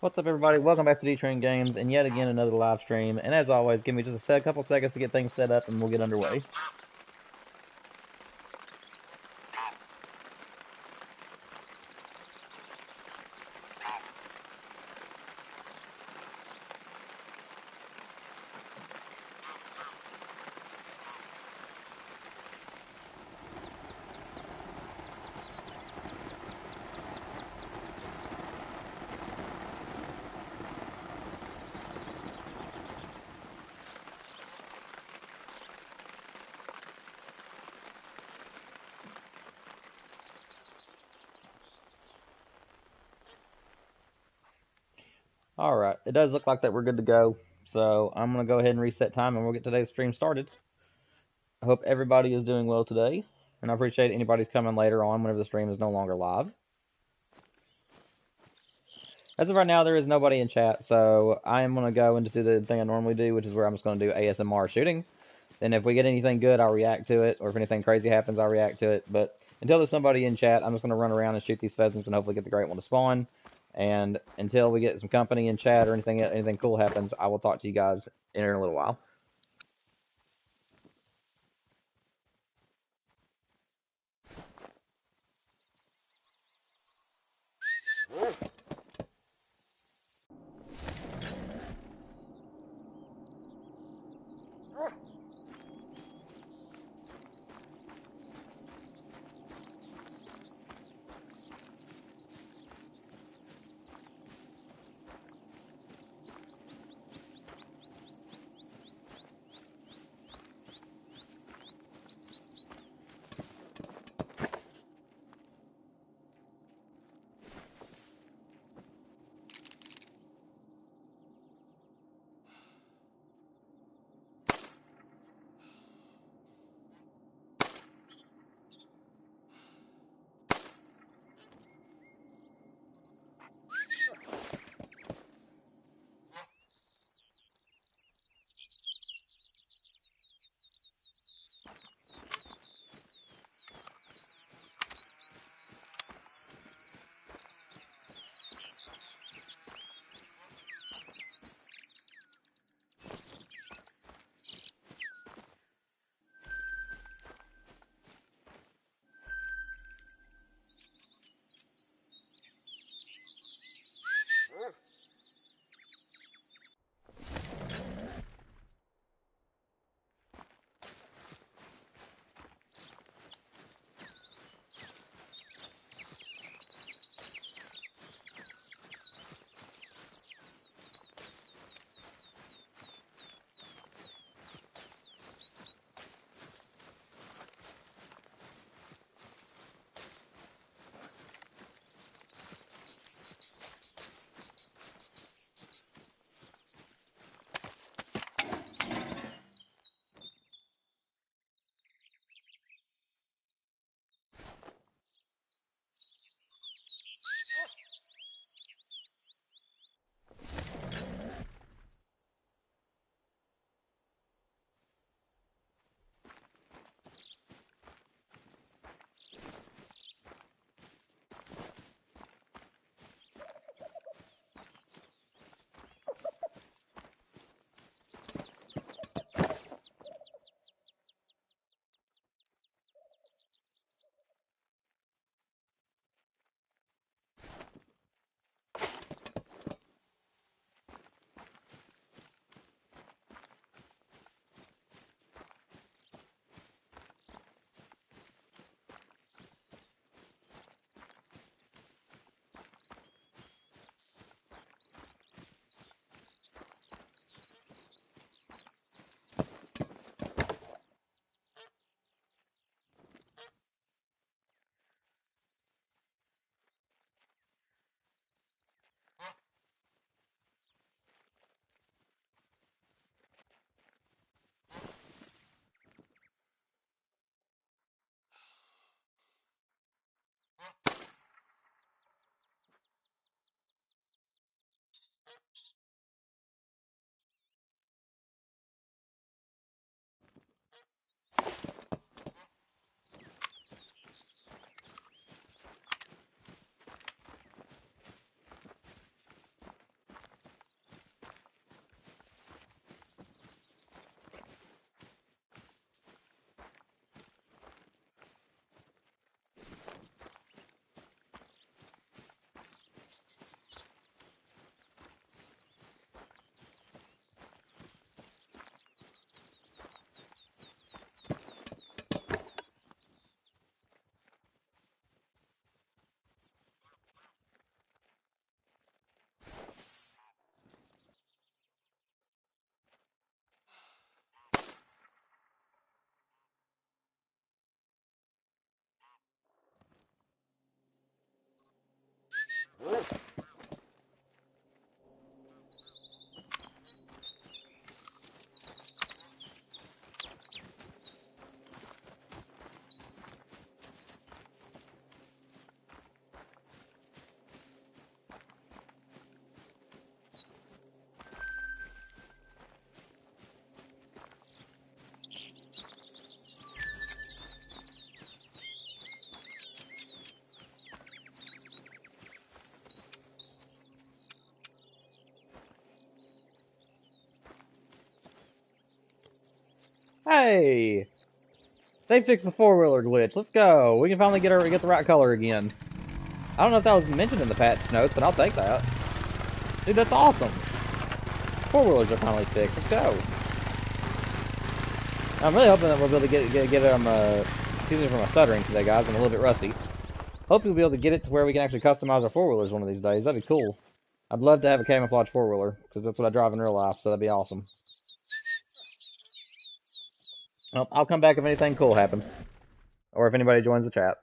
What's up, everybody? Welcome back to D-Train Games, and yet again another live stream. And as always, give me just a couple seconds to get things set up, and we'll get underway. All right, it does look like that we're good to go. So I'm gonna go ahead and reset time, and we'll get today's stream started. I hope everybody is doing well today, and I appreciate anybody's coming later on whenever the stream is no longer live. As of right now, there is nobody in chat, so I am gonna go and just do the thing I normally do, which is where I'm just gonna do ASMR shooting. Then if we get anything good, I'll react to it, or if anything crazy happens, I'll react to it. But until there's somebody in chat, I'm just going to run around and shoot these pheasants and hopefully get the great one to spawn. And until we get some company in chat or anything cool happens, I will talk to you guys in a little while. Hey! They fixed the four-wheeler glitch. Let's go. We can finally get the right color again. I don't know if that was mentioned in the patch notes, but I'll take that. Dude, that's awesome. Four-wheelers are finally fixed. Let's go. I'm really hoping that we'll be able to get excuse me for my stuttering today, guys. I'm a little bit rusty. Hopefully we'll be able to get it to where we can actually customize our four-wheelers one of these days. That'd be cool. I'd love to have a camouflage four-wheeler, because that's what I drive in real life, so that'd be awesome. Well, I'll come back if anything cool happens. Or if anybody joins the chat.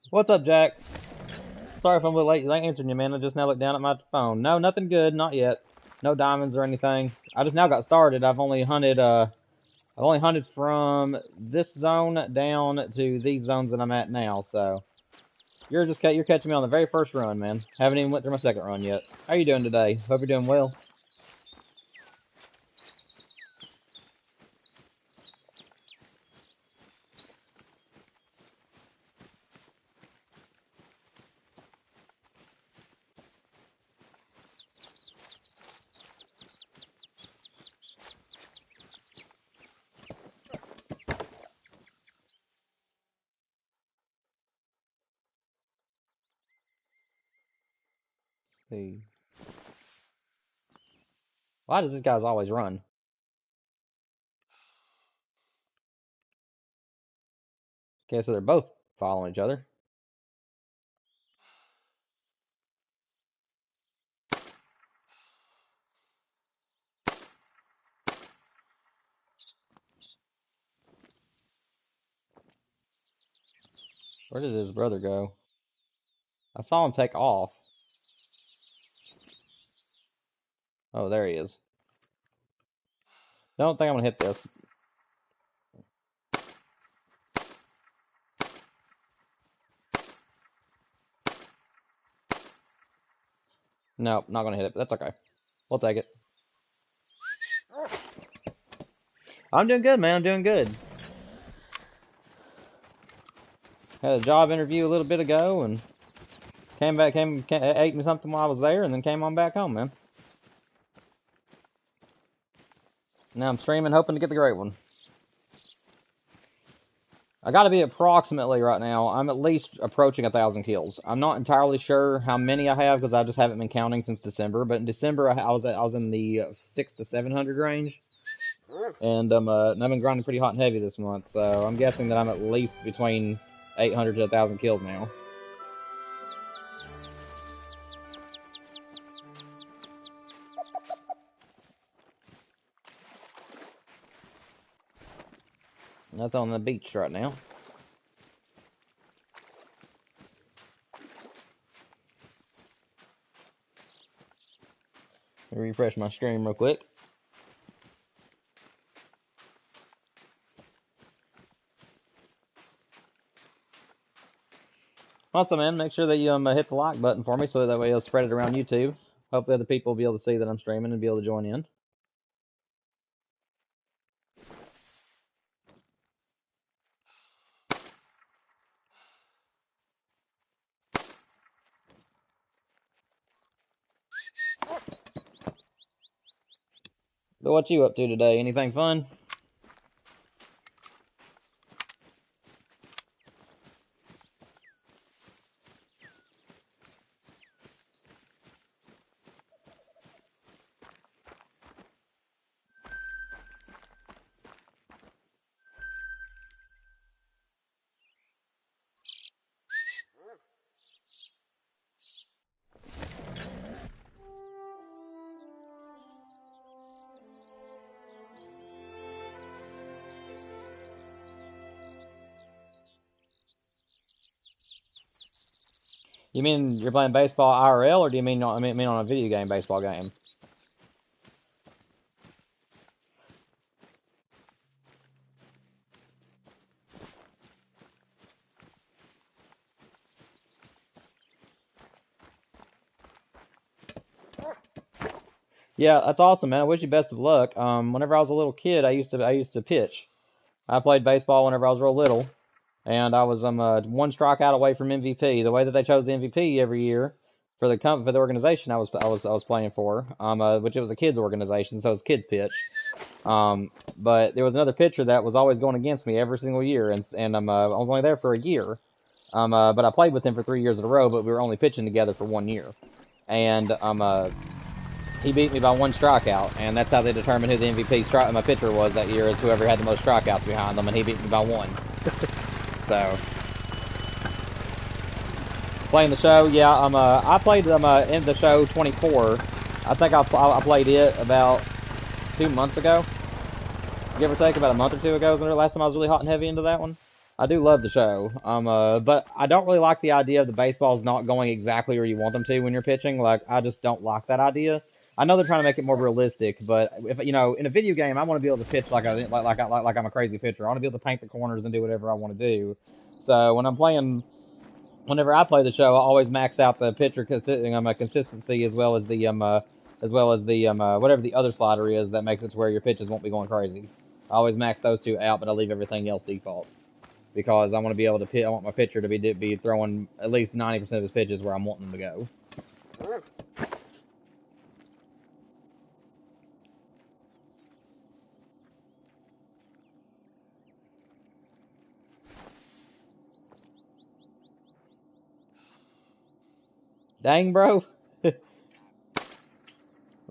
What's up, Jack? Sorry if I'm a little late answering you, man. I just now looked down at my phone. No, nothing good, not yet. No diamonds or anything. I just now got started. I've only hunted from this zone down to these zones that I'm at now. So you're catching me on the very first run, man. Haven't even went through my second run yet. How you doing today? Hope you're doing well. See. Why does this guy's always run? Okay, so they're both following each other. Where did his brother go? I saw him take off. Oh, there he is. Don't think I'm gonna hit this. Nope, not gonna hit it, but that's okay. We'll take it. I'm doing good, man. I'm doing good. Had a job interview a little bit ago, and ate me something while I was there, and then came on back home, man. Now I'm streaming, hoping to get the great one. I gotta be approximately right now. I'm at least approaching 1,000 kills. I'm not entirely sure how many I have because I just haven't been counting since December. But in December, I was in the 600 to 700 range, and I've been grinding pretty hot and heavy this month. So I'm guessing that I'm at least between 800 to 1,000 kills now. Nothing on the beach right now. Let me refresh my stream real quick. Also, man, make sure that you hit the like button for me so that way it'll spread it around YouTube. Hopefully other people will be able to see that I'm streaming and be able to join in. But what you up to today? Anything fun? You mean you're playing baseball IRL, or do you mean on a video game baseball game? Yeah, that's awesome, man. I wish you best of luck. Whenever I was a little kid, I used to pitch. I played baseball whenever I was real little, and I was one strikeout away from MVP. The way that they chose the MVP every year for the organization I was playing for, which it was a kids organization, so it was kids pitch. But there was another pitcher that was always going against me every single year, and I was only there for a year. But I played with him for 3 years in a row, but we were only pitching together for 1 year, and he beat me by 1 strikeout, and that's how they determined who the MVP my pitcher was that year, is whoever had the most strikeouts behind them, and he beat me by 1. So, playing the show, yeah, I played in the show 24. I think I played it about 2 months ago, give or take, about a month or 2 ago was the last time I was really hot and heavy into that one. I do love the show, but I don't really like the idea of the baseballs not going exactly where you want them to when you're pitching. Like, I just don't like that idea. I know they're trying to make it more realistic, but if in a video game, I want to be able to pitch like I'm a crazy pitcher. I want to be able to paint the corners and do whatever I want to do. So whenever I play the show, I always max out the pitcher consistency as well as the whatever the other slider is that makes it to where your pitches won't be going crazy. I always max those 2 out, but I leave everything else default because I want to be able to pitch. I want my pitcher to be throwing at least 90% of his pitches where I'm wanting them to go. Dang, bro.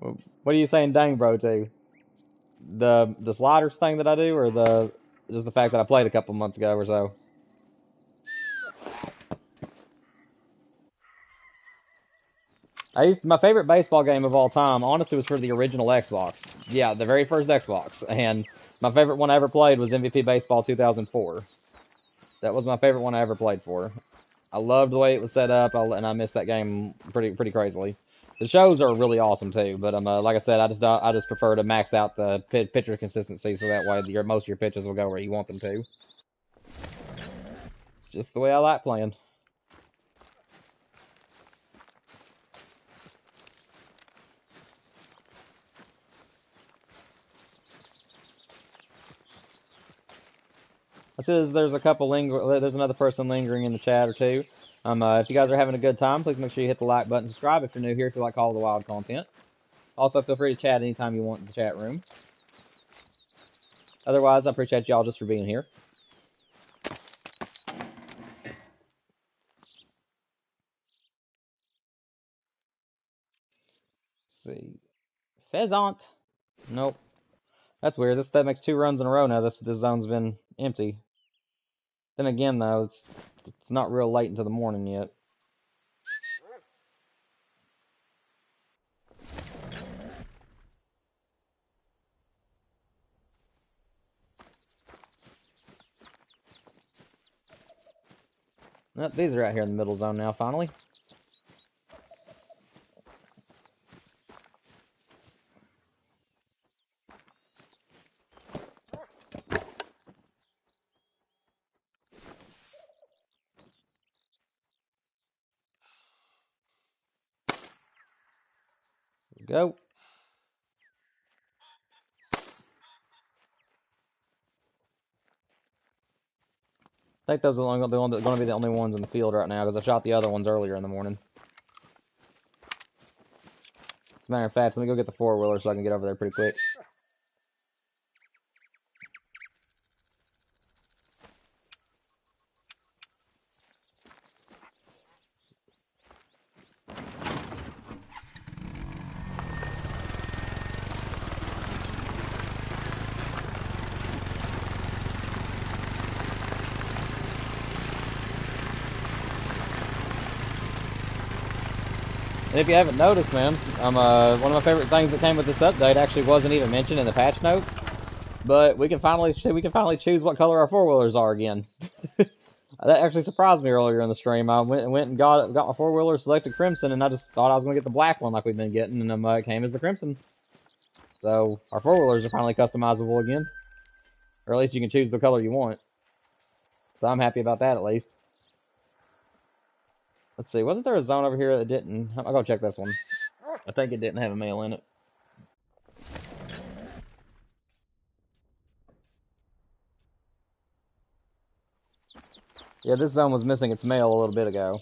What are you saying, dang, bro, to? The sliders thing that I do, or just the fact that I played a couple months ago or so? My favorite baseball game of all time, honestly, was for the original Xbox. Yeah, the very first Xbox. And my favorite one I ever played was MVP Baseball 2004. That was my favorite one I ever played for. I loved the way it was set up, and I missed that game pretty crazily. The shows are really awesome too, but like I said, I just prefer to max out the pitcher consistency, so that way most of your pitches will go where you want them to. It's just the way I like playing. It says there's another person lingering in the chat or two. If you guys are having a good time, please make sure you hit the like button, subscribe if you're new here, if you like Call of the Wild content. Also, feel free to chat anytime you want in the chat room. Otherwise, I appreciate y'all just for being here. Let's see. Pheasant. Nope. That's weird. That makes 2 runs in a row now. This zone's been empty. Then again, though, it's not real late into the morning yet. Nope, these are out here in the middle zone now, finally. Go. I think those are going to be the only ones in the field right now, because I shot the other ones earlier in the morning. As a matter of fact, let me go get the 4-wheeler so I can get over there pretty quick. And if you haven't noticed, man, one of my favorite things that came with this update actually wasn't even mentioned in the patch notes, but we can finally choose what color our 4-wheelers are again. That actually surprised me earlier in the stream. I went and got my 4-wheeler, selected Crimson, and I just thought I was going to get the black one like we've been getting, and it came as the Crimson. So our 4-wheelers are finally customizable again, or at least you can choose the color you want. So I'm happy about that at least. Let's see, wasn't there a zone over here that didn't? I'll go check this one. I think it didn't have a male in it. Yeah, this zone was missing its male a little bit ago.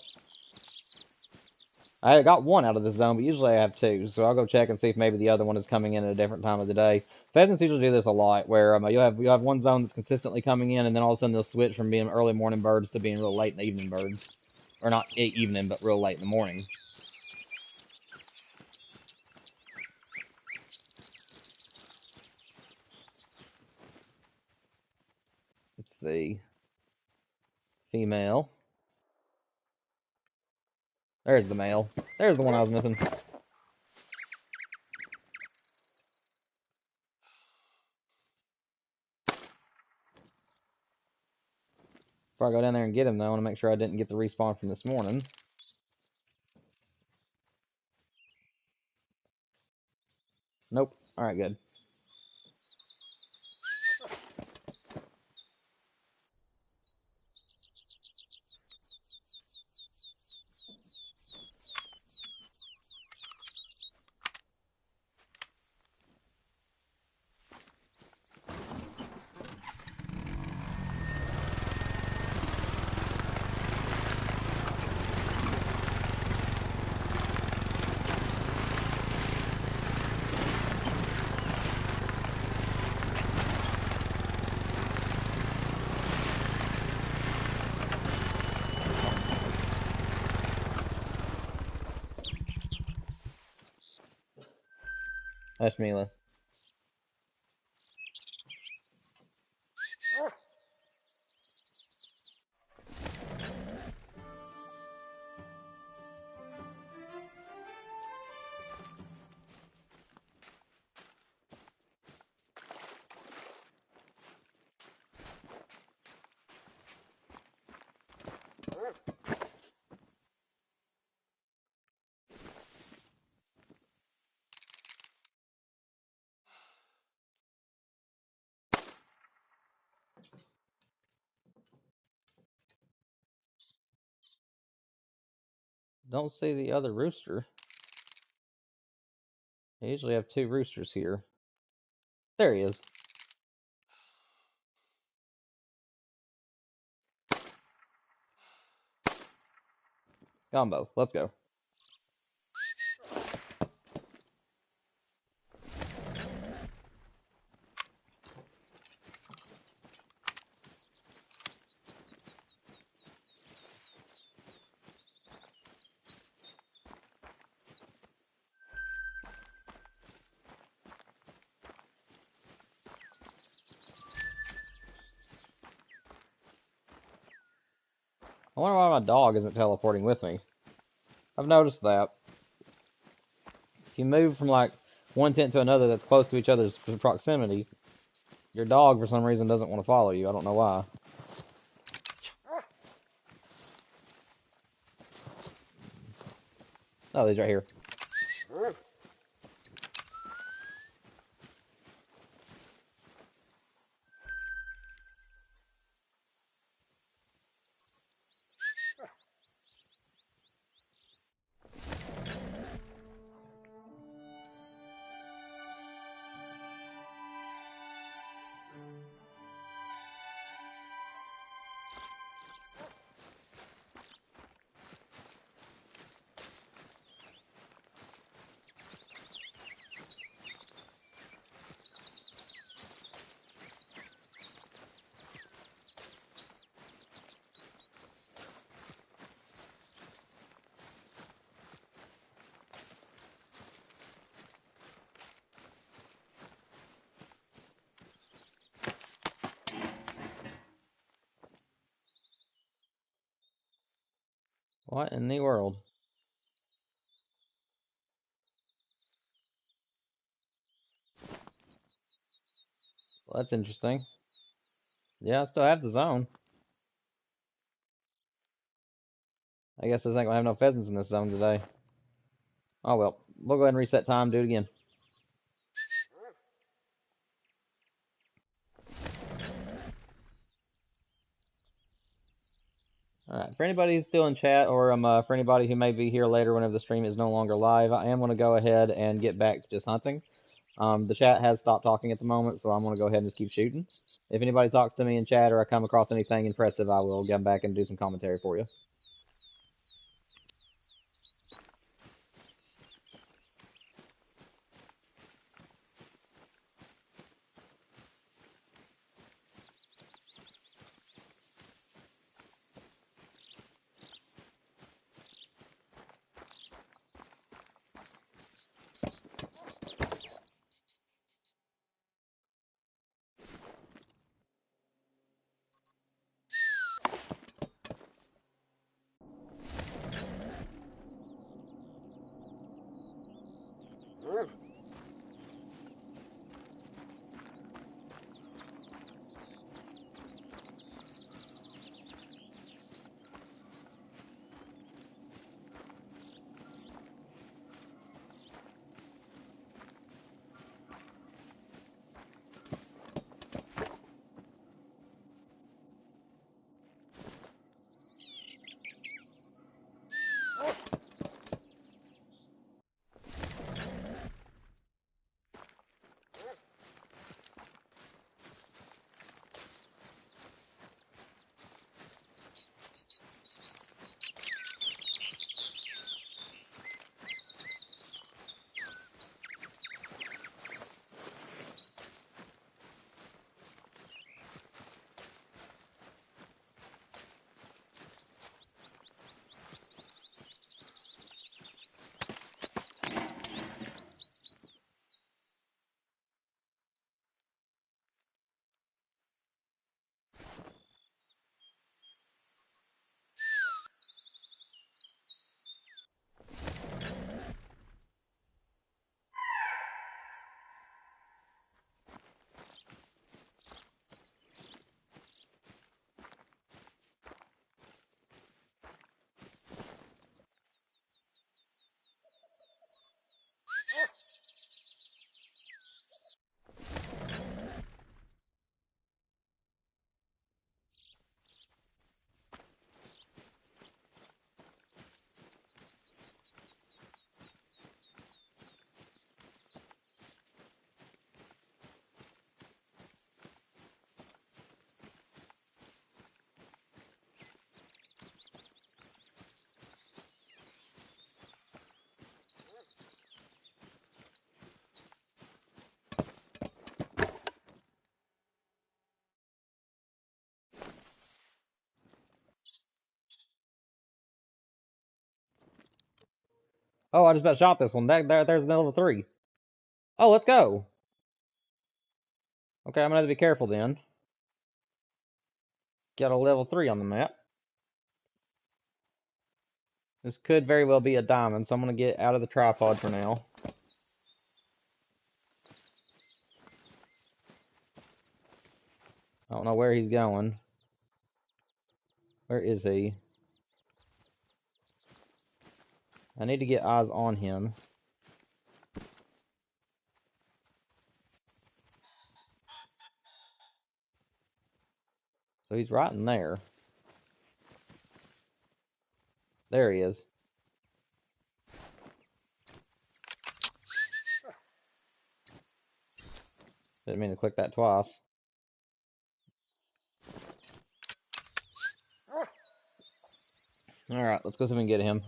I got 1 out of this zone, but usually I have 2, so I'll go check and see if maybe the other one is coming in at a different time of the day. Pheasants usually do this a lot, where you'll have one zone that's consistently coming in, and then all of a sudden they'll switch from being early morning birds to being real late in the evening birds. Or not evening, but real late in the morning. see. Female. There's the male. There's the one I was missing. Before I go down there and get him, though, I want to make sure I didn't get the respawn from this morning. Nope. Alright, good. That's Mila. Don't see the other rooster. I usually have 2 roosters here. There he is. Got them both. Let's go. I wonder why my dog isn't teleporting with me. I've noticed that. If you move from like one tent to another that's close to each other's proximity, your dog for some reason doesn't want to follow you. I don't know why. Oh, he's right here. What in the world? Well, that's interesting. Yeah, I still have the zone. I guess I ain't gonna have no pheasants in this zone today. Oh well, we'll go ahead and reset time, do it again. Alright, for anybody who's still in chat, or for anybody who may be here later whenever the stream is no longer live, I am going to go ahead and get back to just hunting. The chat has stopped talking at the moment, so I'm going to go ahead and just keep shooting. If anybody talks to me in chat or I come across anything impressive, I will get back and do some commentary for you. Oh, I just about shot this one. There's the level 3. Oh, let's go. Okay, I'm gonna have to be careful then. Got a level 3 on the map. This could very well be a diamond, so I'm gonna get out of the tripod for now. I don't know where he's going. Where is he? I need to get eyes on him. So he's right in there. There he is. Didn't mean to click that twice. Alright, let's go see if we can get him.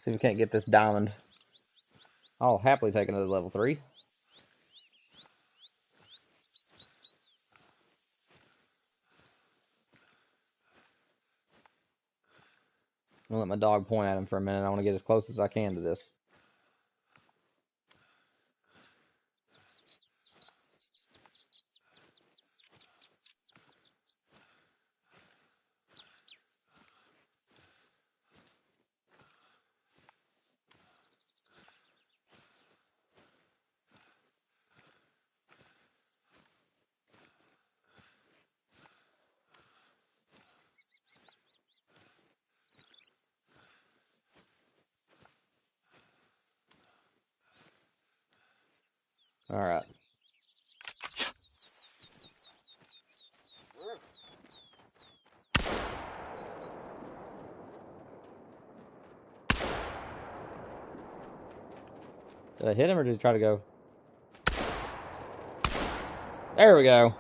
See if we can't get this diamond. I'll happily take another level 3. I'm gonna let my dog point at him for a minute. I want to get as close as I can to this. Alright. Did I hit him or did he try to go? There we go.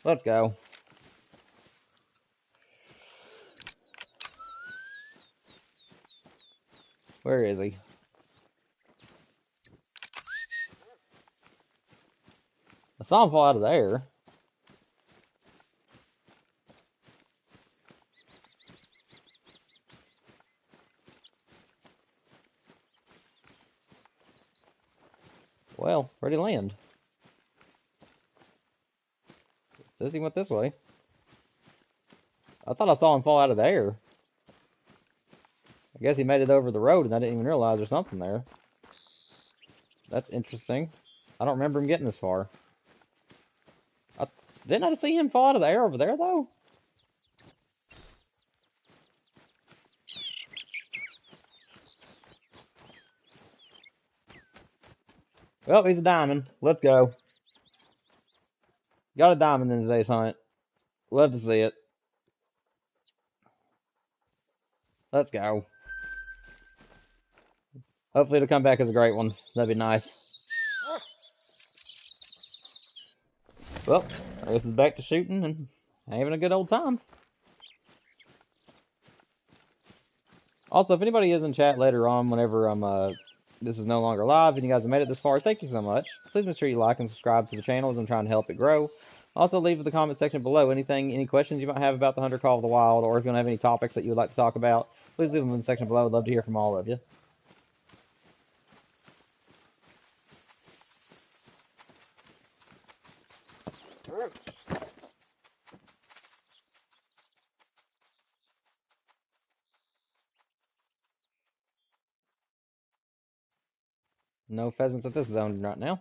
Let's go. Where is he? I saw him fall out of the air. Well, where'd he land? It says he went this way. I thought I saw him fall out of the air. I guess he made it over the road and I didn't even realize there's something there. That's interesting. I don't remember him getting this far. Didn't I see him fall out of the air over there, though? Well, he's a diamond. Let's go. Got a diamond in today's hunt. Love to see it. Let's go. Hopefully it'll come back as a great one. That'd be nice. Well, I guess it's back to shooting and having a good old time. Also, if anybody is in chat later on, whenever this is no longer live and you guys have made it this far, thank you so much. Please make sure you like and subscribe to the channel as I'm trying to help it grow. Also, leave in the comment section below any questions you might have about the Hunter Call of the Wild, or if you want to have any topics that you would like to talk about, please leave them in the section below. I'd love to hear from all of you. No pheasants at this zone right now.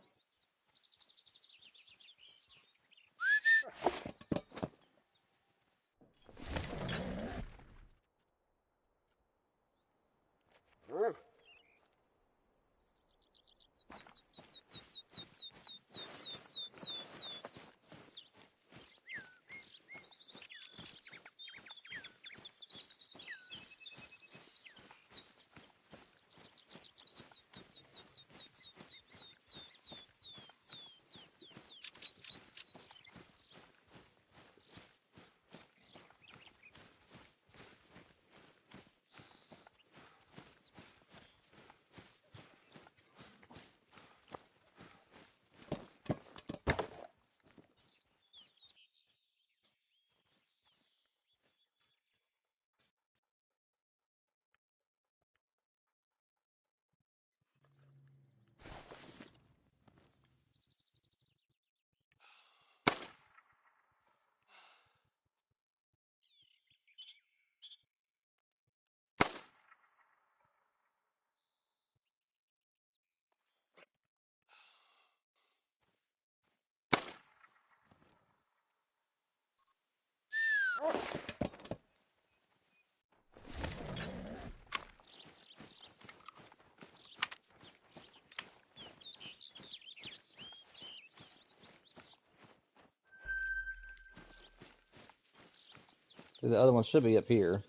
The other one should be up here.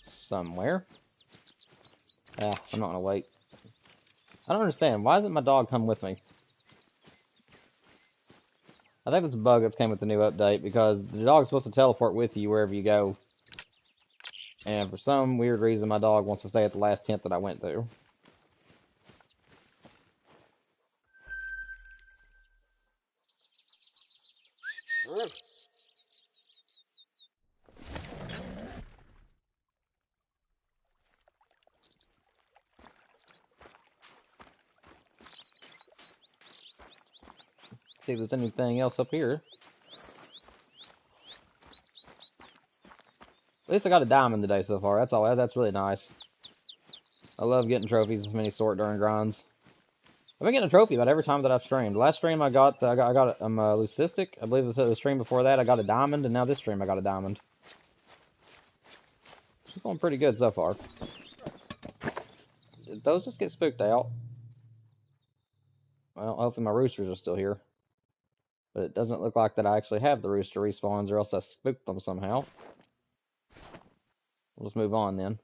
Somewhere. Ah, I'm not gonna wait. I don't understand. Why doesn't my dog come with me? I think it's a bug that came with the new update, because the dog's supposed to teleport with you wherever you go. And for some weird reason, my dog wants to stay at the last tent that I went to. See if there's anything else up here. At least I got a diamond today so far. That's all. That's really nice. I love getting trophies of any sort during grinds. I've been getting a trophy about every time that I've streamed. Last stream I got leucistic. I believe the stream before that I got a diamond, and now this stream I got a diamond. It's going pretty good so far. Did those just get spooked out? Well, hopefully my roosters are still here. But it doesn't look like that I actually have the rooster respawns, or else I spooked them somehow. We'll just move on then.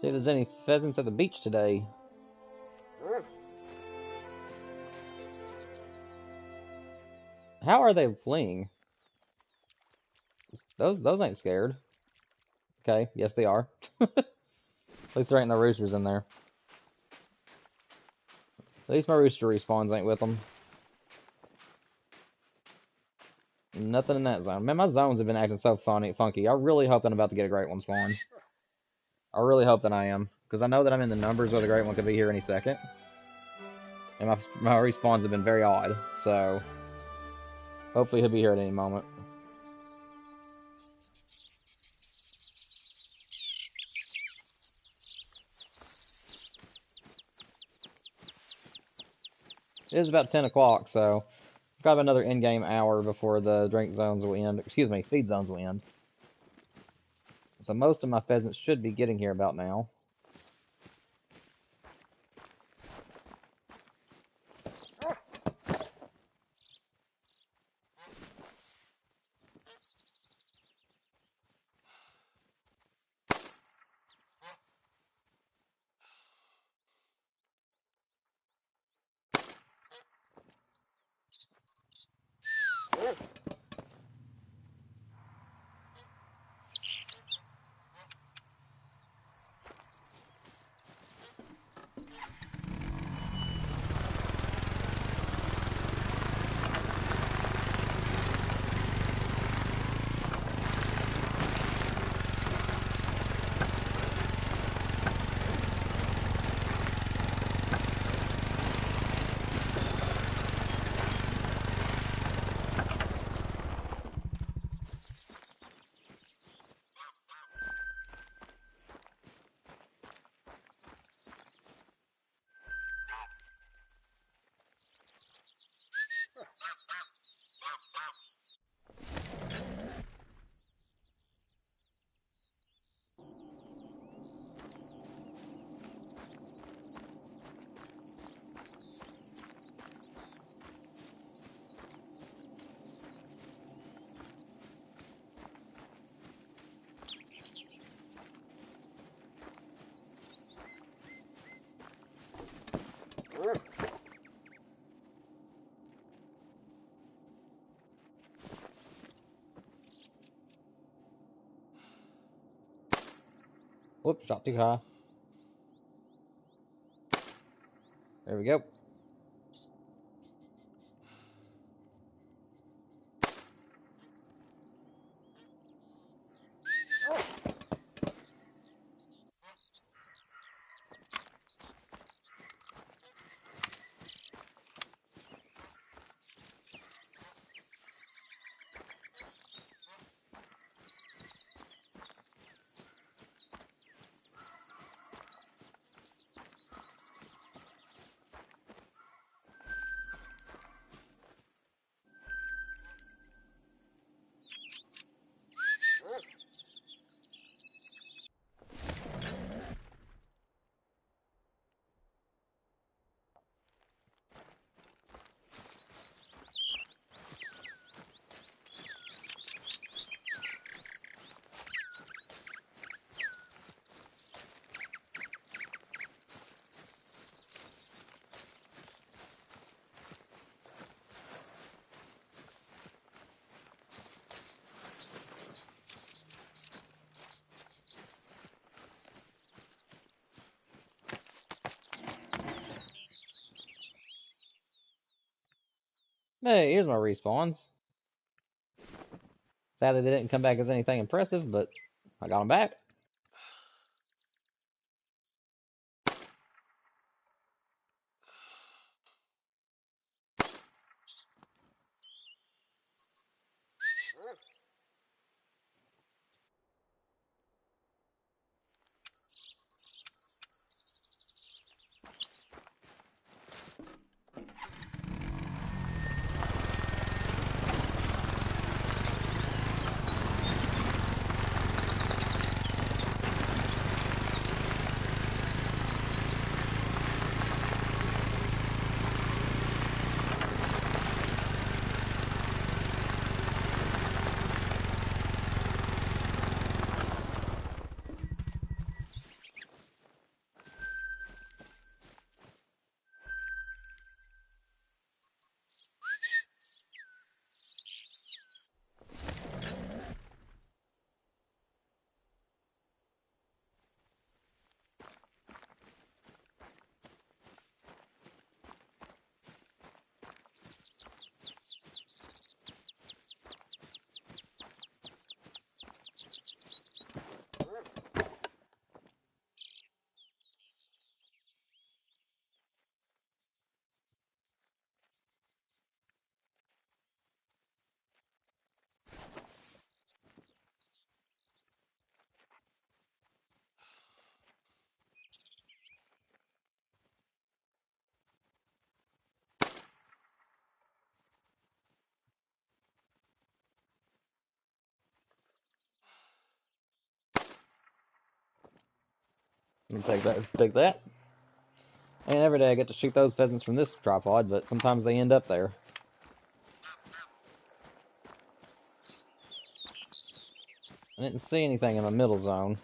See if there's any pheasants at the beach today. How are they fleeing? Those ain't scared. Okay, yes they are. At least there ain't no roosters in there. At least my rooster respawns ain't with them. Nothing in that zone. Man, my zones have been acting so funky. I really hope that I'm about to get a great one spawn. I really hope that I am, because I know that I'm in the numbers where the great one could be here any second. And my respawns have been very odd, so hopefully he'll be here at any moment. It is about 10 o'clock, so I've got another in-game hour before the drink zones will end. Excuse me, feed zones will end. So most of my pheasants should be getting here about now. Whoops, shot too high. There we go. Hey, here's my respawns. Sadly, they didn't come back as anything impressive, but I got them back. Let me take that. Take that. And every day I get to shoot those pheasants from this tripod, but sometimes they end up there. I didn't see anything in the middle zone.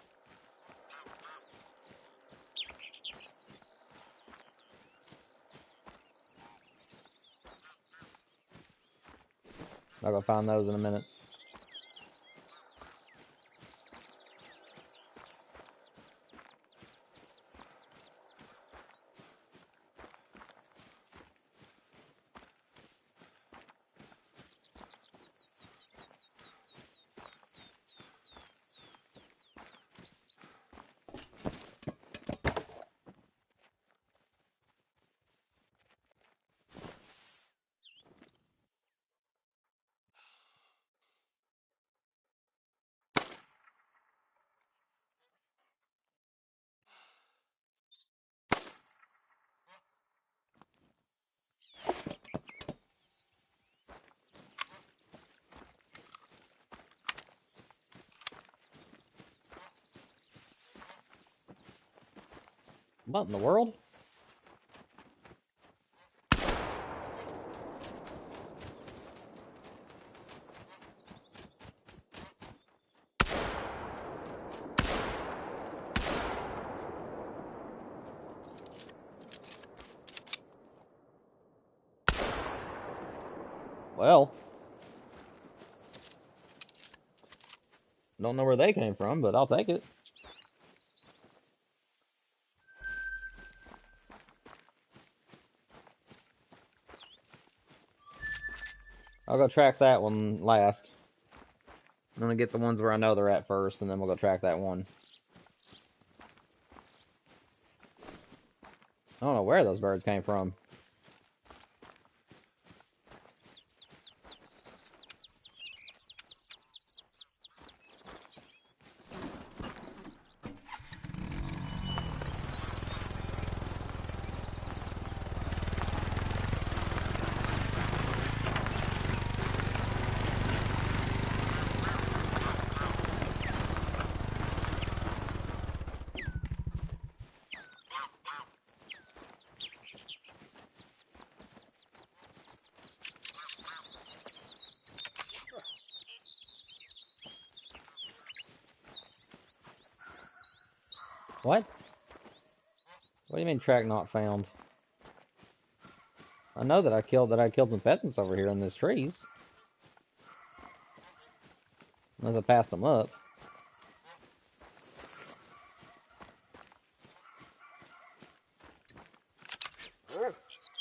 I'll go find those in a minute. What in the world? Well, don't know where they came from, but I'll take it. I'll go track that one last. I'm gonna get the ones where I know they're at first, and then we'll go track that one. I don't know where those birds came from. What? What do you mean track not found? I know that I killed some pheasants over here in these trees. Unless I passed them up.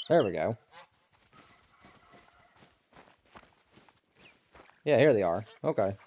There we go. Yeah, here they are. Okay.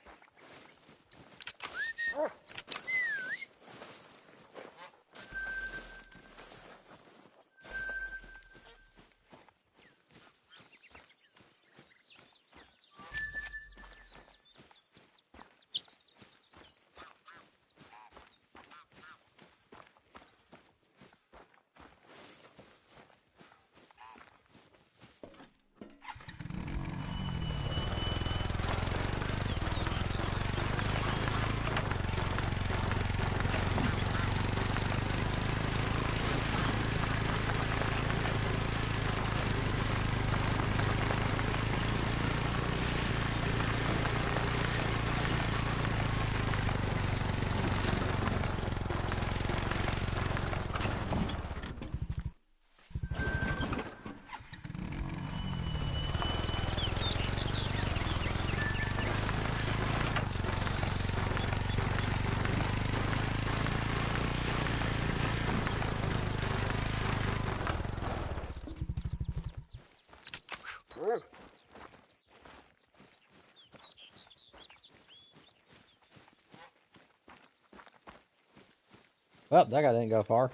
Well, that guy didn't go far.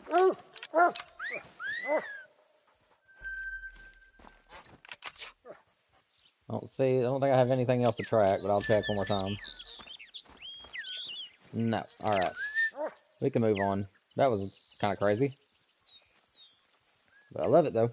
I don't think I have anything else to track, but I'll check one more time. No. Alright. We can move on. That was kind of crazy. But I love it, though.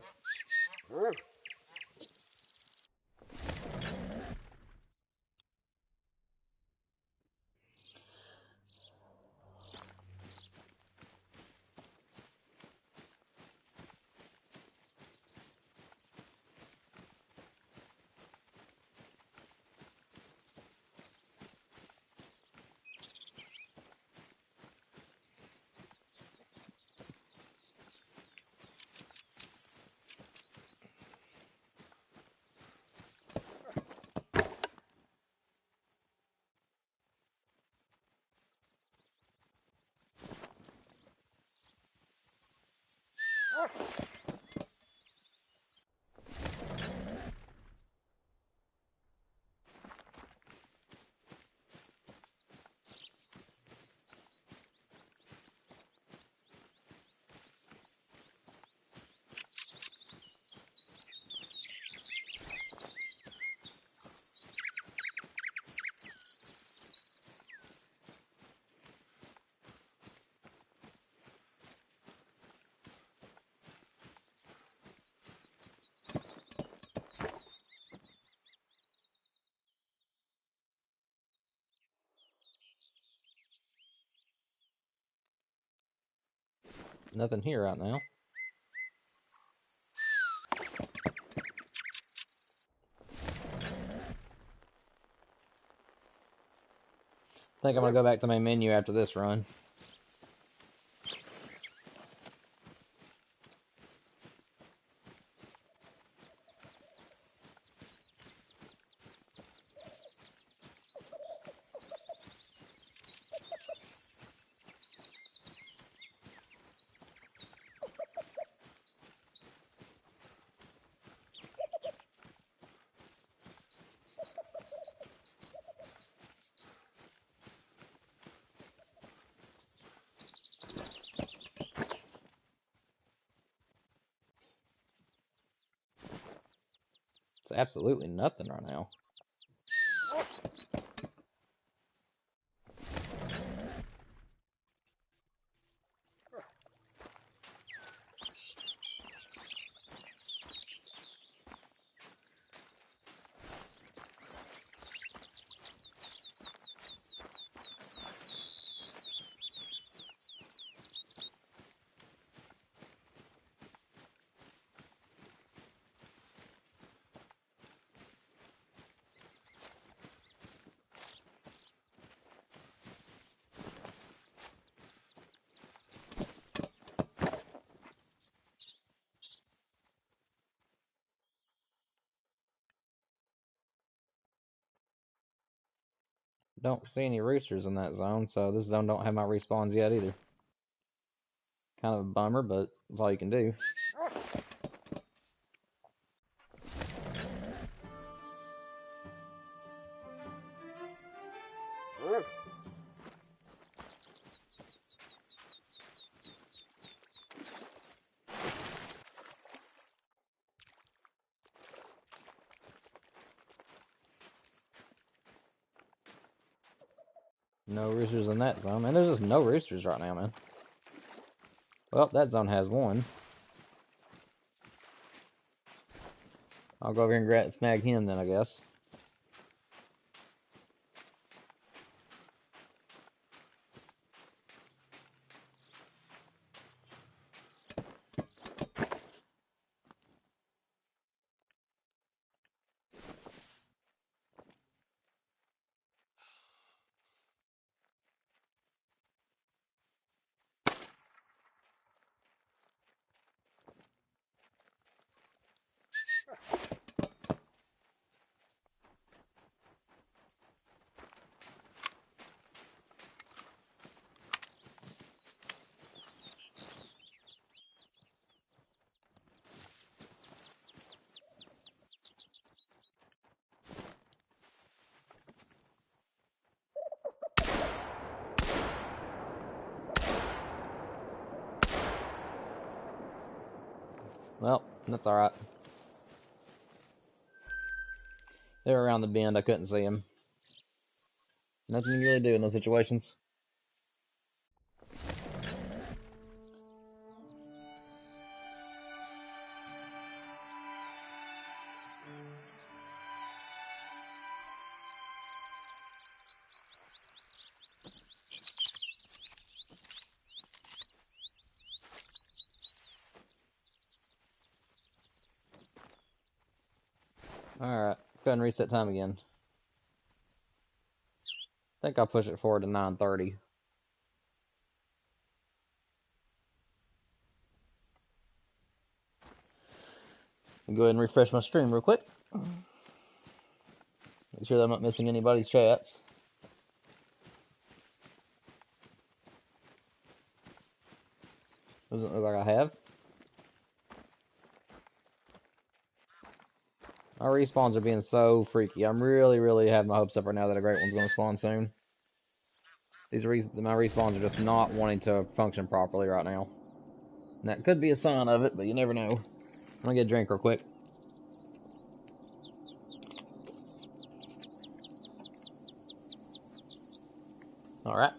Nothing here right now. I think I'm gonna go back to my menu after this run. absolutely nothing right now. Don't see any roosters in that zone, so this zone don't have my respawns yet either. Kind of a bummer, but that's all you can do. No roosters in that zone. Man, there's just no roosters right now, man. Well, that zone has one. I'll go over here and snag him then, I guess. Well, that's alright. They were around the bend, I couldn't see them. Nothing you can really do in those situations. Alright, let's go ahead and reset time again. I think I'll push it forward to 9:30. Go ahead and refresh my stream real quick. Make sure that I'm not missing anybody's chats. Doesn't look like I have. Our respawns are being so freaky. I'm really having my hopes up right now that a great one's going to spawn soon. My respawns are just not wanting to function properly right now. And that could be a sign of it, but you never know. I'm going to get a drink real quick. Alright.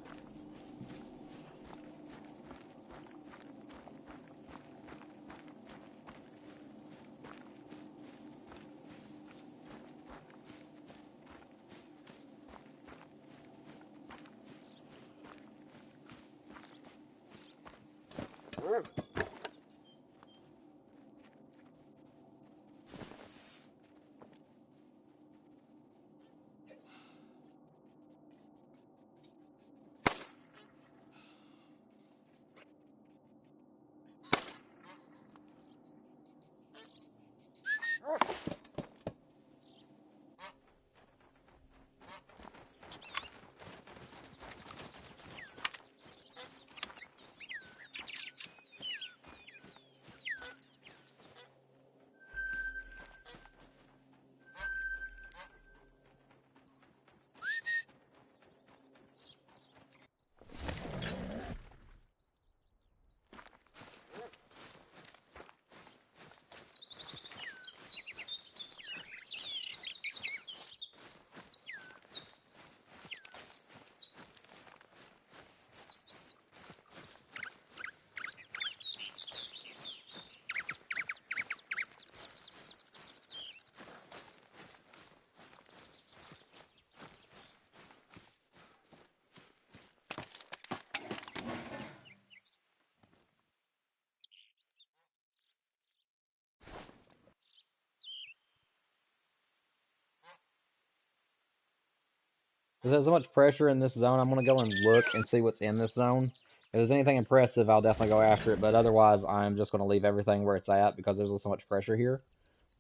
There's so much pressure in this zone. I'm gonna go and look and see what's in this zone. If there's anything impressive, I'll definitely go after it. But otherwise, I'm just gonna leave everything where it's at because there's so much pressure here.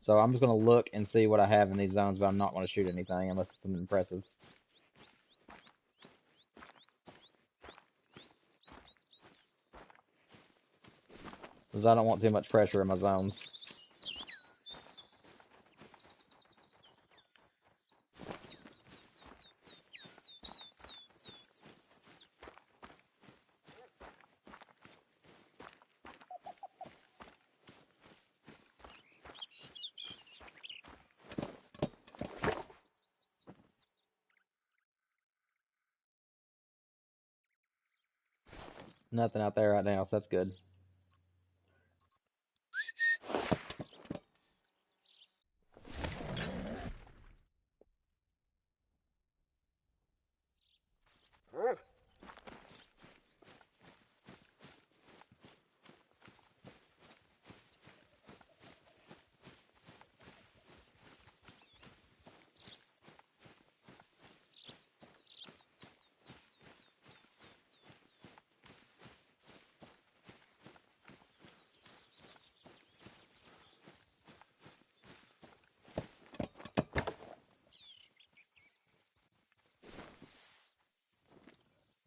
So I'm just gonna look and see what I have in these zones, but I'm not gonna shoot anything unless it's something impressive. Because I don't want too much pressure in my zones. Nothing out there right now, so that's good.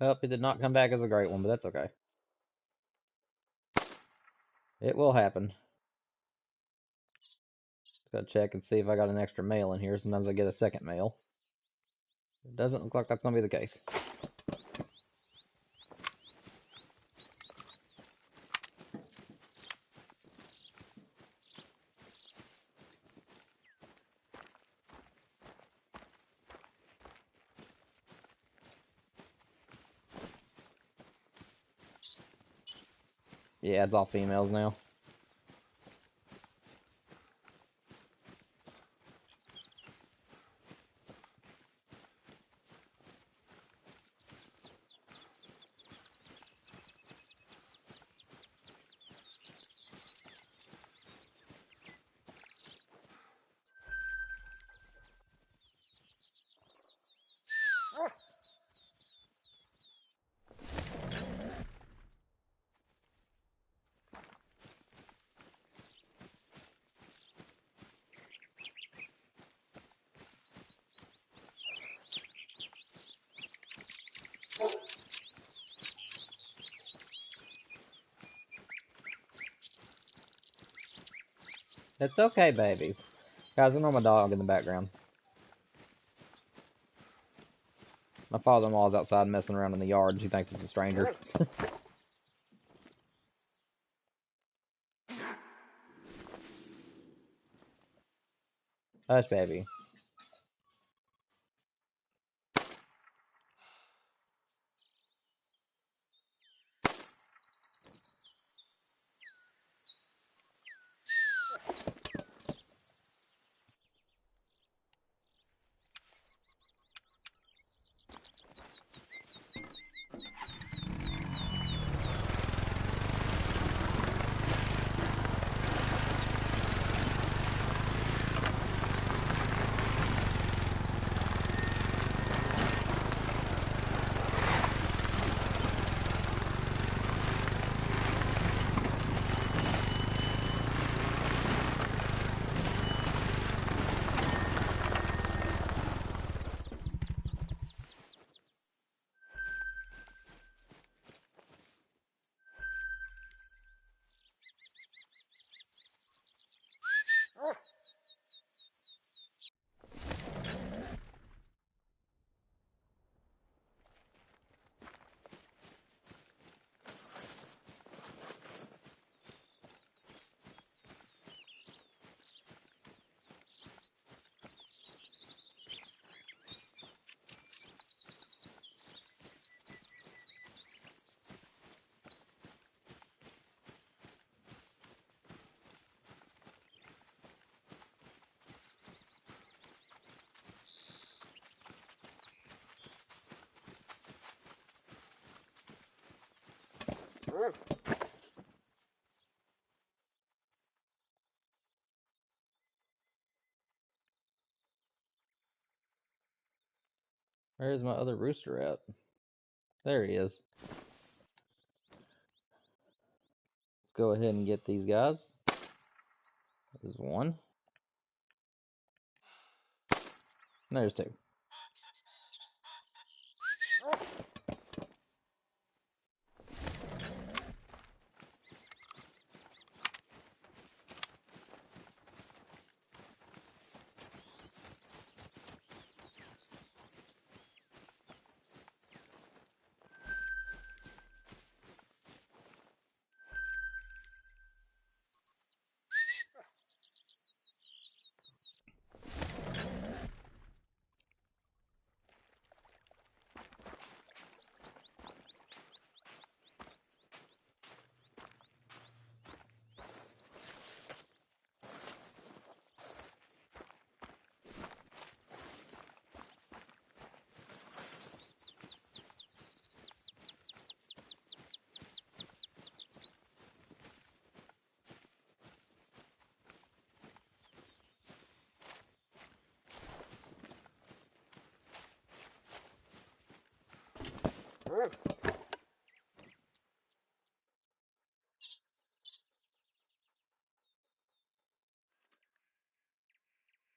Well, it did not come back as a great one, but that's okay. It will happen. Gotta check and see if I got an extra male in here. Sometimes I get a second male. It doesn't look like that's gonna be the case. Yeah, it's all females now. It's okay, babies. Guys, I know my dog in the background. My father-in-law is outside messing around in the yard. She thinks it's a stranger. Hush, baby. Where's my other rooster at? There he is. Let's go ahead and get these guys. There's one. And there's two.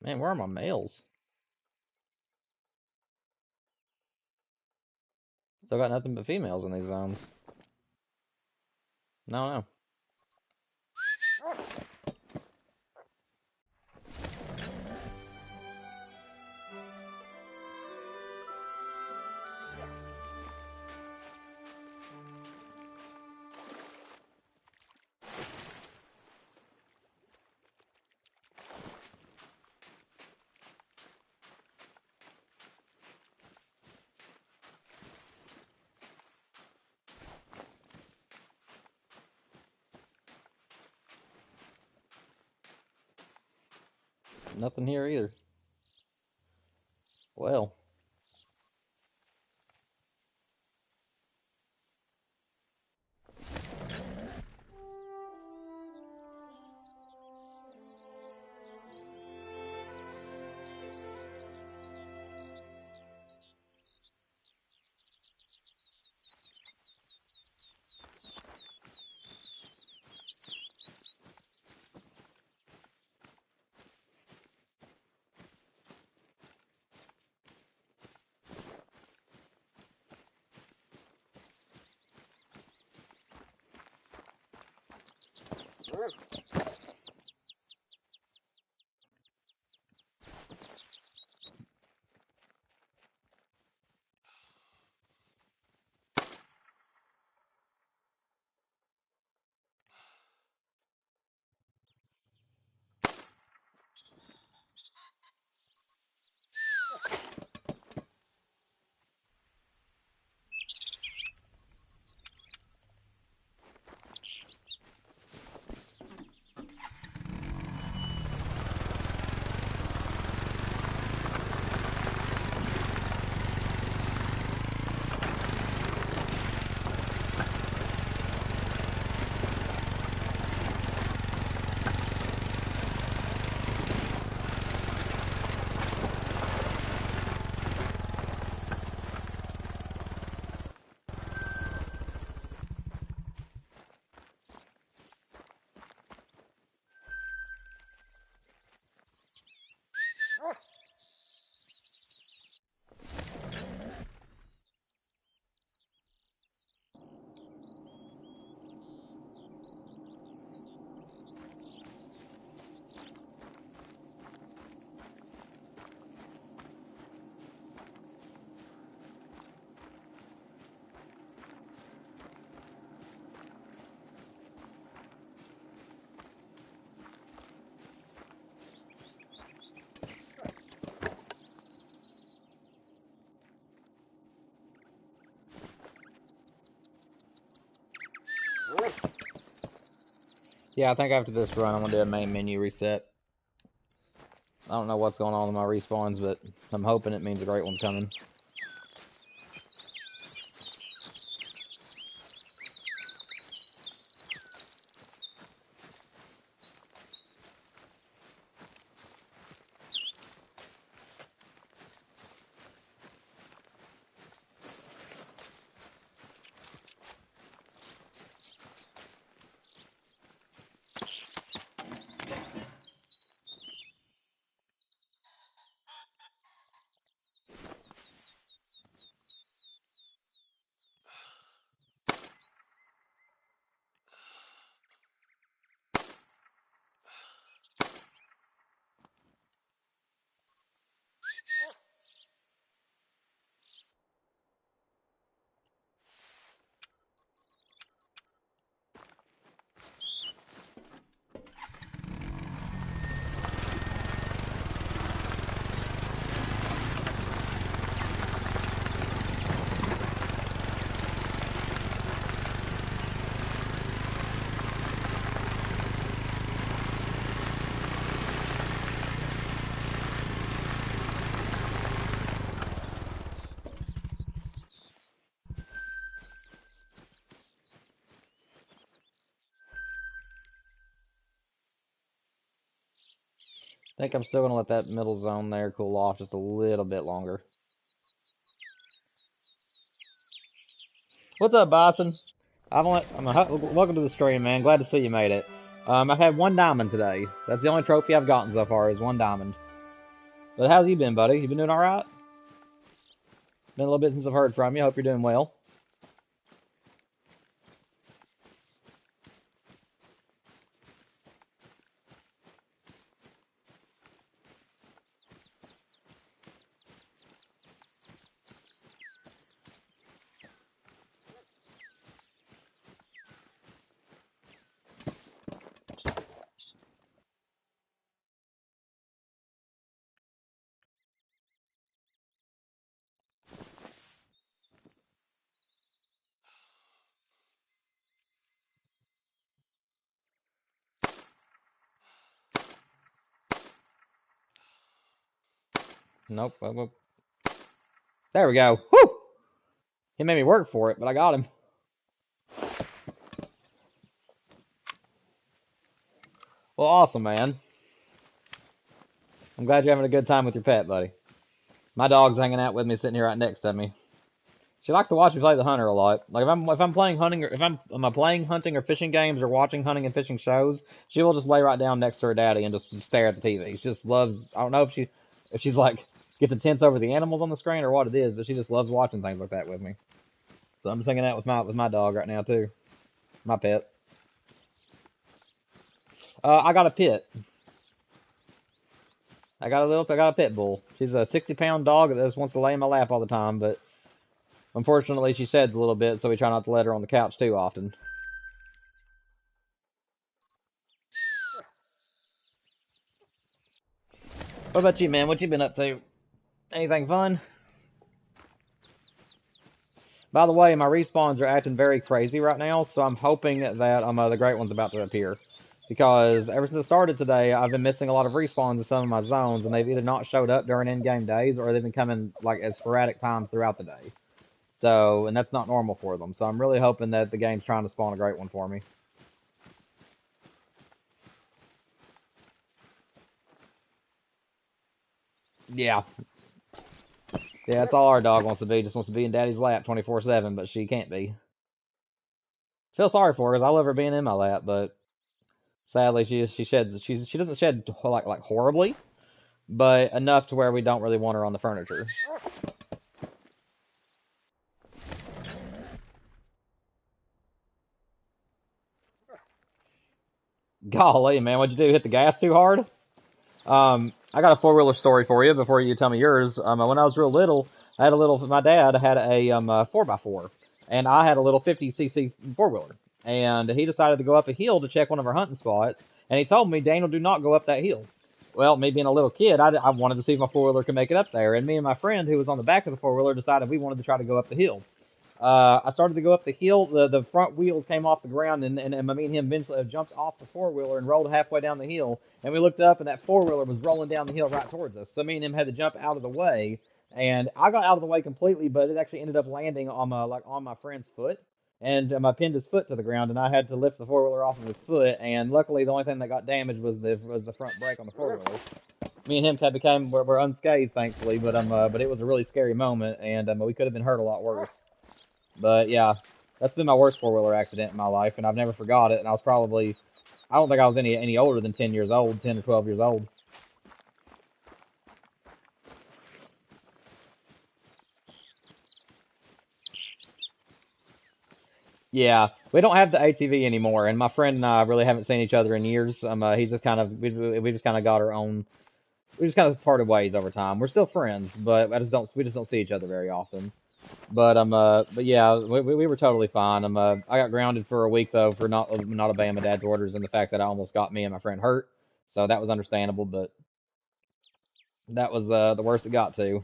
Man, where are my males? Still got nothing but females in these zones. No. Nothing here either. Well. Yeah, I think after this run, I'm gonna do a main menu reset. I don't know what's going on with my respawns, but I'm hoping it means a great one's coming. I think I'm still going to let that middle zone there cool off just a little bit longer. What's up, Bison? Welcome to the stream, man. Glad to see you made it. I've had 1 diamond today. That's the only trophy I've gotten so far is 1 diamond. But how's you been, buddy? You been doing all right? Been a little bit since I've heard from you. Hope you're doing well. Nope. There we go. Woo! He made me work for it, but I got him. Well, awesome, man. I'm glad you're having a good time with your pet, buddy. My dog's hanging out with me, sitting here right next to me. She likes to watch me play the hunter a lot. Like if I'm playing hunting or if I'm playing hunting or fishing games or watching hunting and fishing shows, she will just lay right down next to her daddy and just stare at the TV. She just loves. I don't know if she's like gets intense over the animals on the screen or what it is, but she just loves watching things like that with me. So I'm just hanging out with my dog right now too, my pet. I got a pit. I got a pit bull. She's a 60-pound dog that just wants to lay in my lap all the time, but unfortunately she sheds a little bit, so we try not to let her on the couch too often. What about you, man? What you been up to? Anything fun? By the way, my respawns are acting very crazy right now, so I'm hoping that the Great One's about to appear. Because ever since it started today, I've been missing a lot of respawns in some of my zones, and they've either not showed up during in-game days, or they've been coming like at sporadic times throughout the day. So, and that's not normal for them. So I'm really hoping that the game's trying to spawn a Great One for me. Yeah. Yeah, that's all our dog wants to be. Just wants to be in Daddy's lap 24/7, but she can't be. Feel sorry for her because I love her being in my lap, but sadly she doesn't shed like horribly, but enough to where we don't really want her on the furniture. Golly, man, what'd you do? Hit the gas too hard? I got a four-wheeler story for you before you tell me yours. When I was real little, my dad had a 4x4, and I had a little 50cc four-wheeler. And he decided to go up a hill to check one of our hunting spots, and he told me, Daniel, do not go up that hill. Well, me being a little kid, I wanted to see if my four-wheeler could make it up there, and me and my friend who was on the back of the four-wheeler decided we wanted to try to go up the hill. I started to go up the hill. The front wheels came off the ground, and me and him eventually jumped off the four wheeler and rolled halfway down the hill. And we looked up, and that four wheeler was rolling down the hill right towards us. So me and him had to jump out of the way, and I got out of the way completely, but it actually ended up landing on my friend's foot, and I pinned his foot to the ground, and I had to lift the four wheeler off of his foot. And luckily, the only thing that got damaged was the front brake on the four wheeler. Me and him were unscathed, thankfully, but it was a really scary moment, and we could have been hurt a lot worse. But yeah, that's been my worst four-wheeler accident in my life, and I've never forgot it. And I don't think I was any older than 10 years old, 10 or 12 years old. Yeah, we don't have the ATV anymore, and my friend and I really haven't seen each other in years. He's just kind of we just kind of got our own. We just kind of parted ways over time. We're still friends, but we just don't see each other very often. But yeah, we were totally fine. I got grounded for a week though for not obeying my dad's orders and the fact that I almost got me and my friend hurt. So that was understandable, but that was the worst it got to.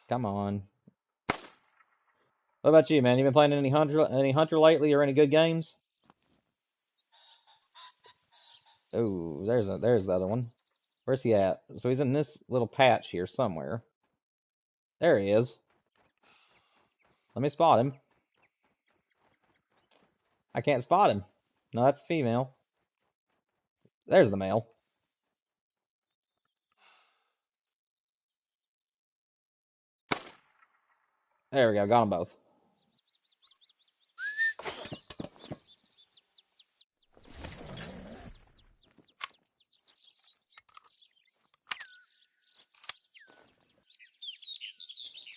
Come on. What about you, man? You been playing any hunter lately or any good games? Oh, there's the other one. Where's he at? So he's in this little patch here somewhere. There he is. Let me spot him. I can't spot him. No, that's female. There's the male. There we go. Got them both.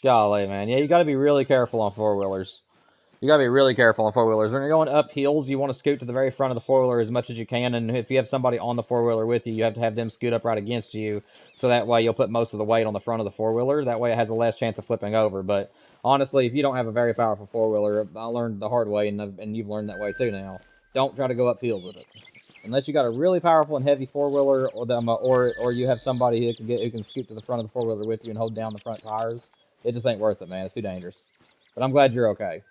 Golly, man. Yeah, you got to be really careful on four-wheelers. You gotta be really careful on four-wheelers. When you're going up hills, you want to scoot to the very front of the four-wheeler as much as you can, and if you have somebody on the four-wheeler with you, you have to have them scoot up right against you, so that way you'll put most of the weight on the front of the four-wheeler. That way it has a less chance of flipping over. But honestly, if you don't have a very powerful four-wheeler, I learned the hard way, and you've learned that way too now. Don't try to go up hills with it. Unless you got a really powerful and heavy four-wheeler, or you have somebody who can scoot to the front of the four-wheeler with you and hold down the front tires, it just ain't worth it, man. It's too dangerous. But I'm glad you're okay.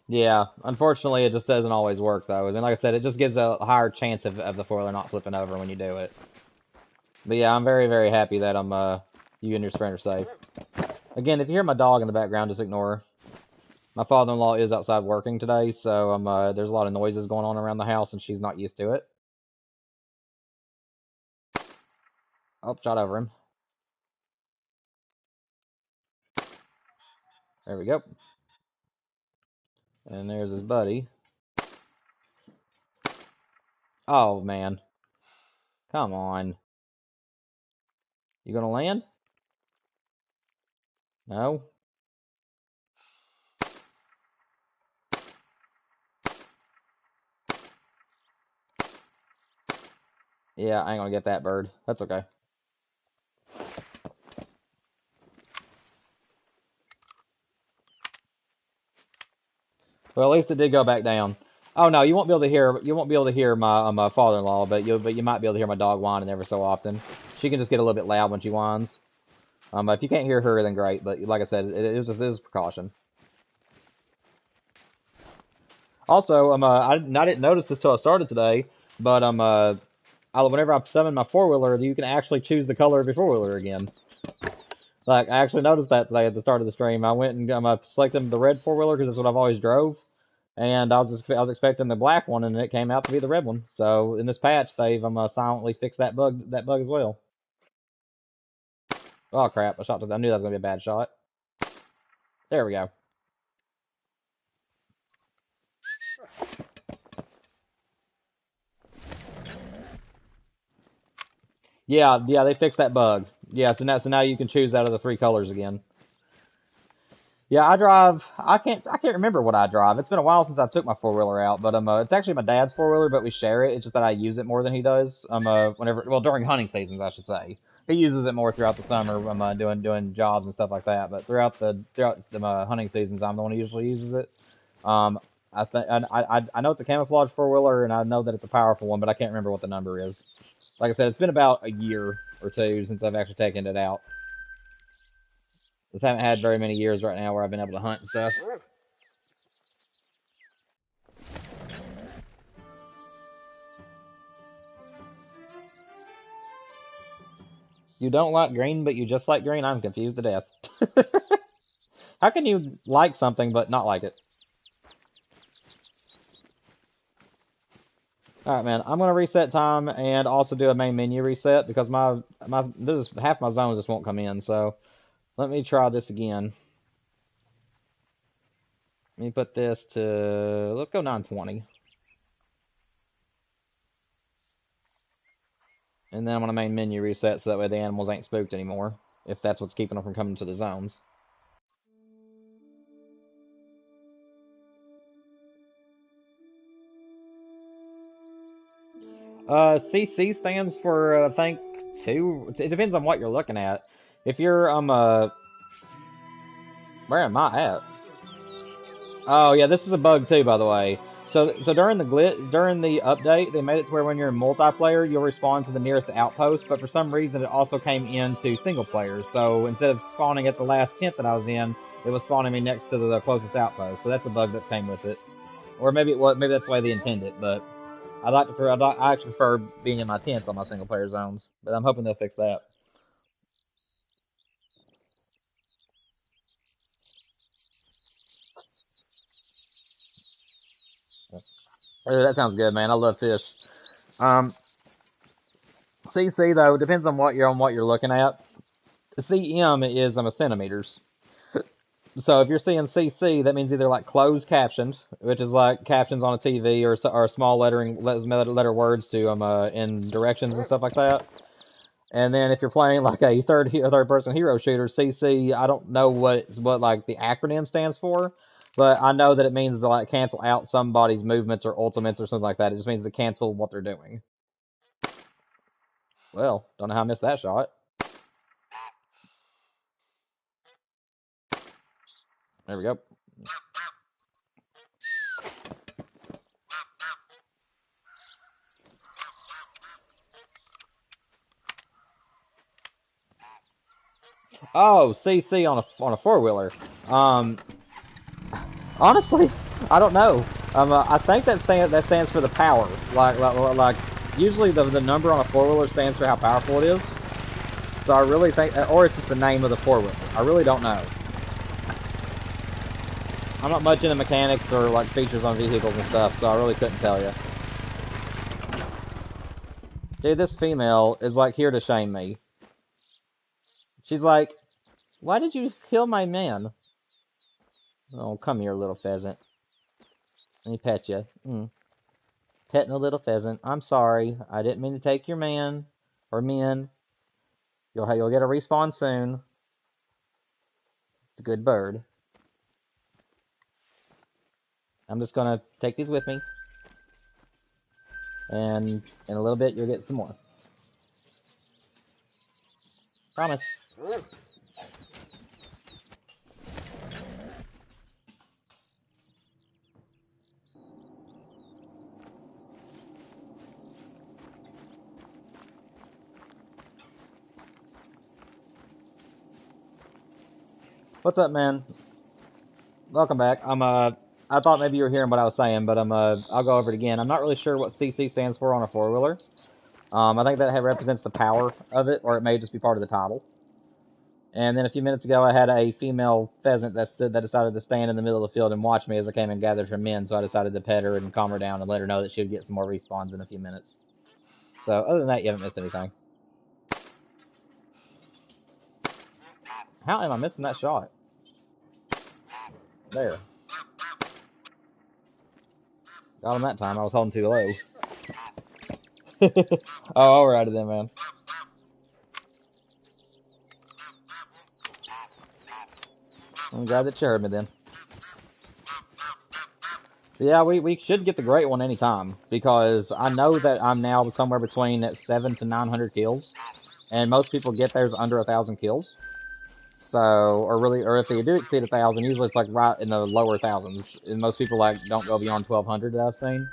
Yeah, unfortunately, it just doesn't always work though. And like I said, it just gives a higher chance of the foiler not flipping over when you do it. But yeah, I'm very, very happy that you and your friend are safe. Again, if you hear my dog in the background, just ignore her. My father-in-law is outside working today, so there's a lot of noises going on around the house, and she's not used to it. Oh, shot over him. There we go. And there's his buddy. Oh, man. Come on. You gonna land? No? Yeah, I ain't gonna get that bird. That's okay. Well, at least it did go back down. Oh no, you won't be able to hear my father-in-law, but you might be able to hear my dog whining every so often. She can just get a little bit loud when she whines. But if you can't hear her, then great. But like I said, it is precaution. Also, I didn't notice this till I started today, but whenever I summon my four-wheeler, you can actually choose the color of your four-wheeler again. Like I actually noticed that today at the start of the stream. I went and selected the red four-wheeler because that's what I've always drove. And I was expecting the black one, and it came out to be the red one. So in this patch, they've silently fixed that bug as well. Oh crap! I knew that was gonna be a bad shot. There we go. Yeah, they fixed that bug. Yeah, so now you can choose out of the three colors again. Yeah, I drive. I can't remember what I drive. It's been a while since I took my four wheeler out, but it's actually my dad's four wheeler, but we share it. It's just that I use it more than he does. During hunting seasons, I should say. He uses it more throughout the summer. Doing jobs and stuff like that. But throughout the hunting seasons, I'm the one who usually uses it. I know it's a camouflage four wheeler, and I know that it's a powerful one, but I can't remember what the number is. Like I said, it's been about a year or two since I've actually taken it out. Just haven't had very many years right now where I've been able to hunt and stuff. You don't like green, but you just like green? I'm confused to death. How can you like something but not like it? Alright, man. I'm going to reset time and also do a main menu reset because half my zones just won't come in. So let me try this again. Let me put this to, let's go 920. And then I'm going to main menu reset so that way the animals ain't spooked anymore, if that's what's keeping them from coming to the zones. CC stands for, I think, 2. It depends on what you're looking at. If you're, where am I at? Oh, yeah, this is a bug too, by the way. So during the update, they made it to where when you're in multiplayer, you'll respawn to the nearest outpost. But for some reason, it also came into single players. So instead of spawning at the last tent that I was in, it was spawning me next to the closest outpost. So that's a bug that came with it, or maybe maybe that's the way they intended. But I actually prefer being in my tents on my single player zones. But I'm hoping they'll fix that. That sounds good, man. I love fish. CC though depends on what you're looking at. CM is centimeters. So if you're seeing CC, that means either like closed captions, which is like captions on a TV, or small letter words to in directions and stuff like that. And then if you're playing like a third person hero shooter, CC, I don't know what like the acronym stands for, but I know that it means to like cancel out somebody's movements or ultimates or something like that. It just means to cancel what they're doing. Well, don't know how I missed that shot. There we go. Oh, CC on a four-wheeler. Honestly, I don't know. I think that stands for the power. Like usually the number on a four-wheeler stands for how powerful it is. So I really think, or it's just the name of the four-wheeler. I really don't know. I'm not much into mechanics or like features on vehicles and stuff, so I really couldn't tell you. Dude, this female is like here to shame me. She's like, why did you kill my man? Oh, come here, little pheasant. Let me pet you. Petting a little pheasant. I'm sorry. I didn't mean to take your man. Or men. You'll get a respawn soon. It's a good bird. I'm just gonna take these with me. And in a little bit, you'll get some more. Promise. What's up, man? Welcome back. I thought maybe you were hearing what I was saying, but I'll go over it again. I'm not really sure what CC stands for on a four-wheeler. I think that represents the power of it, or it may just be part of the title. And then a few minutes ago, I had a female pheasant that decided to stand in the middle of the field and watch me as I came and gathered her men, so I decided to pet her and calm her down and let her know that she would get some more respawns in a few minutes. So, other than that, you haven't missed anything. How am I missing that shot? There. Got him that time. I was holding too low. Oh, alrighty then, man. I'm glad that you heard me then. Yeah, we should get the great one anytime, because I know that I'm now somewhere between 700 to 900 kills, and most people get theirs under 1,000 kills. So, or if they do exceed 1,000, usually it's like right in the lower thousands. And most people like don't go beyond 1,200 that I've seen.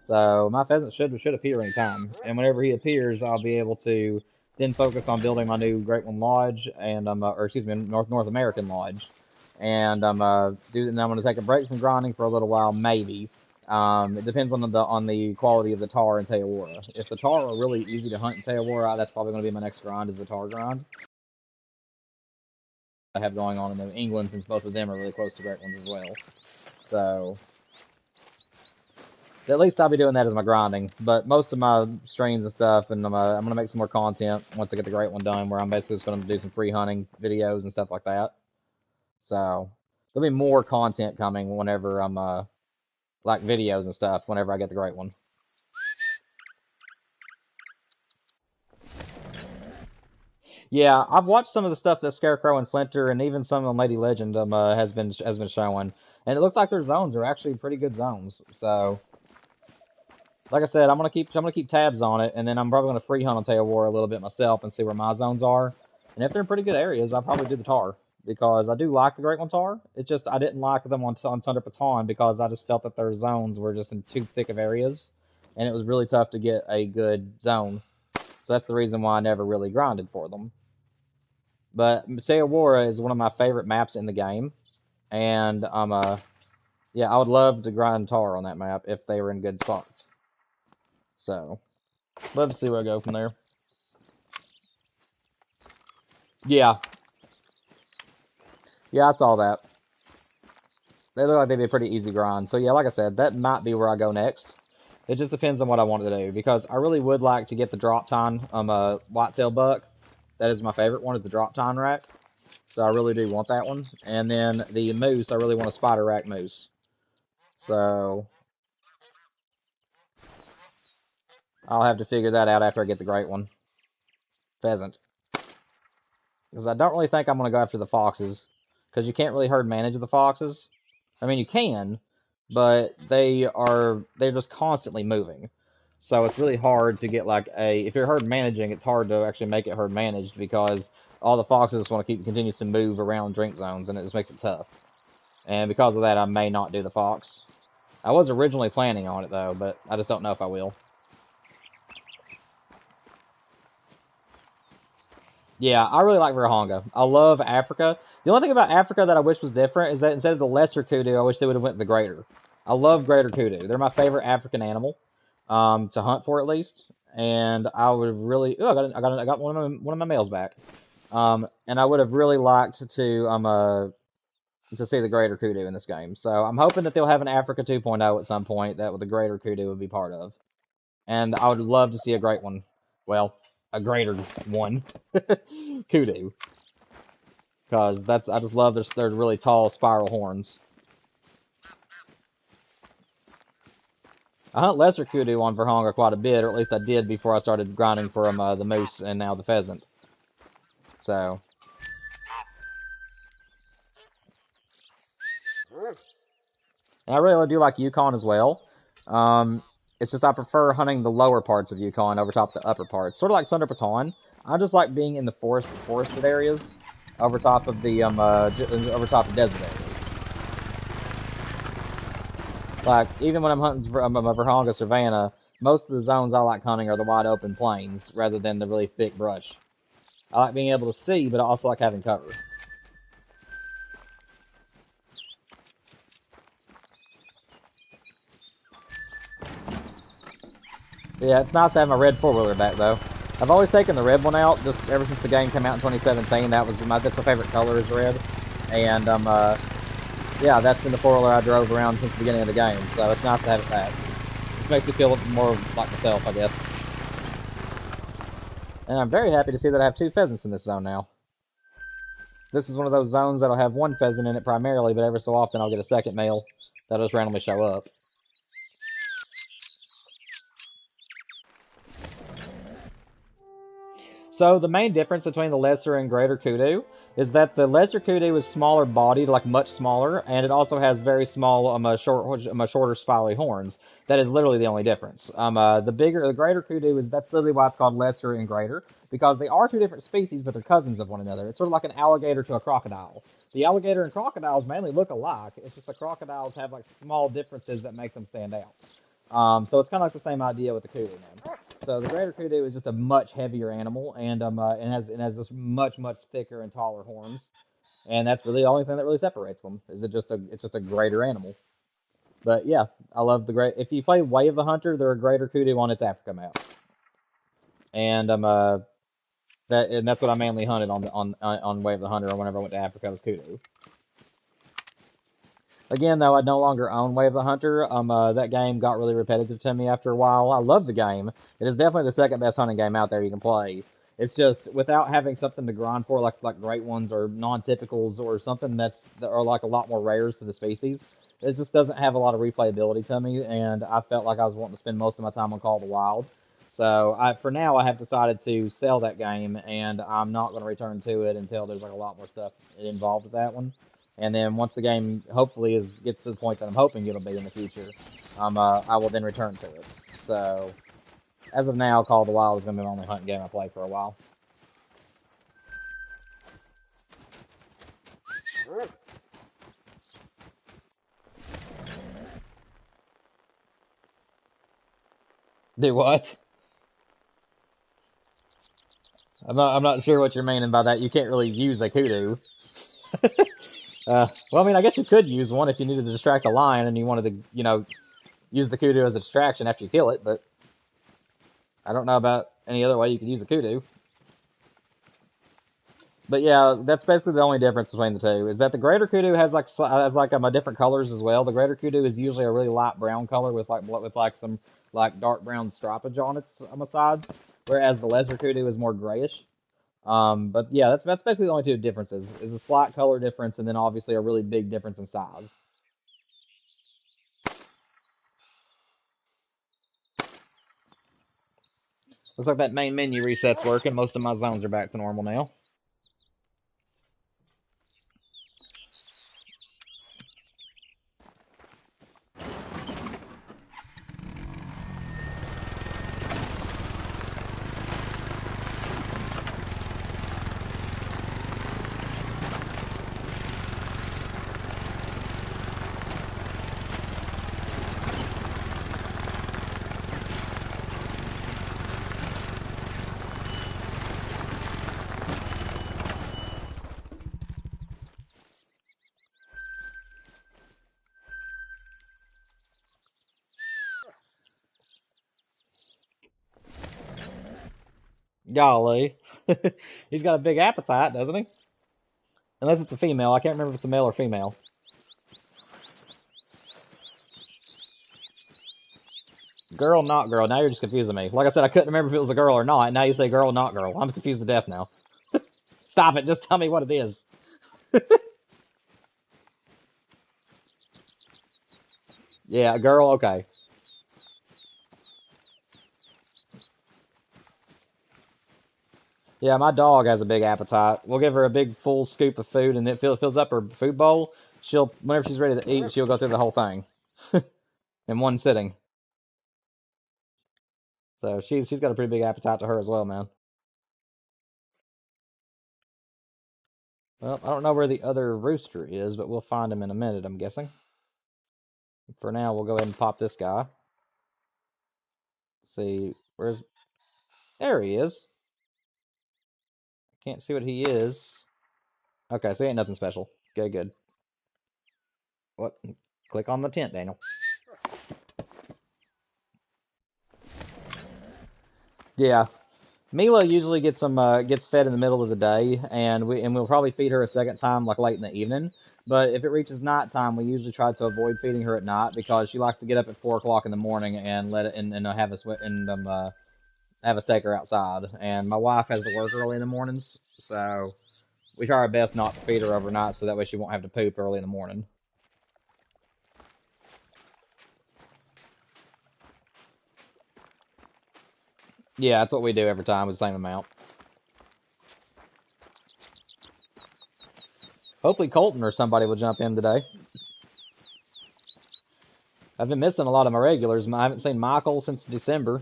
So my pheasant should appear anytime, and whenever he appears, I'll be able to then focus on building my new Great One Lodge, and or excuse me, North American Lodge, and and I'm going to take a break from grinding for a little while, maybe. It depends on the quality of the tar in Teowara. If the tar are really easy to hunt in Teowara, that's probably going to be my next grind, is the tar grind I have going on in New England, since both of them are really close to Great Ones as well. So at least I'll be doing that as my grinding. But most of my streams and stuff, and I'm going to make some more content once I get the Great One done, where I'm basically just going to do some free hunting videos and stuff like that. So there'll be more content coming whenever I'm, like videos and stuff, whenever I get the Great One. Yeah, I've watched some of the stuff that Scarecrow and Flinter and even some on Lady Legend has been showing, and it looks like their zones are actually pretty good zones. So, like I said, I'm gonna keep tabs on it, and then I'm probably gonna free hunt on Teowara a little bit myself and see where my zones are. And if they're in pretty good areas, I'll probably do the tar. because I do like the Great Ones are. It's just I didn't like them on Thunder Baton because I just felt that their zones were just in too thick of areas, and it was really tough to get a good zone. So that's the reason why I never really grinded for them. But Meteora is one of my favorite maps in the game, and yeah, I would love to grind Tar on that map if they were in good spots. So let's see where I go from there. Yeah, yeah, I saw that. They look like they'd be a pretty easy grind. So yeah, like I said, that might be where I go next. It just depends on what I want to do, because I really would like to get the drop tine whitetail buck. That is my favorite one, is the drop tine rack. So I really do want that one. And then the moose, I really want a spider rack moose. So I'll have to figure that out after I get the great one. Pheasant. Because I don't really think I'm going to go after the foxes, because you can't really herd manage the foxes. I mean, you can, but they're just constantly moving. So it's really hard to get like if you're herd managing, it's hard to actually make it herd managed, because all the foxes just want to continues to move around drink zones, and it just makes it tough. And because of that, I may not do the fox. I was originally planning on it though, but I just don't know if I will. Yeah, I really like Virahonga. I love Africa. The only thing about Africa that I wish was different is that instead of the lesser kudu, I wish they would have went the greater. I love greater kudu. They're my favorite African animal, to hunt for at least. And I would have really, I got one of my males back. And I would have really liked to see the greater kudu in this game. So I'm hoping that they'll have an Africa 2.0 at some point that the greater kudu would be part of. And I would love to see a great one. Well, a greater one. Kudu. Because I just love their really tall spiral horns. I hunt lesser kudu on Virahonga quite a bit, or at least I did before I started grinding for the moose and now the pheasant. So. And I really do like Yukon as well. It's just I prefer hunting the lower parts of Yukon over top of the upper parts. Sort of like Thunder Baton. I just like being in the forested areas over top of the over top of desert areas. Like even when I'm hunting Virahonga Savannah, most of the zones I like hunting are the wide open plains rather than the really thick brush. I like being able to see, but I also like having cover. Yeah, it's nice to have my red four-wheeler back, though. I've always taken the red one out, just ever since the game came out in 2017. That's my favorite color is red. And, yeah, that's been the four-wheeler I drove around since the beginning of the game, so it's nice to have it back. It makes me feel more like myself, I guess. And I'm very happy to see that I have 2 pheasants in this zone now. This is one of those zones that'll have 1 pheasant in it primarily, but every so often I'll get a second male that'll just randomly show up. So the main difference between the lesser and greater kudu is that the lesser kudu is smaller bodied, like much smaller, and it also has very small, shorter spirally horns. That is literally the only difference. The greater kudu that's literally why it's called lesser and greater, because they are 2 different species, but they're cousins of one another. It's sort of like an alligator to a crocodile. The alligator and crocodiles mainly look alike. It's just the crocodiles have like small differences that make them stand out. So it's kind of like the same idea with the kudu, man. So the greater kudu is just a much heavier animal, and it has this much thicker and taller horns, and that's really the only thing that really separates them. It's just a greater animal. But yeah, I love the great. If you play Way of the Hunter, they're a greater kudu on its Africa map, and that's what I mainly hunted on Way of the Hunter whenever I went to Africa was kudu. Again, though, I no longer own Way of the Hunter. That game got really repetitive to me after a while. I love the game. It is definitely the second best hunting game out there you can play. It's just, without having something to grind for, like great ones or non-typicals or something that are like a lot more rares to the species, it just doesn't have a lot of replayability to me, and I felt like I was wanting to spend most of my time on Call of the Wild. So, for now, I have decided to sell that game, and I'm not going to return to it until there's like a lot more stuff involved with that one. And then once the game hopefully gets to the point that I'm hoping it'll be in the future, I will then return to it. So, as of now, Call of the Wild is going to be the only hunting game I play for a while. Do what? I'm not sure what you're meaning by that. You can't really use a kudu. Well, I mean, I guess you could use one if you needed to distract a lion and you wanted to, use the kudu as a distraction after you kill it, but I don't know about any other way you could use a kudu. But yeah, that's basically the only difference between the two, is that the greater kudu has different colors as well. The greater kudu is usually a really light brown color with some dark brown stripage on the sides, whereas the lesser kudu is more grayish. But yeah, that's basically the only two differences, is a slight color difference and then obviously a really big difference in size. Looks like that main menu reset's working. Most of my zones are back to normal now. Golly. He's got a big appetite, doesn't he? Unless it's a female. I can't remember if it's a male or female. Girl, not girl. Now you're just confusing me. Like I said, I couldn't remember if it was a girl or not. Now you say girl, not girl. I'm confused to death now. Stop it. Just tell me what it is. Yeah, a girl. Okay. Yeah, my dog has a big appetite. We'll give her a big full scoop of food, and it fills up her food bowl. Whenever she's ready to eat, she'll go through the whole thing in one sitting. So she's got a pretty big appetite to her as well, man. Well, I don't know where the other rooster is, but we'll find him in a minute, I'm guessing. For now, we'll go ahead and pop this guy. Let's see, there he is. Can't see what he is. Okay, so he ain't nothing special. Okay, good. What? Click on the tent, Daniel. Yeah, Mila usually gets fed in the middle of the day, and we'll probably feed her a second time like late in the evening. But if it reaches nighttime, we usually try to avoid feeding her at night because she likes to get up at 4 o'clock in the morning and let it and have us take her outside. And my wife has to work early in the mornings, so we try our best not to feed her overnight, so that way she won't have to poop early in the morning. Yeah, that's what we do every time with the same amount. Hopefully Colton or somebody will jump in today. I've been missing a lot of my regulars. I haven't seen Michael since December.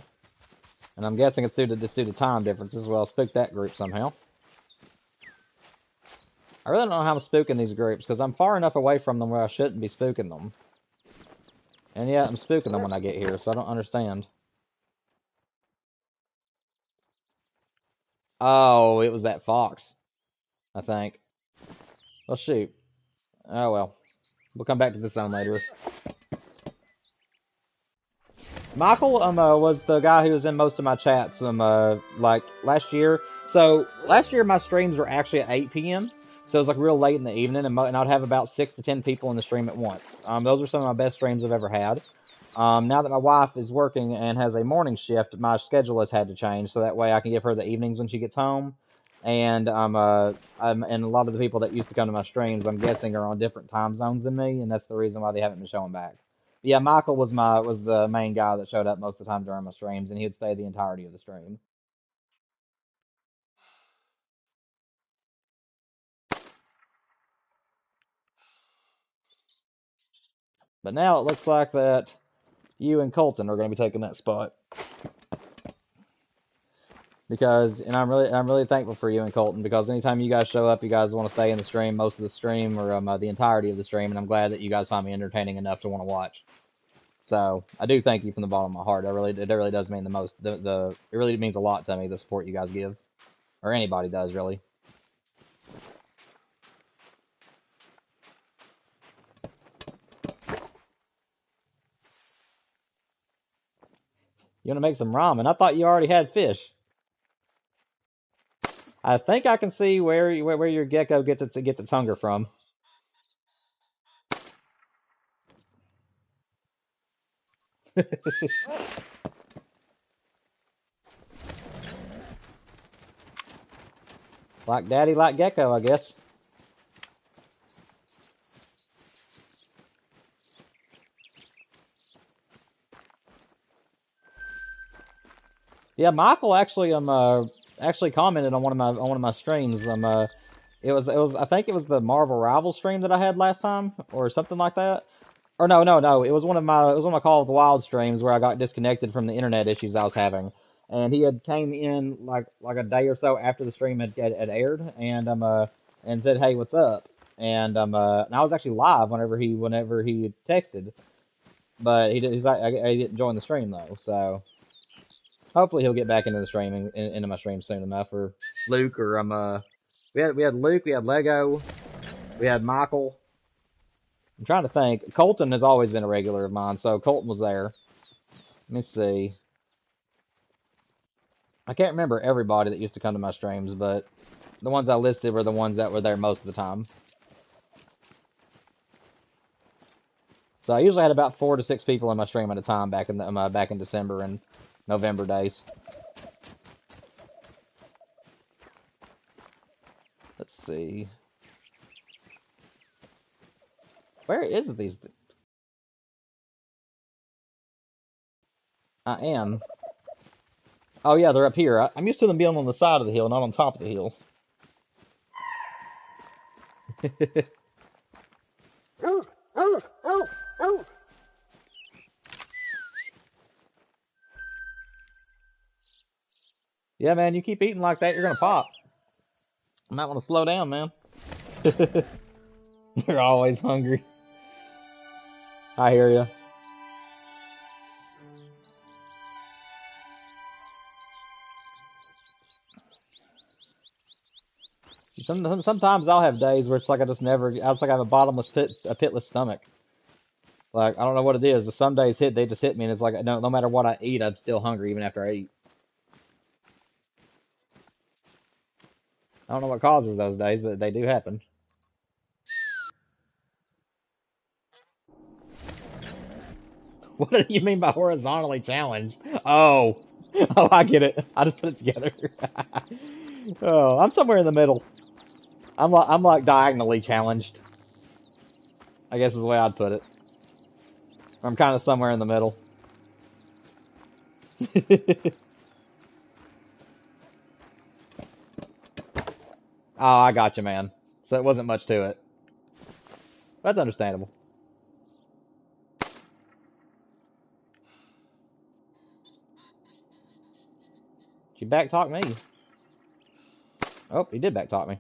And I'm guessing it's due to time differences. Well, I'll spook that group somehow. I really don't know how I'm spooking these groups, because I'm far enough away from them where I shouldn't be spooking them. And yeah, I'm spooking them when I get here, so I don't understand. Oh, it was that fox, I think. Well, shoot. Oh, well. We'll come back to this zone later. Michael was the guy who was in most of my chats like last year. So last year my streams were actually at 8 p.m. So it was like real late in the evening, and I'd have about 6 to 10 people in the stream at once. Those were some of my best streams I've ever had. Now that my wife is working and has a morning shift, my schedule has had to change, so that way I can give her the evenings when she gets home. And and a lot of the people that used to come to my streams, I'm guessing, are on different time zones than me, and that's the reason why they haven't been showing back. Yeah, Michael was the main guy that showed up most of the time during my streams, and he would stay the entirety of the stream. But now it looks like that you and Colton are going to be taking that spot. And I'm really thankful for you and Colton, because anytime you guys show up, you guys want to stay in the stream most of the stream, or the entirety of the stream, and I'm glad that you guys find me entertaining enough to want to watch. So I do thank you from the bottom of my heart. It really does mean the most. It really means a lot to me, the support you guys give, or anybody does, really. You want to make some ramen? I thought you already had fish. I think I can see where your gecko gets its hunger from. Like daddy, like gecko, I guess. Yeah, Michael actually commented on one of my streams. It was I think it was the Marvel Rival stream that I had last time, or something like that. Or no. It was one of my Call of the Wild streams where I got disconnected from the internet issues I was having. And he had came in like a day or so after the stream had aired, and said, "Hey, what's up?" And I was actually live whenever he texted, but he didn't join the stream though. So hopefully he'll get back into the streaming into my stream soon enough. Or Luke, or we had Luke, we had Lego, we had Michael. I'm trying to think. Colton has always been a regular of mine, so Colton was there. Let me see. I can't remember everybody that used to come to my streams, but the ones I listed were the ones that were there most of the time. So I usually had about 4 to 6 people in my stream at a time back in December and November days. Let's see. Where is these? I am. Oh yeah, they're up here. I'm used to them being on the side of the hill, not on top of the hill. Yeah, man, you keep eating like that, you're gonna pop. I might want to slow down, man. You're always hungry. I hear you. Sometimes I'll have days where it's like I have a a pitless stomach. Like, I don't know what it is. Some days they just hit me, and it's like, no matter what I eat, I'm still hungry even after I eat. I don't know what causes those days, but they do happen. What do you mean by horizontally challenged? Oh, oh, I get it. I just put it together. Oh, I'm somewhere in the middle. I'm like diagonally challenged, I guess is the way I'd put it. I'm kind of somewhere in the middle. Oh, I got you, man. So it wasn't much to it. That's understandable. She backtalked me. Oh, he did backtalk me.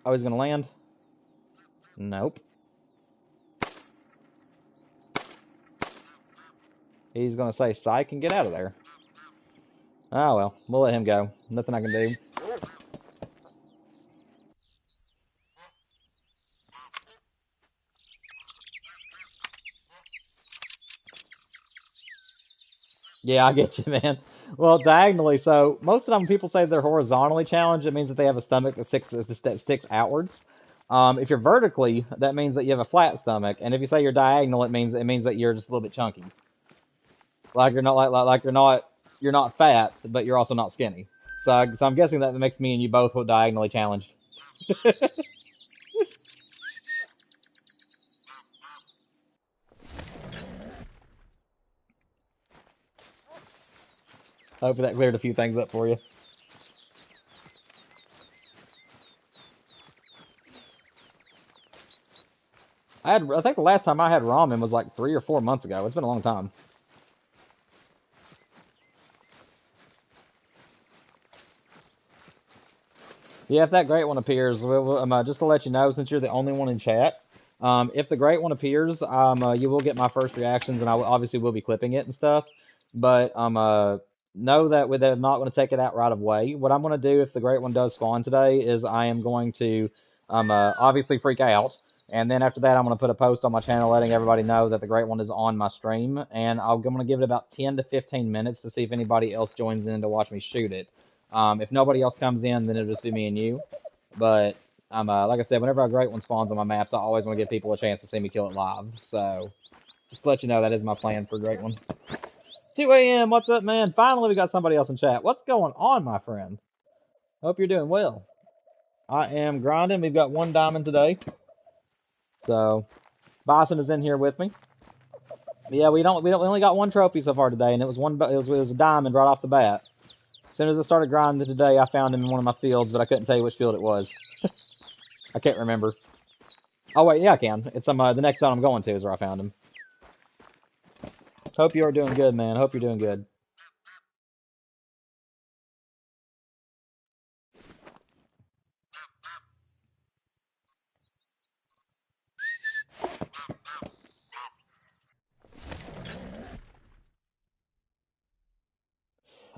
Oh, he's gonna land? Nope. He's gonna say psych and get out of there. Oh well, we'll let him go. Nothing I can do. Yeah, I get you, man. Well, diagonally, so most of the time when people say they're horizontally challenged, it means that they have a stomach that sticks outwards. If you're vertically, that means that you have a flat stomach, and if you say you're diagonal, it means that you're just a little bit chunky. Like you're not you're not fat, but you're also not skinny. So I'm guessing that makes me and you both diagonally challenged. Hopefully that cleared a few things up for you. I think the last time I had ramen was like 3 or 4 months ago. It's been a long time. Yeah, if that great one appears, just to let you know, since you're the only one in chat, if the great one appears, you will get my first reactions, and obviously will be clipping it and stuff. But know that I'm not going to take it out right away. What I'm going to do if the great one does spawn today is I am going to obviously freak out, and then after that I'm going to put a post on my channel letting everybody know that the great one is on my stream, and I'm going to give it about 10 to 15 minutes to see if anybody else joins in to watch me shoot it. If nobody else comes in, then it'll just be me and you. But like I said, whenever a great one spawns on my maps, I always want to give people a chance to see me kill it live. So just to let you know, that is my plan for great one. 2 a.m. What's up, man? Finally, we got somebody else in chat. What's going on, my friend? Hope you're doing well. I am grinding. We've got 1 diamond today. So Bison is in here with me. Yeah, we only got 1 trophy so far today, and it was a diamond right off the bat. As soon as I started grinding today, I found him in one of my fields, but I couldn't tell you which field it was. I can't remember. Oh wait, yeah, I can. It's the next zone I'm going to is where I found him. Hope you are doing good, man. Hope you're doing good.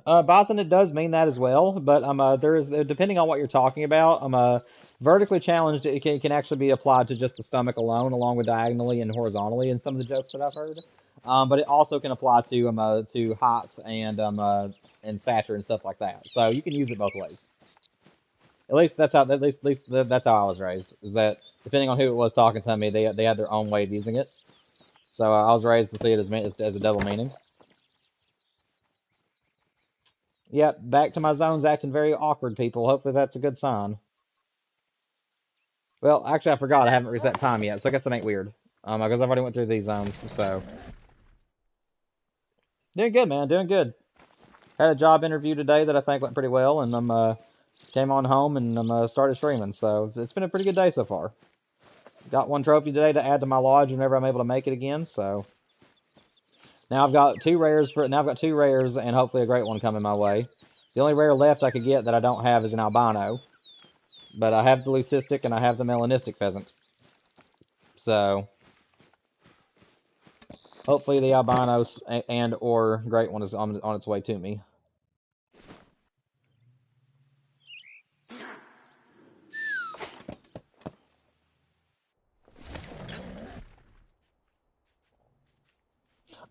Bison, it does mean that as well, but there is depending on what you're talking about. Vertically challenged, it can actually be applied to just the stomach alone, along with diagonally and horizontally in some of the jokes that I've heard. But it also can apply to height and stature and stuff like that. So you can use it both ways. At least that's how that's how I was raised. Is that depending on who it was talking to me, they had their own way of using it. So I was raised to see it as a double meaning. Yep, back to my zones acting very awkward, people. Hopefully that's a good sign. Well, actually, I forgot I haven't reset time yet, so I guess it ain't weird. Because I've already went through these zones, so. Doing good, man, doing good. Had a job interview today that I think went pretty well, and came on home and started streaming, so it's been a pretty good day so far. Got 1 trophy today to add to my lodge whenever I'm able to make it again, so. Now I've got 2 rares and hopefully a great one coming my way. The only rare left I could get that I don't have is an albino. But I have the leucistic and I have the melanistic pheasant. So hopefully the albino and or great one is on its way to me.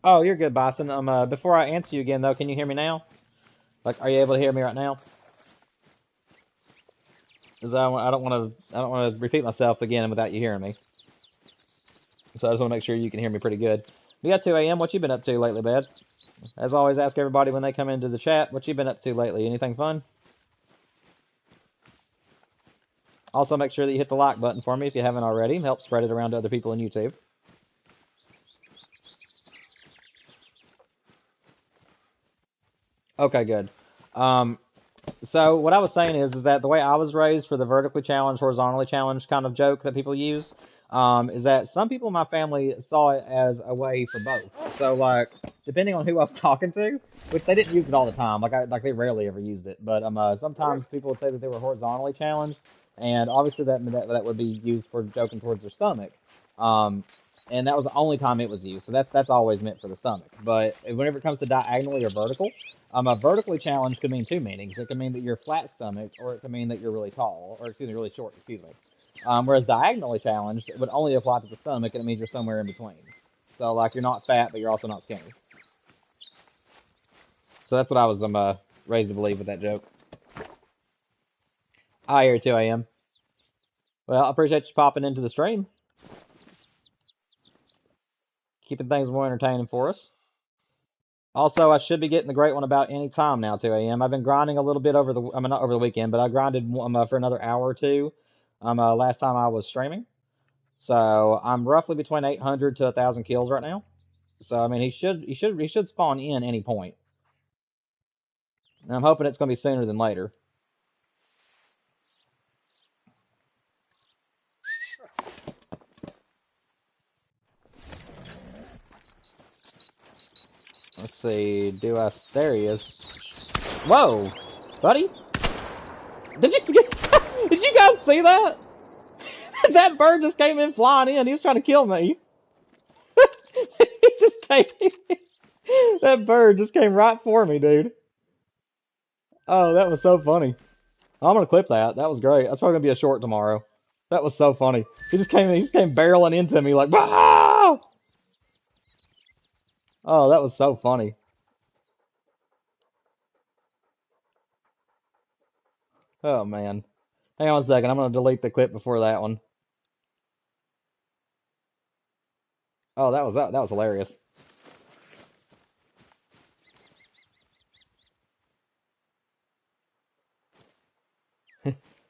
Oh, you're good, Bison. Before I answer you again though, can you hear me now? Like, are you able to hear me right now? Because I don't want to repeat myself again without you hearing me. So I just want to make sure you can hear me pretty good. We got 2 a.m. What you been up to lately, bud? As always, ask everybody when they come into the chat, what you been up to lately? Anything fun? Also, make sure that you hit the like button for me if you haven't already. Help spread it around to other people in YouTube. Okay, good. So what I was saying is that the way I was raised for the vertically challenged, horizontally challenged kind of joke that people use, is that some people in my family saw it as a way for both. So like, depending on who I was talking to, which they didn't use it all the time, like they rarely ever used it, but sometimes people would say that they were horizontally challenged, and obviously that would be used for joking towards their stomach. And that was the only time it was used. So that's always meant for the stomach. But whenever it comes to diagonally or vertical, a vertically challenged could mean 2 meanings. It could mean that you're flat stomach, or it could mean that you're really tall, or excuse me, really short. Excuse me. Whereas diagonally challenged, it would only apply to the stomach, and it means you're somewhere in between. So like you're not fat, but you're also not skinny. So that's what I was raised to believe with that joke. I hear 2 a.m. Well, I appreciate you popping into the stream. Keeping things more entertaining for us. Also, I should be getting the great one about any time now, 2 a.m. I've been grinding a little bit not over the weekend, but I grinded for another hour or two last time I was streaming. So I'm roughly between 800 to 1,000 kills right now. So I mean, he should spawn in any point. And I'm hoping it's going to be sooner than later. Let's see. There he is. Whoa, buddy! Did you get? see that? That bird just came in flying in. He was trying to kill me. He just came. That bird just came right for me, dude. Oh, that was so funny. I'm gonna clip that. That was great. That's probably gonna be a short tomorrow. That was so funny. He just came barreling into me like, bah! Oh, that was so funny. Oh man. Hang on a second. I'm gonna delete the clip before that one. Oh, that was hilarious.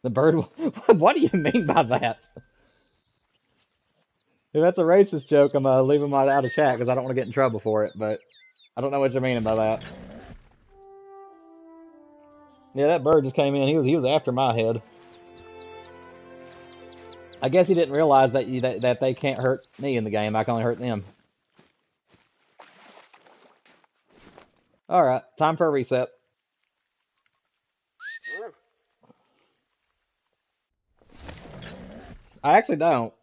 The bird. What do you mean by that? If that's a racist joke, I'm leaving mine out of chat because I don't want to get in trouble for it. But I don't know what you're meaning by that. Yeah, that bird just came in. He was after my head. I guess he didn't realize that they can't hurt me in the game. I can only hurt them. All right, time for a reset. I actually don't.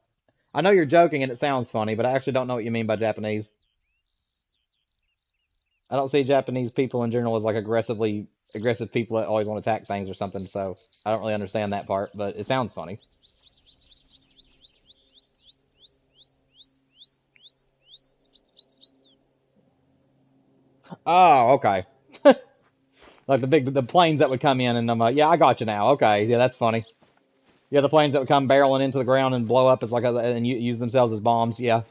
I know you're joking and it sounds funny, but I actually don't know what you mean by Japanese. I don't see Japanese people in general as like aggressive people that always want to attack things or something. So I don't really understand that part, but it sounds funny. Oh, okay. Like the planes that would come in, and I'm like, yeah, I got you now. Okay, yeah, that's funny. Yeah, the planes that would come barreling into the ground and blow up as and use themselves as bombs. Yeah,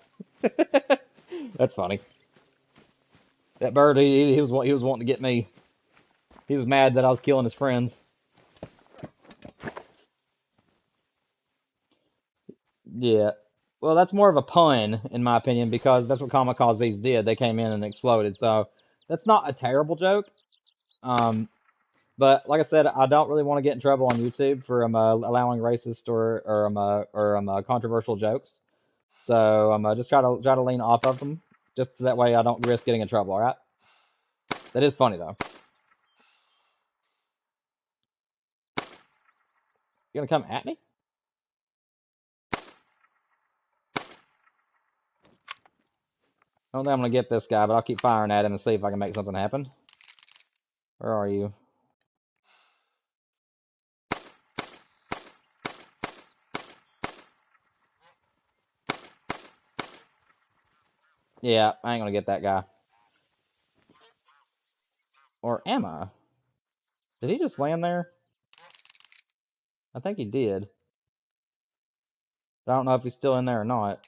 that's funny. That bird, he was wanting to get me. He was mad that I was killing his friends. Yeah. Well, that's more of a pun, in my opinion, because that's what kamikazes did. They came in and exploded. So that's not a terrible joke. Um, but like I said, I don't really want to get in trouble on YouTube for allowing racist or controversial jokes. So I'm just try to lean off of them, just so that way I don't risk getting in trouble. All right. That is funny though. You gonna come at me? I don't think I'm gonna get this guy, but I'll keep firing at him and see if I can make something happen. Where are you? Yeah, I ain't gonna get that guy. Or am I? Did he just land there? I think he did. But I don't know if he's still in there or not.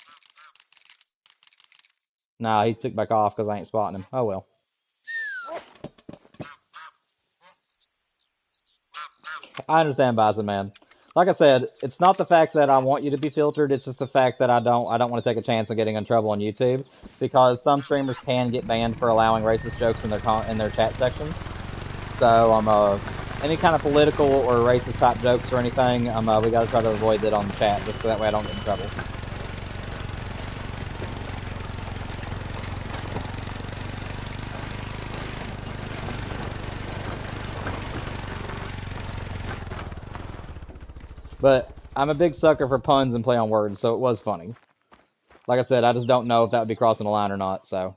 Nah, he took back off because I ain't spotting him. Oh well. I understand, Bison Man. Like I said, it's not the fact that I want you to be filtered. It's just the fact that I don't want to take a chance of getting in trouble on YouTube because some streamers can get banned for allowing racist jokes in their chat sections. So any kind of political or racist type jokes or anything, we got to try to avoid that on the chat just so that way I don't get in trouble. But I'm a big sucker for puns and play on words, so it was funny. Like I said, I just don't know if that would be crossing the line or not, so.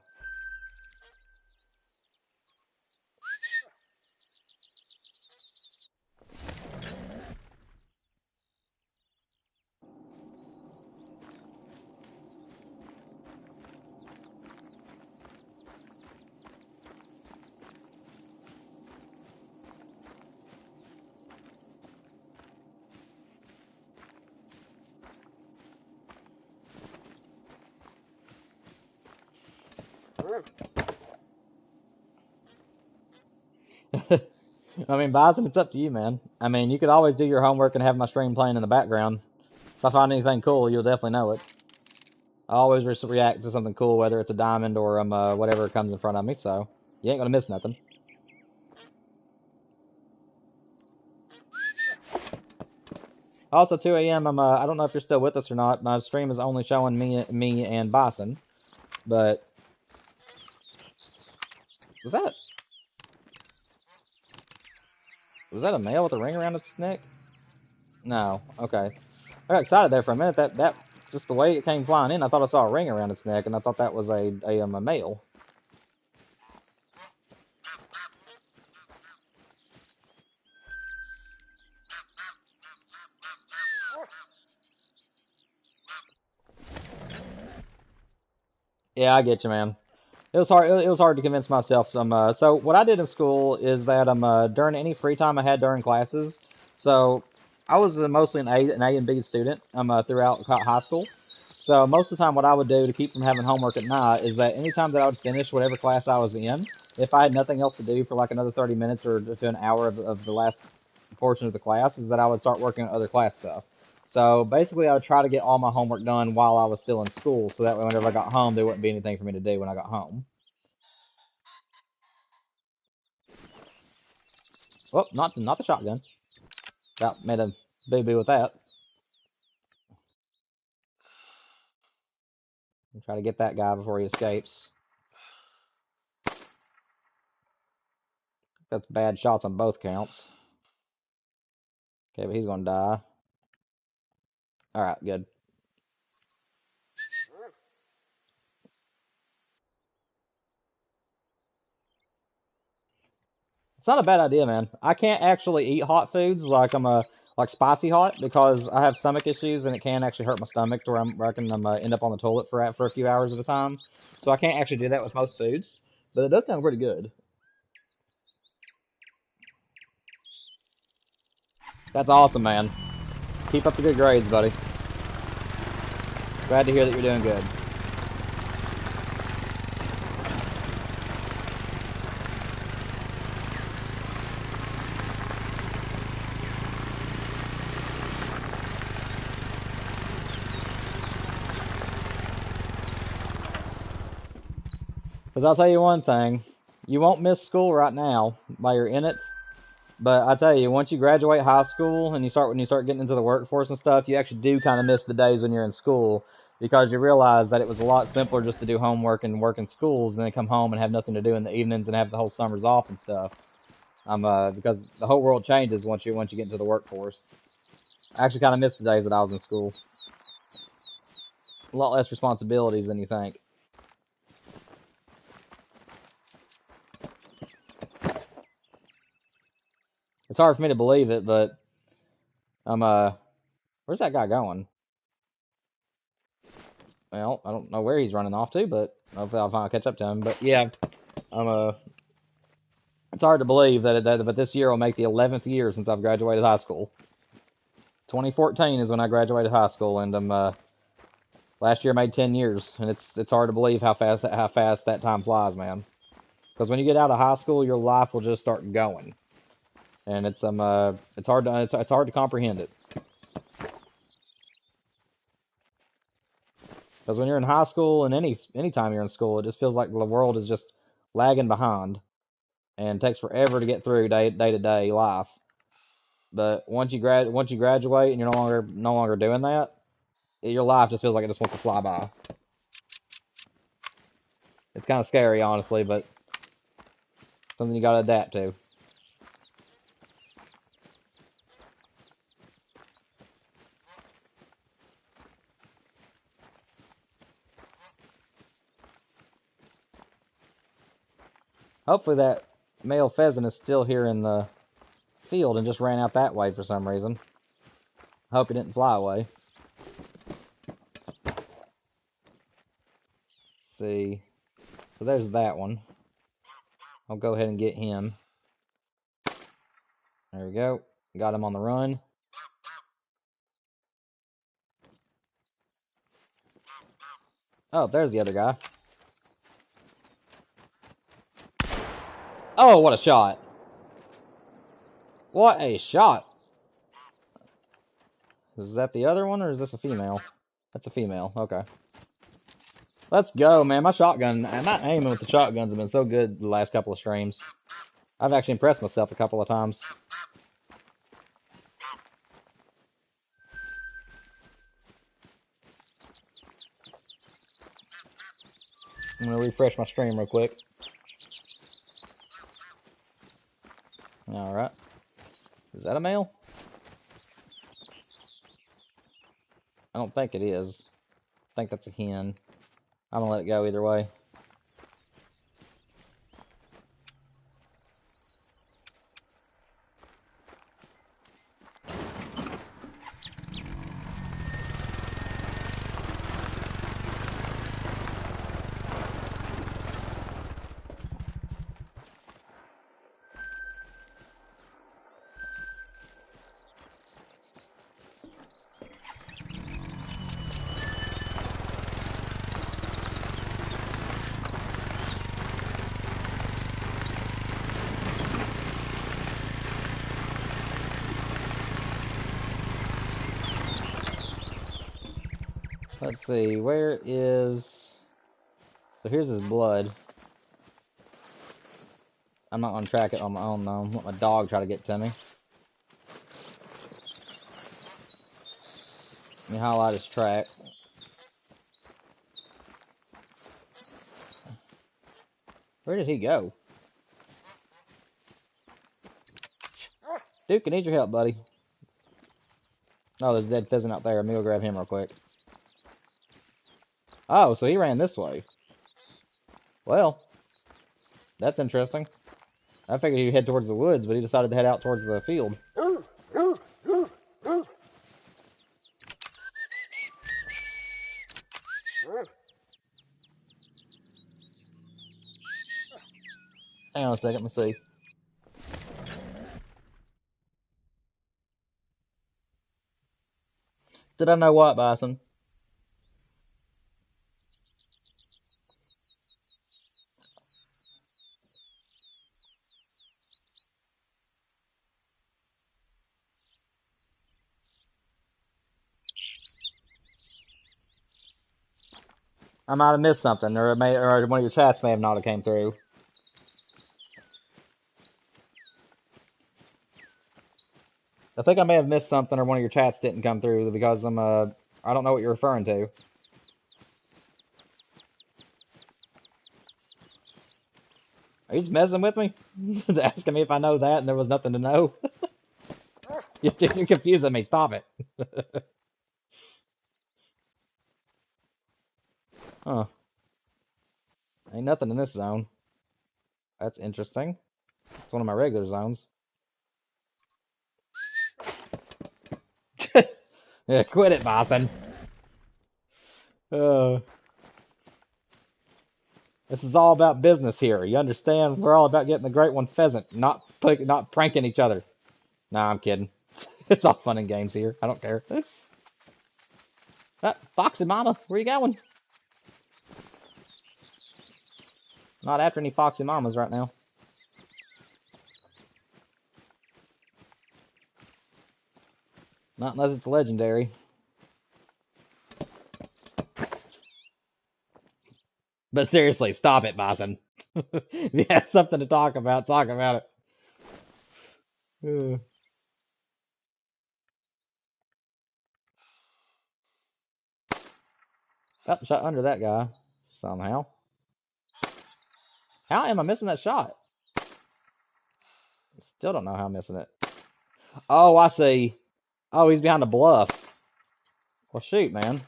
I mean, Bison, it's up to you, man. I mean, you could always do your homework and have my stream playing in the background. If I find anything cool, you'll definitely know it. I always react to something cool, whether it's a diamond or whatever comes in front of me, so you ain't gonna miss nothing. Also, 2 a.m. I don't know if you're still with us or not. My stream is only showing me and Bison, but was that a male with a ring around its neck? No. Okay. I got excited there for a minute. That just the way it came flying in, I thought I saw a ring around its neck, and I thought that was a male. Yeah, I get you, man. It was hard. It was hard to convince myself. So what I did in school is that during any free time I had during classes. So I was mostly an A and B student throughout high school. So most of the time, what I would do to keep from having homework at night is that anytime that I would finish whatever class I was in, if I had nothing else to do for like another 30 minutes or to an hour of the last portion of the class, is that I would start working on other class stuff. So basically, I would try to get all my homework done while I was still in school, so that way, whenever I got home, there wouldn't be anything for me to do when I got home. Oh, not the shotgun. That made a boo boo with that. Try to get that guy before he escapes. That's bad shots on both counts. Okay, but he's gonna die. All right, good. It's not a bad idea, man. I can't actually eat hot foods like like spicy hot because I have stomach issues and it can actually hurt my stomach to where I can end up on the toilet for a few hours at a time. So I can't actually do that with most foods, but it does sound pretty good. That's awesome, man. Keep up the good grades, buddy. Glad to hear that you're doing good. Because I'll tell you one thing, you won't miss school right now while you're in it. But I tell you, once you graduate high school and when you start getting into the workforce and stuff, you actually do kind of miss the days when you're in school because you realize that it was a lot simpler just to do homework and work in schools and then come home and have nothing to do in the evenings and have the whole summers off and stuff. Because the whole world changes once you get into the workforce. I actually kind of miss the days that I was in school. A lot less responsibilities than you think. It's hard for me to believe it, but where's that guy going? Well, I don't know where he's running off to, but hopefully I'll finally catch up to him. But yeah, I'm it's hard to believe but this year will make the 11th year since I've graduated high school. 2014 is when I graduated high school, and last year made 10 years, and it's hard to believe how fast that time flies, man. Because when you get out of high school, your life will just start going, and it's hard to comprehend it. Because when you're in high school and any time you're in school, it just feels like the world is just lagging behind and takes forever to get through day to day life. But once you graduate and you're no longer doing that, your life just feels like it just wants to fly by. It's kind of scary, honestly, but something you got to adapt to. Hopefully that male pheasant is still here in the field and just ran out that way for some reason. Hope he didn't fly away. Let's see. So there's that one. I'll go ahead and get him. There we go. Got him on the run. Oh, there's the other guy. Oh, what a shot. What a shot. Is that the other one, or is this a female? That's a female. Okay. Let's go, man. My aiming with the shotguns have been so good the last couple of streams. I've actually impressed myself a couple of times. I'm going to refresh my stream real quick. Alright. Is that a male? I don't think it is. I think that's a hen. I'm gonna let it go either way. Let's see, where is... So here's his blood. I'm not gonna track it on my own though. Let my dog try to get to me. Let me highlight his track. Where did he go? Duke, I need your help, buddy. Oh, there's a dead pheasant out there. Let me go grab him real quick. Oh, so he ran this way. Well, that's interesting. I figured he'd head towards the woods, but he decided to head out towards the field. Hang on a second, let me see. Did I know what, Bison? I might have missed something, or one of your chats may have not have came through. I think I may have missed something, or one of your chats didn't come through because I don't know what you're referring to. Are you just messing with me? Asking me if I know that and there was nothing to know? You're confusing me. Stop it. Huh. Ain't nothing in this zone. That's interesting. It's one of my regular zones. Yeah, quit it, Boston. This is all about business here. You understand? We're all about getting the great one pheasant, not pranking each other. Nah, I'm kidding. It's all fun and games here. I don't care. Foxy Mama, where you going? Not after any Foxy Mamas right now. Not unless it's legendary. But seriously, stop it, Boston. If you have something to talk about it. Oh, shot under that guy. Somehow. How am I missing that shot? Still don't know how I'm missing it. Oh, I see. Oh, he's behind the bluff. Well, shoot, man.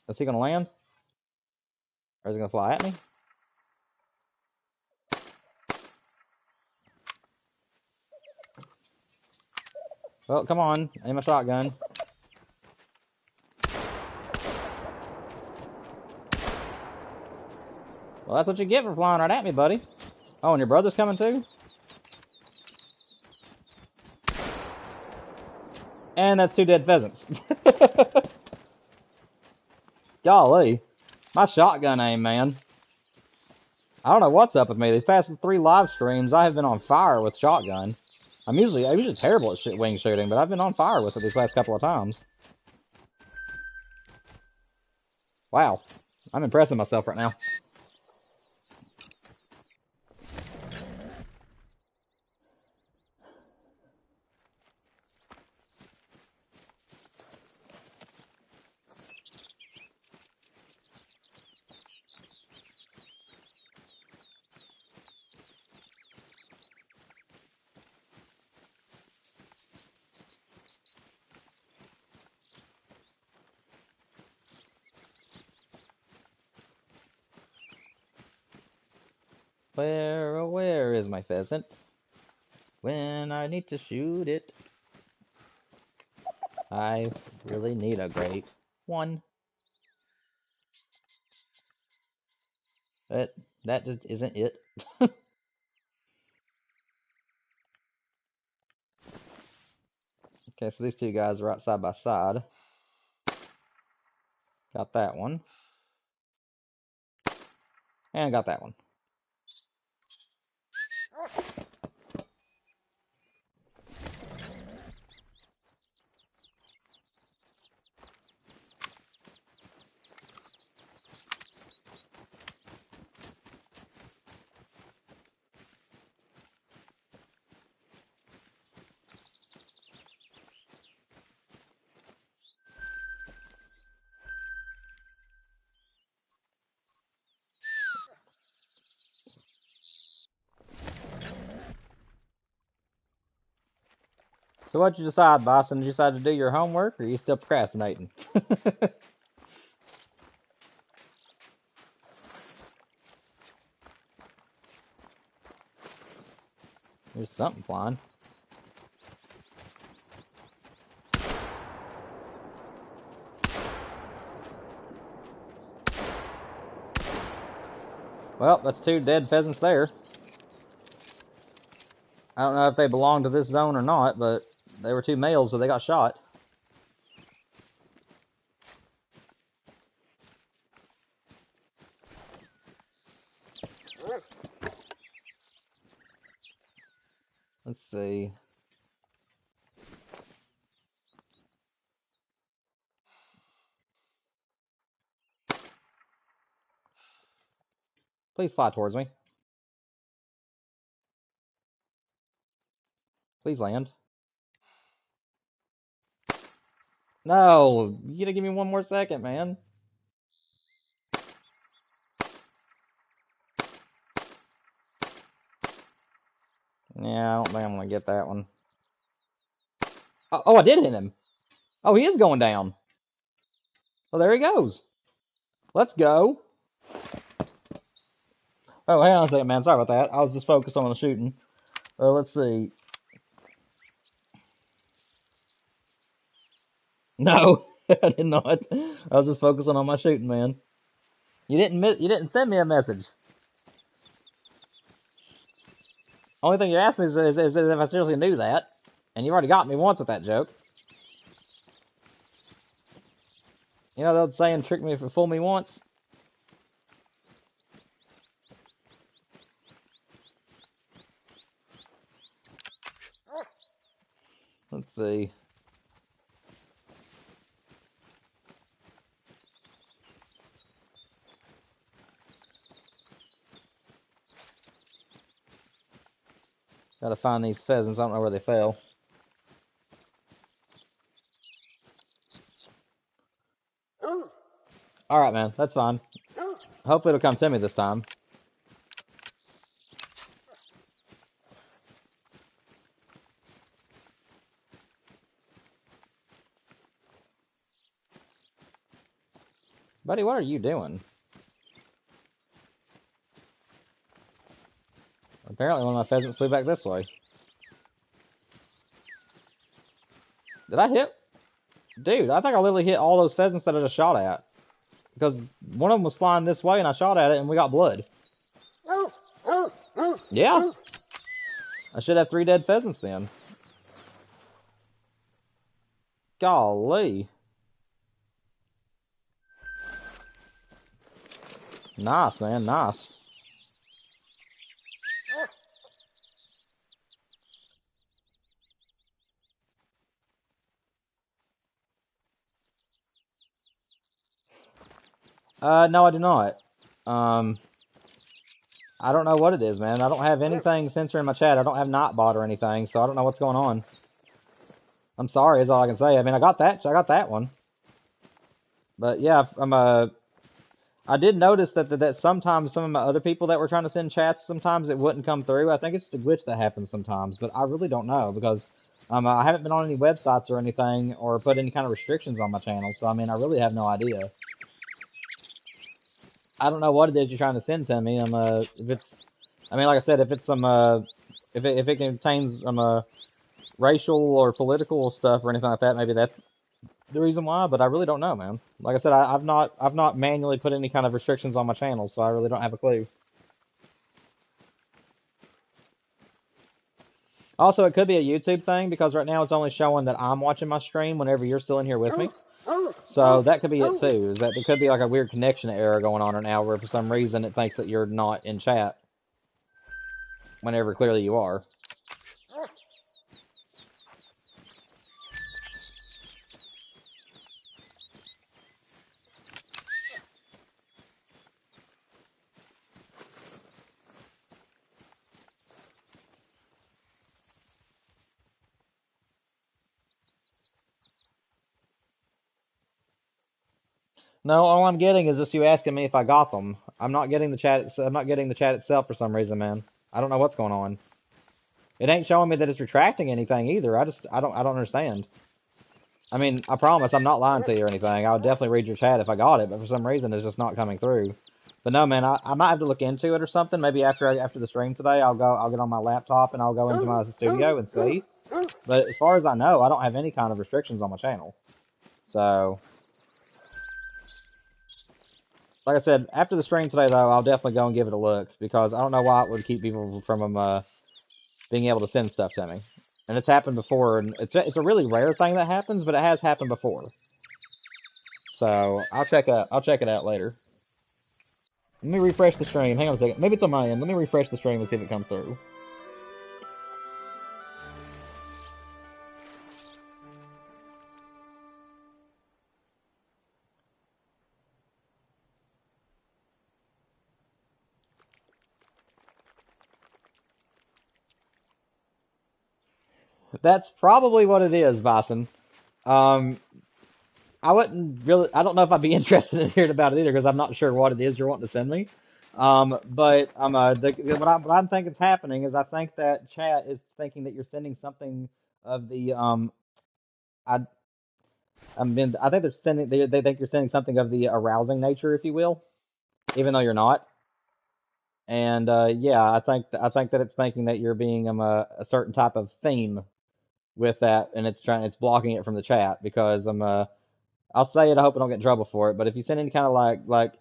Is he going to land? Or is he going to fly at me? Well, come on. Aim a shotgun. Well, that's what you get for flying right at me, buddy. Oh, and your brother's coming too? And that's 2 dead pheasants. Golly. My shotgun aim, man. I don't know what's up with me. These past 3 live streams, I have been on fire with shotgun. I'm usually terrible at wing shooting, but I've been on fire with it these last couple of times. Wow. I'm impressing myself right now. Where is my pheasant? When I need to shoot it, I really need a great one. But that just isn't it. Okay, so these two guys are right side by side. Got that one. And got that one. So what'd you decide, Boston? Did you decide to do your homework, or are you still procrastinating? There's something flying. Well, that's two dead pheasants there. I don't know if they belong to this zone or not, but they were two males, so they got shot. Let's see. Please fly towards me. Please land. No, you gotta give me one more second, man. Yeah, I don't think I'm gonna get that one. Oh, I did hit him. Oh, he is going down. Well, there he goes. Let's go. Oh, hang on a second, man. Sorry about that. I was just focused on the shooting. Let's see. No, I did not. I was just focusing on my shooting, man. You didn't send me a message. Only thing you asked me is if I seriously knew that, and you already got me once with that joke. You know the old saying, "Trick me if you fool me once." Let's see. Gotta find these pheasants. I don't know where they fell. Alright, man. That's fine. Hopefully it'll come to me this time. Buddy, what are you doing? Apparently one of my pheasants flew back this way. Did I hit? Dude, I think I literally hit all those pheasants that I just shot at. Because one of them was flying this way and I shot at it and we got blood. Yeah. I should have 3 dead pheasants then. Golly. Nice, man. Nice. No, I do not. I don't know what it is, man. I don't have anything censoring my chat. I don't have Nightbot or anything, so I don't know what's going on. I'm sorry, is all I can say. I mean, I got that one. But yeah, I did notice that sometimes some of my other people that were trying to send chats, sometimes it wouldn't come through. I think it's just a glitch that happens sometimes, but I really don't know because I haven't been on any websites or anything or put any kind of restrictions on my channel, so I mean, I really have no idea. I don't know what it is you're trying to send to me. I mean, like I said, if it's some, if it contains some, racial or political stuff or anything like that, maybe that's the reason why. But I really don't know, man. Like I said, I've not manually put any kind of restrictions on my channel, so I really don't have a clue. Also, it could be a YouTube thing because right now it's only showing that I'm watching my stream whenever you're still in here with me. So that could be it too. Is that there could be like a weird connection error going on right now where for some reason it thinks that you're not in chat whenever clearly you are. No, all I'm getting is just you asking me if I got them. I'm not getting the chat. I'm not getting the chat itself for some reason, man. I don't know what's going on. It ain't showing me that it's retracting anything either. I don't understand. I mean, I promise I'm not lying to you or anything. I would definitely read your chat if I got it, but for some reason it's just not coming through. But no, man, I might have to look into it or something. Maybe after the stream today, I'll get on my laptop and I'll go into my studio and see. But as far as I know, I don't have any kind of restrictions on my channel. So, like I said, after the stream today, though, I'll definitely go and give it a look because I don't know why it would keep people from being able to send stuff to me. And it's happened before, and it's a really rare thing that happens, but it has happened before. So I'll check it out later. Let me refresh the stream. Hang on a second. Maybe it's on my end. Let me refresh the stream and see if it comes through. That's probably what it is, Bison. I wouldn't really. I don't know if I'd be interested in hearing about it either because I'm not sure what it is you're wanting to send me. But what I'm thinking is happening is I think that chat is thinking that you're sending something of the I I think they're sending they think you're sending something of the arousing nature, if you will, even though you're not. And yeah, I think that it's thinking that you're being a certain type of theme with that, and it's blocking it from the chat because I'll say it. I hope I don't get in trouble for it. But if you send any kind of like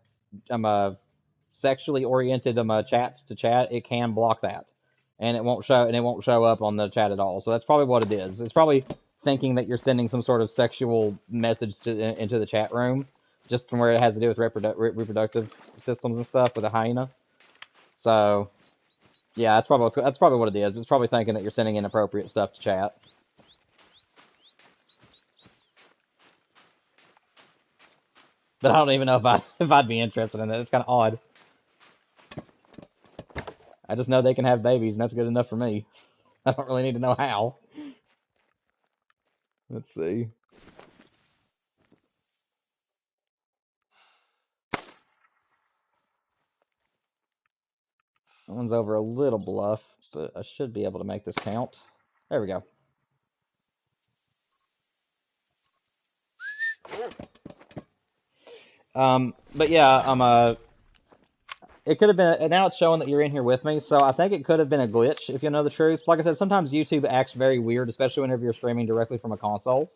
sexually oriented chats to chat, it can block that, and it won't show up on the chat at all. So that's probably what it is. It's probably thinking that you're sending some sort of sexual message into the chat room, just from where it has to do with reproductive systems and stuff with a hyena. So yeah, that's probably what it is. It's probably thinking that you're sending inappropriate stuff to chat. But I don't even know if I'd be interested in it. It's kind of odd. I just know they can have babies, and that's good enough for me. I don't really need to know how. Let's see. That one's over a little bluff, but I should be able to make this count. There we go. But yeah, it could have been, now it's showing that you're in here with me, so I think it could have been a glitch, if you know the truth. Like I said, sometimes YouTube acts very weird, especially whenever you're streaming directly from a console.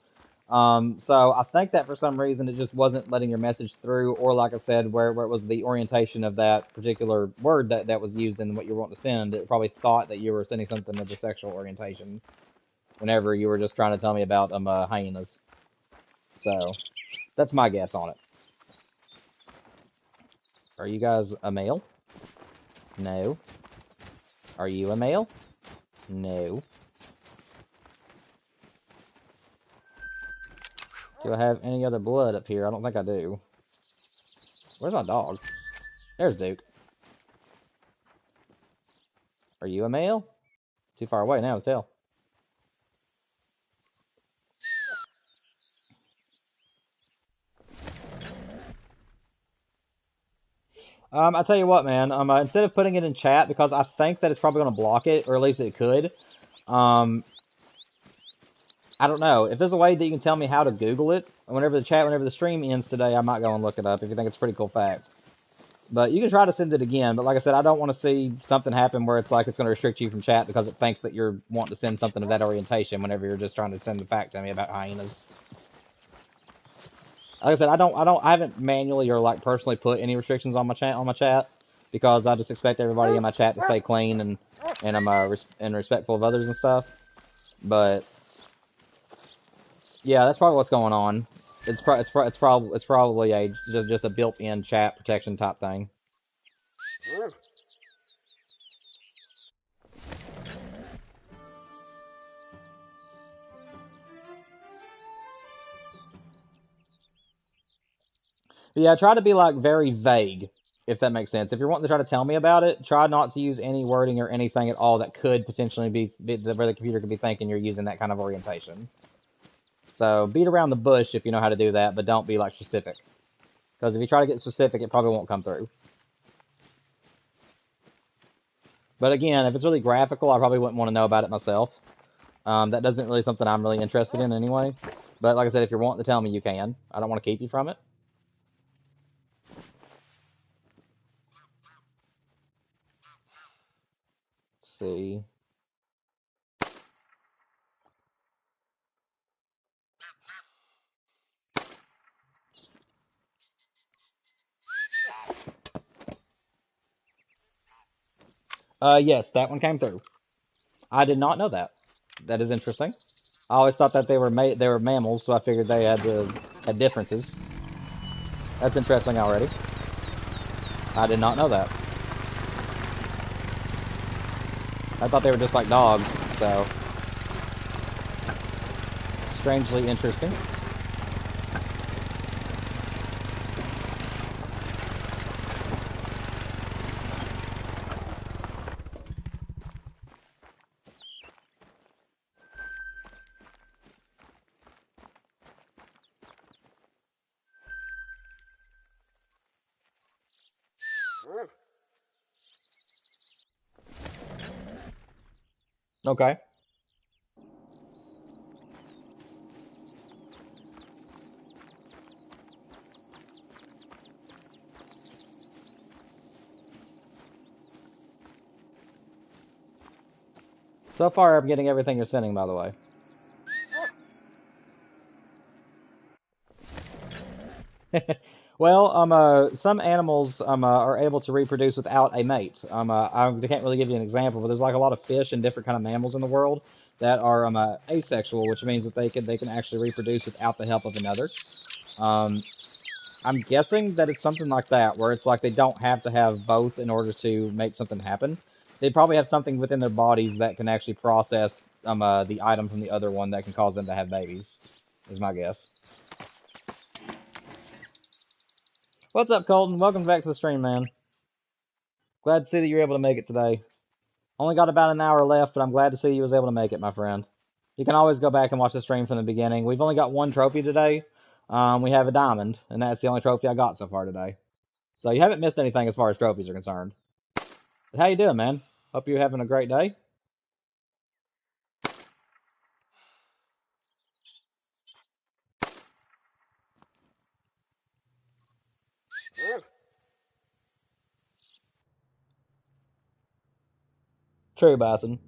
So I think that for some reason it just wasn't letting your message through, or like I said, where it was the orientation of that particular word that was used in what you were wanting to send, it probably thought that you were sending something of the sexual orientation whenever you were just trying to tell me about hyenas. So that's my guess on it. Are you guys a male? No. Are you a male? No. Do I have any other blood up here? I don't think I do. Where's my dog? There's Duke. Are you a male? Too far away now to tell. I tell you what, man. Instead of putting it in chat, because I think that it's probably going to block it, or at least it could. I don't know. If there's a way that you can tell me how to Google it, whenever the stream ends today, I might go and look it up if you think it's a pretty cool fact. But you can try to send it again. But like I said, I don't want to see something happen where it's like it's going to restrict you from chat because it thinks that you're wanting to send something of that orientation whenever you're just trying to send the fact to me about hyenas. Like I said, I haven't manually or like personally put any restrictions on my chat because I just expect everybody in my chat to stay clean and I'm and respectful of others and stuff. But yeah, that's probably what's going on. It's probably a just a built-in chat protection type thing. But yeah, try to be like very vague, if that makes sense. If you're wanting to try to tell me about it, try not to use any wording or anything at all that could potentially be where the computer could be thinking you're using that kind of orientation. So beat around the bush if you know how to do that, but don't be like specific. Because if you try to get specific, it probably won't come through. But again, if it's really graphical, I probably wouldn't want to know about it myself. That doesn't really something I'm really interested in anyway. But like I said, if you're wanting to tell me, you can. I don't want to keep you from it. Let's see. Yes, that one came through. I did not know that. That is interesting. I always thought that they were mammals, so I figured they had differences. That's interesting already. I did not know that. I thought they were just like dogs, so strangely interesting. Okay. So far, I'm getting everything you're sending, by the way. Well, some animals are able to reproduce without a mate. I can't really give you an example, but there's like a lot of fish and different kind of mammals in the world that are asexual, which means that they can actually reproduce without the help of another. I'm guessing that it's something like that, where it's like they don't have to have both in order to make something happen. They probably have something within their bodies that can actually process the item from the other one that can cause them to have babies, is my guess. What's up, Colton? Welcome back to the stream, man. Glad to see that you're able to make it today. Only got about an hour left, but I'm glad to see you was able to make it, my friend. You can always go back and watch the stream from the beginning. We've only got one trophy today. We have a diamond, and that's the only trophy I got so far today. So you haven't missed anything as far as trophies are concerned. But how you doing, man? Hope you're having a great day. True, Bison.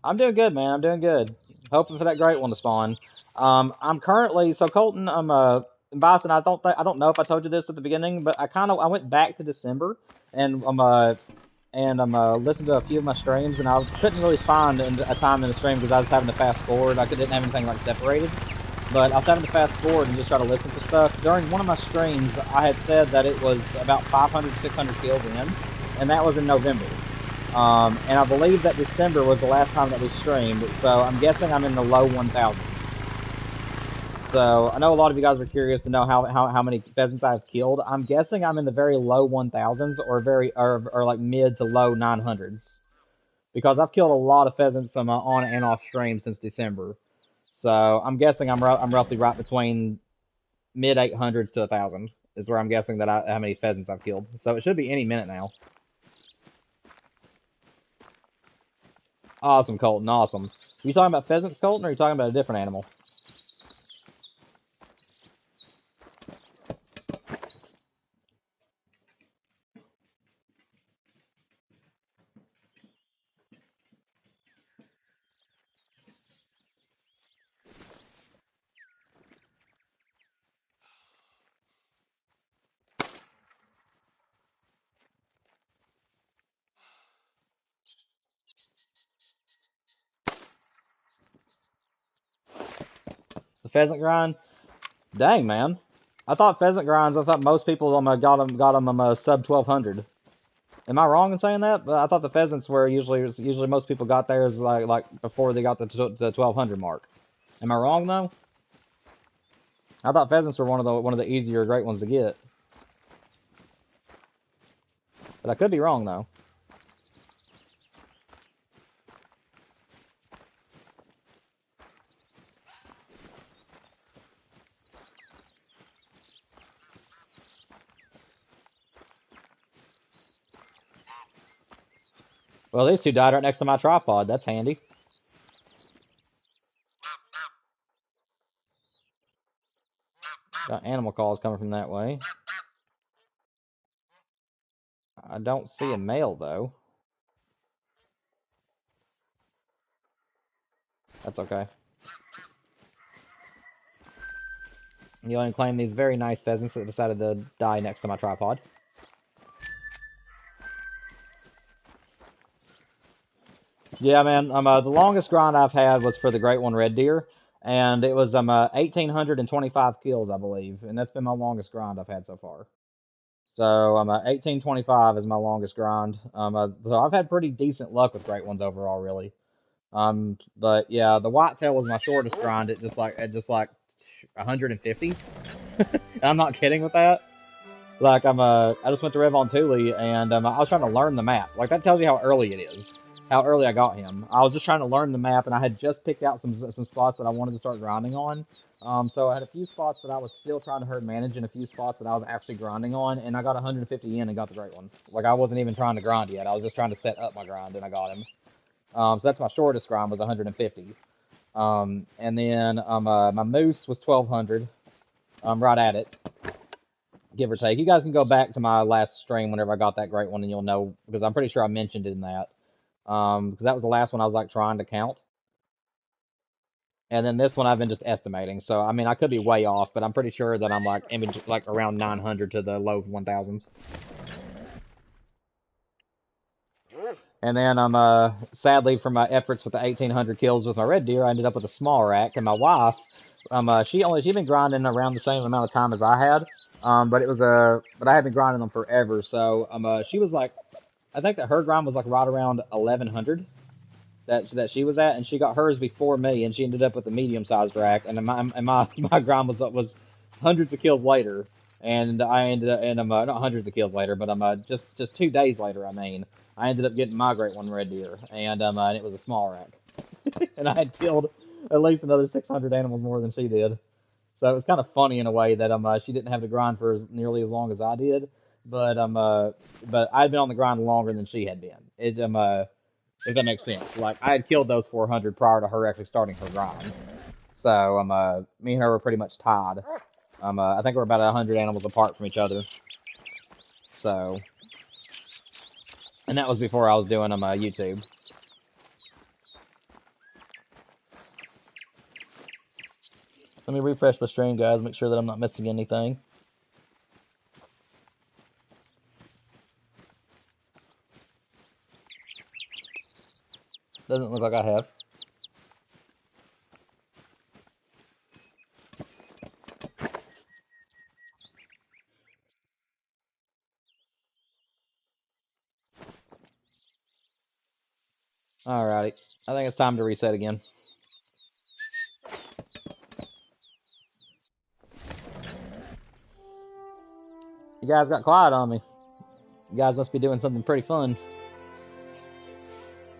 I'm doing good, man. I'm doing good. Hoping for that great one to spawn. I'm currently Colton. Bison. I don't know if I told you this at the beginning, but I went back to December and listened to a few of my streams, and I couldn't really find a time in the stream because I was having to fast forward. I didn't have anything like separated, but I was having to fast forward and just try to listen to stuff. During one of my streams, I had said that it was about 500, 600 kills in, and that was in November. And I believe that December was the last time that we streamed, so I'm guessing I'm in the low 1000s. So I know a lot of you guys were curious to know how many pheasants I've killed. I'm guessing I'm in the very low 1000s or like mid to low 900s, because I've killed a lot of pheasants on and off stream since December. So I'm guessing I'm roughly right between mid 800s to 1000 is where I'm guessing that how many pheasants I've killed. So it should be any minute now. Awesome, Colton. Awesome. Are you talking about pheasants, Colton, or are you talking about a different animal? Pheasant grind? Dang, man. I thought pheasant grinds, I thought most people got them sub 1200. Am I wrong in saying that? But I thought the pheasants were usually most people got theirs like before they got the 1200 mark. Am I wrong though? I thought pheasants were one of the easier great ones to get. But I could be wrong though. Well, these two died right next to my tripod. That's handy. Got animal calls coming from that way. I don't see a male, though. That's okay. You only claim these very nice pheasants that decided to die next to my tripod. Yeah, man. The longest grind I've had was for the great one red deer, and it was 1,825 kills, I believe, and that's been my longest grind I've had so far. So 1825 is my longest grind. So I've had pretty decent luck with great ones overall, really. But yeah, the whitetail was my shortest grind at just like 150. I'm not kidding with that. Like I just went to Rev on Thule and I was trying to learn the map. Like that tells you how early it is, how early I got him. I was just trying to learn the map, and I had just picked out some spots that I wanted to start grinding on. So I had a few spots that I was still trying to herd manage, and a few spots that I was actually grinding on, and I got 150 in and got the great one. Like I wasn't even trying to grind yet. I was just trying to set up my grind, and I got him. So that's my shortest grind was 150. And then my moose was 1200. Right at it, give or take. You guys can go back to my last stream whenever I got that great one, and you'll know, because I'm pretty sure I mentioned it in that. Because that was the last one I was like trying to count. And then this one I've been just estimating. So I mean I could be way off, but I'm pretty sure that I'm like around 900 to the low 1000s. And then sadly for my efforts with the 1800 kills with my red deer, I ended up with a small rack. And my wife, she'd been grinding around the same amount of time as I had. But I had been grinding them forever. So she was like, I think that her grind was like right around 1100 that she was at, and she got hers before me, and she ended up with a medium sized rack, and my grind was hundreds of kills later, and I ended up, and not hundreds of kills later, but just 2 days later, I ended up getting my great one red deer, and it was a small rack, and I had killed at least another 600 animals more than she did. So it was kind of funny in a way that she didn't have to grind for nearly as long as I did, but I'd been on the grind longer than she had been. If that makes sense. Like I had killed those 400 prior to her actually starting her grind. So me and her were pretty much tied. I think we're about 100 animals apart from each other. So, and that was before I was doing YouTube. Let me refresh my stream, guys. Make sure that I'm not missing anything. Doesn't look like I have. Alrighty. I think it's time to reset again. You guys got quiet on me. You guys must be doing something pretty fun.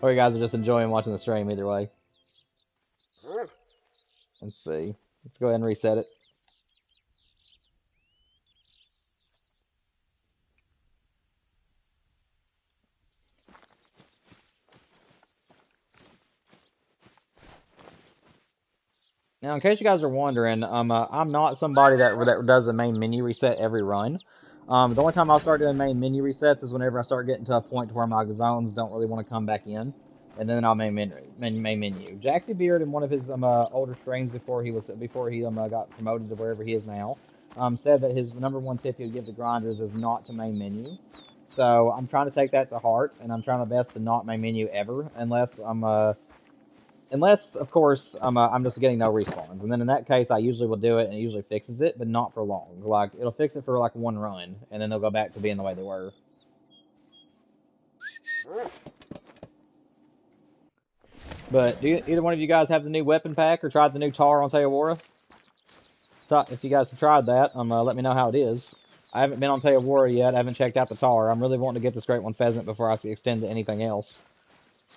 Or you guys are just enjoying watching the stream, either way. Let's see. Let's go ahead and reset it. Now, in case you guys are wondering, I'm not somebody that does the main menu reset every run. The only time I'll start doing main menu resets is whenever I start getting to a point where my zones don't really want to come back in, and then I'll main menu. Jaxie Beard, in one of his older streams before he got promoted to wherever he is now, said that his #1 tip he would give the grinders is not to main menu. So I'm trying to take that to heart, and I'm trying my best to not main menu ever, unless Unless, of course, I'm just getting no respawns. And then in that case, I usually will do it, and it usually fixes it, but not for long. Like, it'll fix it for, like, one run, and then they'll go back to being the way they were. But do either one of you guys have the new weapon pack or tried the new tar on Teowara? If you guys have tried that, let me know how it is. I haven't been on Teowara yet. I haven't checked out the tar. I'm really wanting to get this Great One Pheasant before I extend to anything else.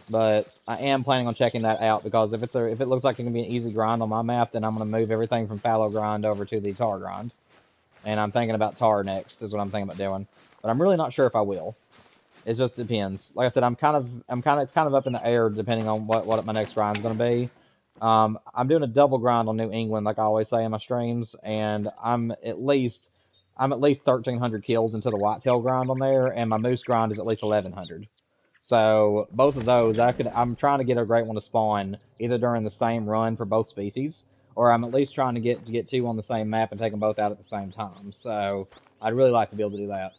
But I am planning on checking that out because if it looks like it can be an easy grind on my map, then I'm going to move everything from fallow grind over to the tar grind. And I'm thinking about tar next is what I'm thinking about doing. But I'm really not sure if I will. It just depends. Like I said, it's kind of up in the air depending on what my next grind is going to be. I'm doing a double grind on New England, like I always say in my streams, and I'm at least 1,300 kills into the whitetail grind on there, and my moose grind is at least 1,100. So both of those, I'm trying to get a great one to spawn either during the same run for both species, or I'm at least trying to get two on the same map and take them both out at the same time. So I'd really like to be able to do that.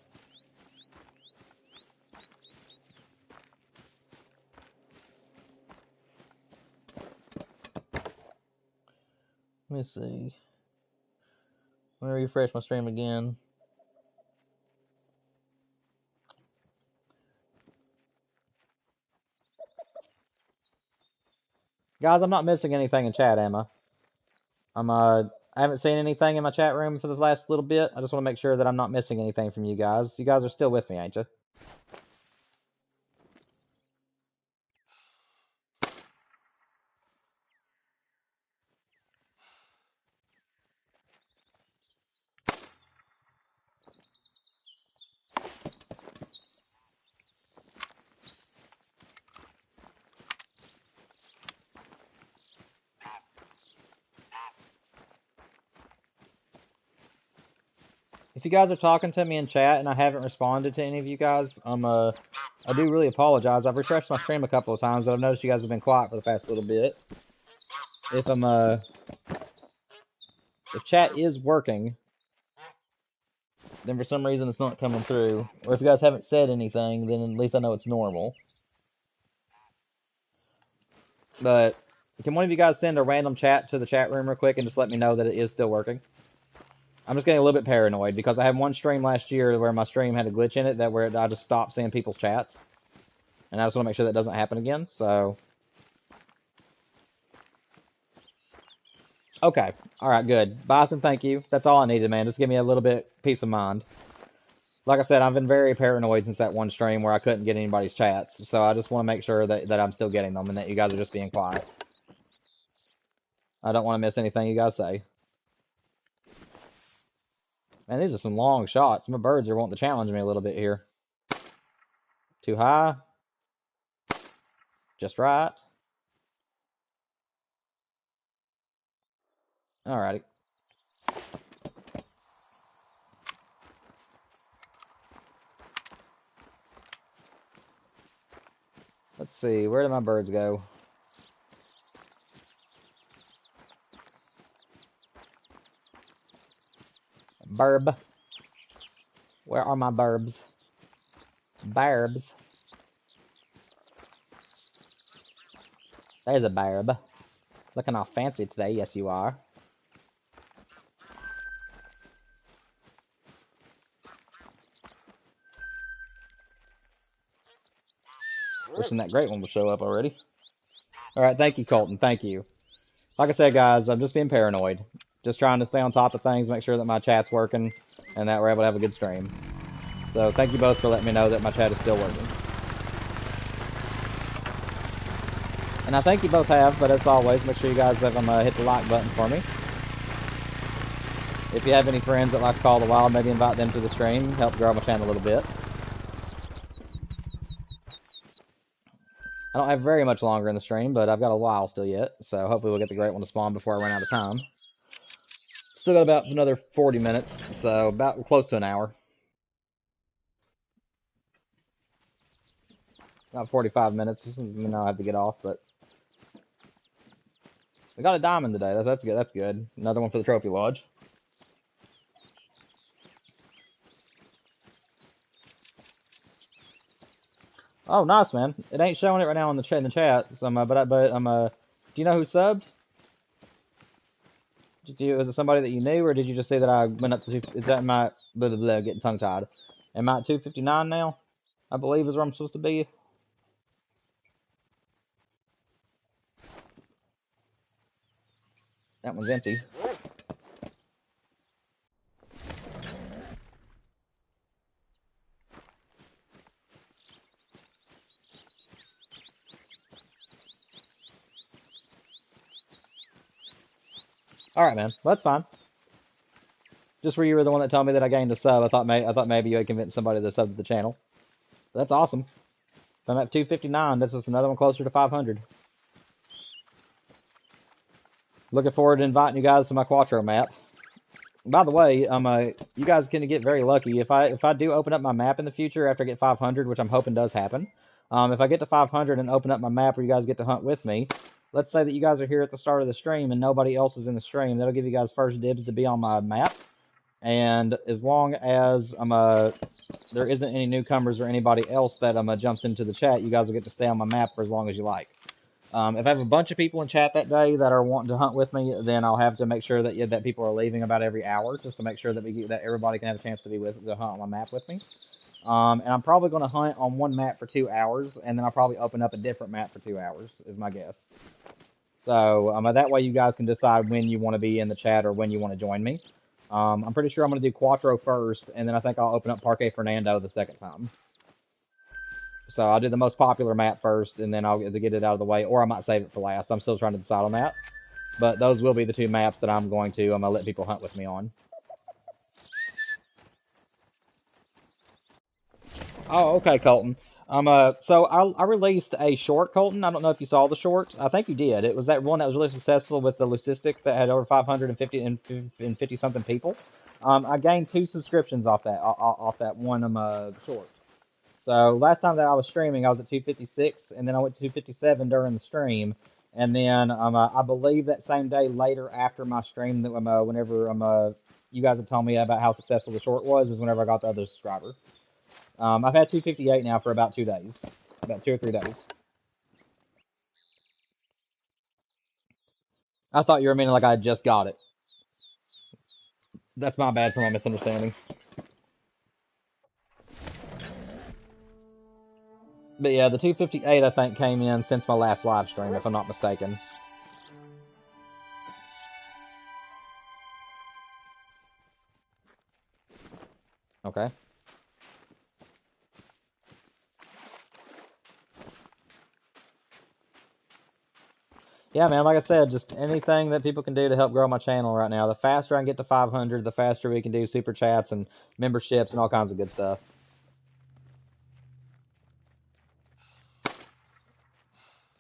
Let me see. Let me refresh my stream again. Guys, I'm not missing anything in chat, am I? I haven't seen anything in my chat room for the last little bit. I just want to make sure that I'm not missing anything from you guys. You guys are still with me, ain't you? If you guys are talking to me in chat and I haven't responded to any of you guys, I do really apologize. I've refreshed my stream a couple of times, but I've noticed you guys have been quiet for the past little bit. If if chat is working, then for some reason it's not coming through. Or if you guys haven't said anything, then at least I know it's normal. But can one of you guys send a random chat to the chat room real quick and just let me know that it is still working? I'm just getting a little bit paranoid because I had one stream last year where my stream had a glitch in it where I just stopped seeing people's chats. And I just want to make sure that doesn't happen again, so... Okay. Alright, good. Bison, thank you. That's all I needed, man. Just give me a little bit peace of mind. Like I said, I've been very paranoid since that one stream where I couldn't get anybody's chats. So I just want to make sure that I'm still getting them and that you guys are just being quiet. I don't want to miss anything you guys say. Man, these are some long shots. My birds are wanting to challenge me a little bit here. Too high. Just right. Alrighty. Let's see, where did my birds go? Burb. Where are my burbs? Barbs. There's a barb. Looking all fancy today, yes you are. Wishing that great one would show up already. Alright, thank you, Colton. Thank you. Like I said, guys, I'm just being paranoid. Just trying to stay on top of things, make sure that my chat's working, and that we're able to have a good stream. So, thank you both for letting me know that my chat is still working. And I think you both have, but as always, make sure you guys have hit the like button for me. If you have any friends that like to Call of the Wild, maybe invite them to the stream, help grow my channel a little bit. I don't have very much longer in the stream, but I've got a while still yet, so hopefully we'll get the great one to spawn before I run out of time. Still got about another 40 minutes, so about close to an hour. About 45 minutes, I have to get off, but... We got a diamond today, that's good, that's good. Another one for the Trophy Lodge. Oh, nice, man. It ain't showing it right now in the chat, so, you know who subbed? Was it somebody that you knew, or did you just say that I went up to is that my blah, blah, blah, getting tongue tied? Am I at 259 now? I believe is where I'm supposed to be. That one's empty. All right, man. Well, that's fine. Just where you were the one that told me that I gained a sub, I thought maybe you had convinced somebody to sub to the channel. That's awesome. So I'm at 259. That's just another one closer to 500. Looking forward to inviting you guys to my Quattro map. By the way, you guys can get very lucky if I do open up my map in the future after I get 500, which I'm hoping does happen. If I get to 500 and open up my map where you guys get to hunt with me, let's say that you guys are here at the start of the stream and nobody else is in the stream, that'll give you guys first dibs to be on my map. And as long as there isn't any newcomers or anybody else that jumps into the chat, you guys will get to stay on my map for as long as you like. If I have a bunch of people in chat that day that are wanting to hunt with me, then I'll have to make sure that people are leaving about every hour, just to make sure that everybody can have a chance to hunt on my map with me. And I'm probably going to hunt on one map for 2 hours, and then I'll probably open up a different map for 2 hours, is my guess. So that way you guys can decide when you want to be in the chat or when you want to join me. I'm pretty sure I'm going to do Quattro first, and then I think I'll open up Parque Fernando the second time. So I'll do the most popular map first, and then I'll get it out of the way, or I might save it for last. I'm still trying to decide on that. But those will be the two maps that I'm going to let people hunt with me on. Oh, okay, Colton. So I released a short, Colton. I don't know if you saw the short. I think you did. It was that one that was really successful with the Leucistic that had over 550 and 50 something people. I gained 2 subscriptions off that one short. So last time that I was streaming, I was at 256, and then I went to 257 during the stream. And then I believe that same day later after my stream, that whenever you guys had told me about how successful the short was, is whenever I got the other subscriber. I've had 258 now for about 2 days, about 2 or 3 days. I thought you were meaning like I just got it. That's my bad for my misunderstanding. But yeah, the 258 I think came in since my last live stream, if I'm not mistaken. Okay. Yeah, man, like I said, just anything that people can do to help grow my channel right now. The faster I can get to 500, the faster we can do super chats and memberships and all kinds of good stuff.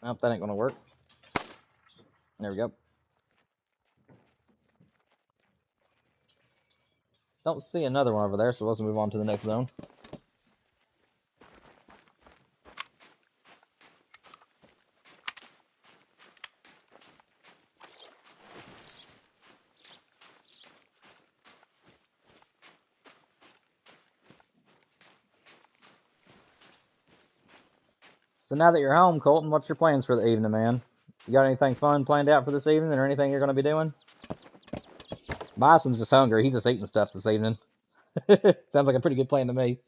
Oh, that ain't gonna work. There we go. Don't see another one over there, so let's move on to the next zone. So now that you're home, Colton, what's your plans for the evening, man? You got anything fun planned out for this evening, or anything you're going to be doing? Bison's just hungry. He's just eating stuff this evening. Sounds like a pretty good plan to me.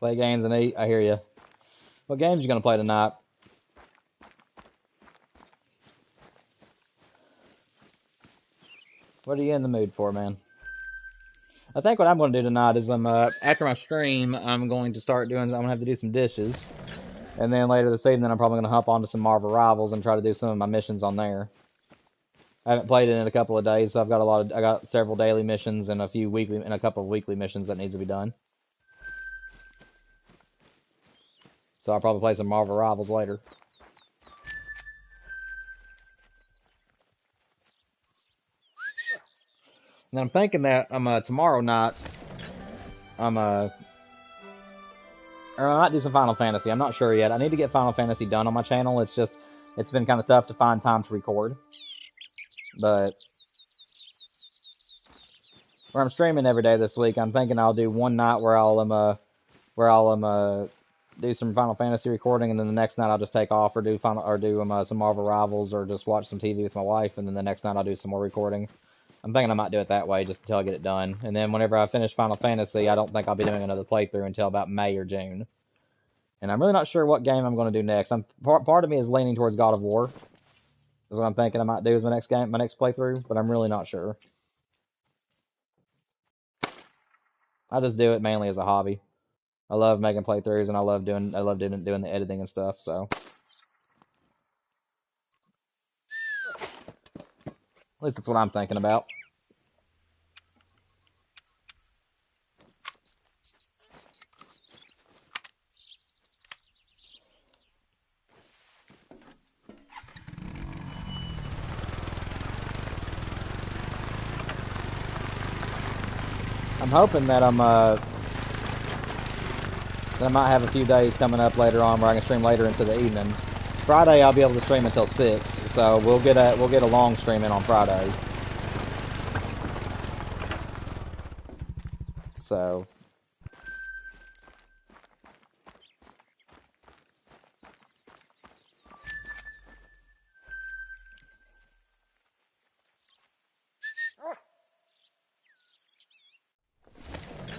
Play games and eat. I hear you. What games you going to play tonight? What are you in the mood for, man? I think what I'm going to do tonight is after my stream, I'm going to have to do some dishes. And then later this evening, I'm probably going to hop onto some Marvel Rivals and try to do some of my missions on there. I haven't played it in a couple of days, so I got several daily missions and a couple of weekly missions that needs to be done. So I'll probably play some Marvel Rivals later. And I'm thinking that tomorrow night, Or I might do some Final Fantasy. I'm not sure yet. I need to get Final Fantasy done on my channel. It's just, it's been kind of tough to find time to record. But where I'm streaming every day this week, I'm thinking I'll do one night where I'll do some Final Fantasy recording, and then the next night I'll just take off or do some Marvel Rivals or just watch some TV with my wife, and then the next night I'll do some more recording. I'm thinking I might do it that way just until I get it done. And then whenever I finish Final Fantasy, I don't think I'll be doing another playthrough until about May or June. And I'm really not sure what game I'm going to do next. Part of me is leaning towards God of War. Is what I'm thinking I might do as my next playthrough, but I'm really not sure. I just do it mainly as a hobby. I love making playthroughs, and I love doing the editing and stuff. So at least that's what I'm thinking about. I'm hoping that that I might have a few days coming up later on where I can stream later into the evening. Friday I'll be able to stream until 6, so we'll get a long stream in on Friday. So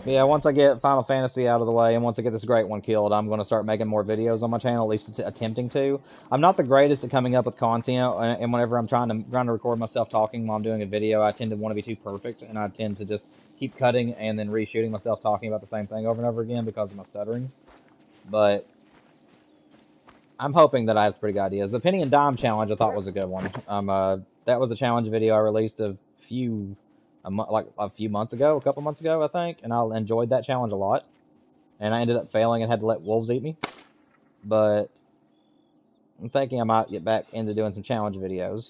yeah, once I get Final Fantasy out of the way and once I get this great one killed, I'm going to start making more videos on my channel, at least attempting to. I'm not the greatest at coming up with content, and whenever I'm trying to record myself talking while I'm doing a video, I tend to want to be too perfect, and I tend to just keep cutting and then reshooting myself talking about the same thing over and over again because of my stuttering. But I'm hoping that I have some pretty good ideas. The Penny and Dime challenge I thought was a good one. That was a challenge video I released a few months ago, a couple months ago, I think, and I enjoyed that challenge a lot. And I ended up failing and had to let wolves eat me. But I'm thinking I might get back into doing some challenge videos.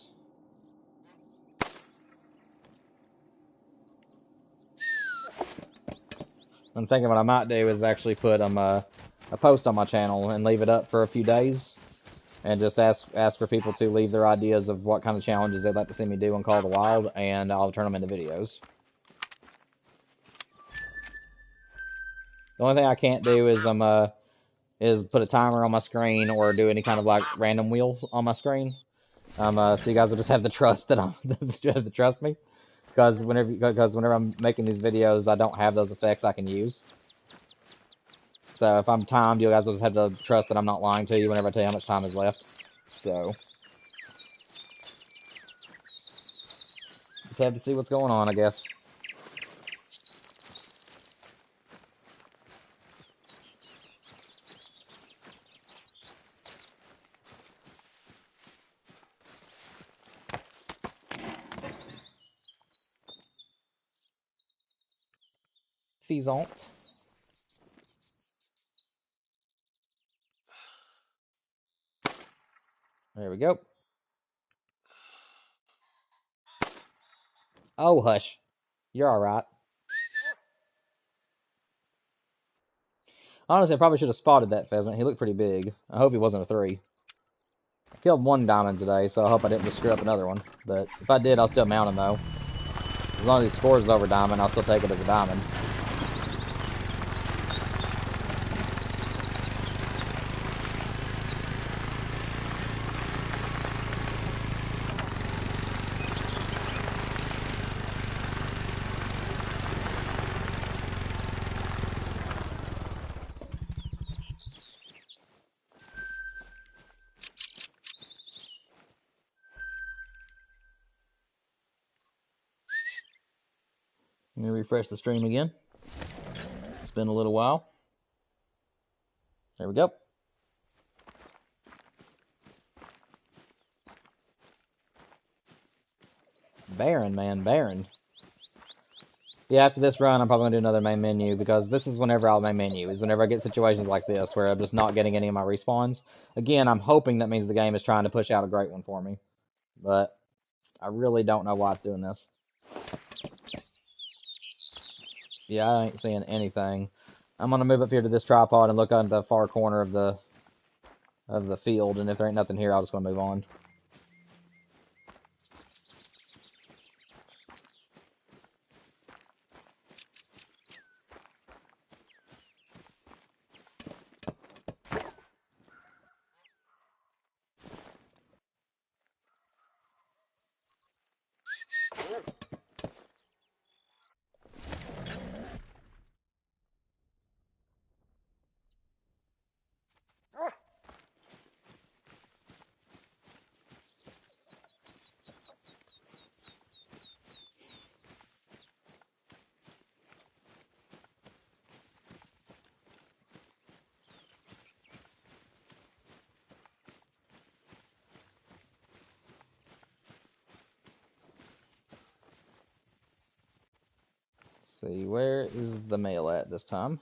I'm thinking what I might do is actually put a post on my channel and leave it up for a few days, and just ask for people to leave their ideas of what kind of challenges they'd like to see me do on Call of the Wild, and I'll turn them into videos. The only thing I can't do is put a timer on my screen or do any kind of like random wheel on my screen. So you guys will just have to trust that you have to trust me, because whenever I'm making these videos, I don't have those effects I can use. So if I'm timed, you guys will just have to trust that I'm not lying to you whenever I tell you how much time is left. So just have to see what's going on, I guess. Pheasant. There we go. Oh, hush. You're alright. Honestly, I probably should have spotted that pheasant. He looked pretty big. I hope he wasn't a 3. I killed one diamond today, so I hope I didn't just screw up another one. But if I did, I'll still mount him, though. As long as he scores over diamond, I'll still take it as a diamond. Let me refresh the stream again. It's been a little while. There we go. Baron, man, Baron. Yeah, after this run, I'm probably going to do another main menu, because this is whenever I'll main menu, is whenever I get situations like this, where I'm just not getting any of my respawns. Again, I'm hoping that means the game is trying to push out a great one for me. But I really don't know why it's doing this. Yeah, I ain't seeing anything. I'm gonna move up here to this tripod and look on the far corner of the field, and if there ain't nothing here, I'll just gonna move on. See, where is the male at this time?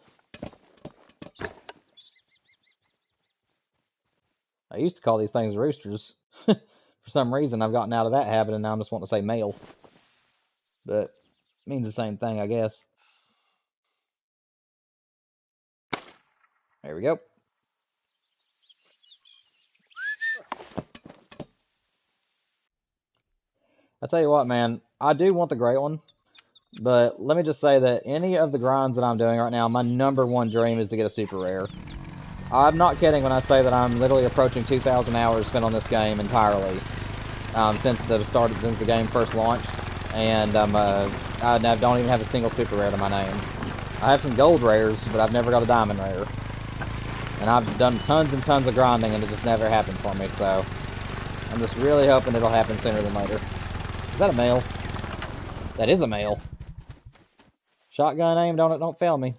I used to call these things roosters. For some reason, I've gotten out of that habit, and now I'm just wanting to say male. But it means the same thing, I guess. There we go. I tell you what, man, I do want the great one, but let me just say that any of the grinds that I'm doing right now, my #1 dream is to get a super rare. I'm not kidding when I say that I'm literally approaching 2,000 hours spent on this game entirely since the game first launched, and I don't even have a single super rare to my name. I have some gold rares, but I've never got a diamond rare, and I've done tons and tons of grinding, and it just never happened for me. So I'm just really hoping it'll happen sooner than later. Is that a male? That is a male. Shotgun aim, don't fail me.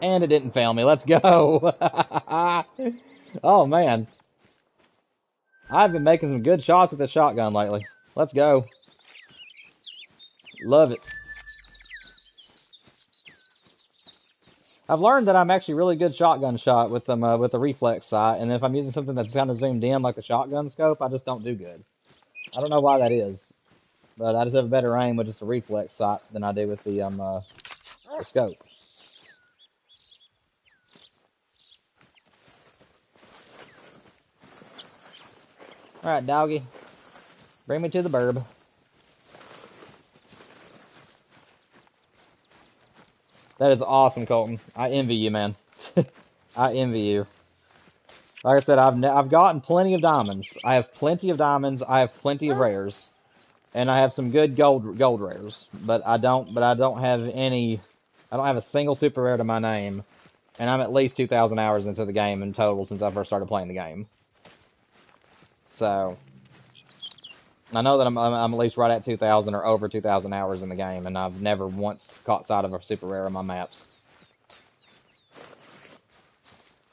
And it didn't fail me. Let's go. Oh, man. I've been making some good shots with this shotgun lately. Let's go. Love it. I've learned that I'm actually really good shotgun shot with the reflex sight, and if I'm using something that's kind of zoomed in like the shotgun scope, I just don't do good. I don't know why that is, but I just have a better aim with just a reflex sight than I do with the scope. All right, doggy, bring me to the burb. That is awesome, Colton. I envy you, man. I envy you. Like I said, I've gotten plenty of diamonds. I have plenty of diamonds. I have plenty of rares, and I have some good gold rares. But I don't have any. I don't have a single super rare to my name, and I'm at least 2,000 hours into the game in total since I first started playing the game. So I know that I'm at least right at 2,000 or over 2,000 hours in the game, and I've never once caught sight of a super rare on my maps.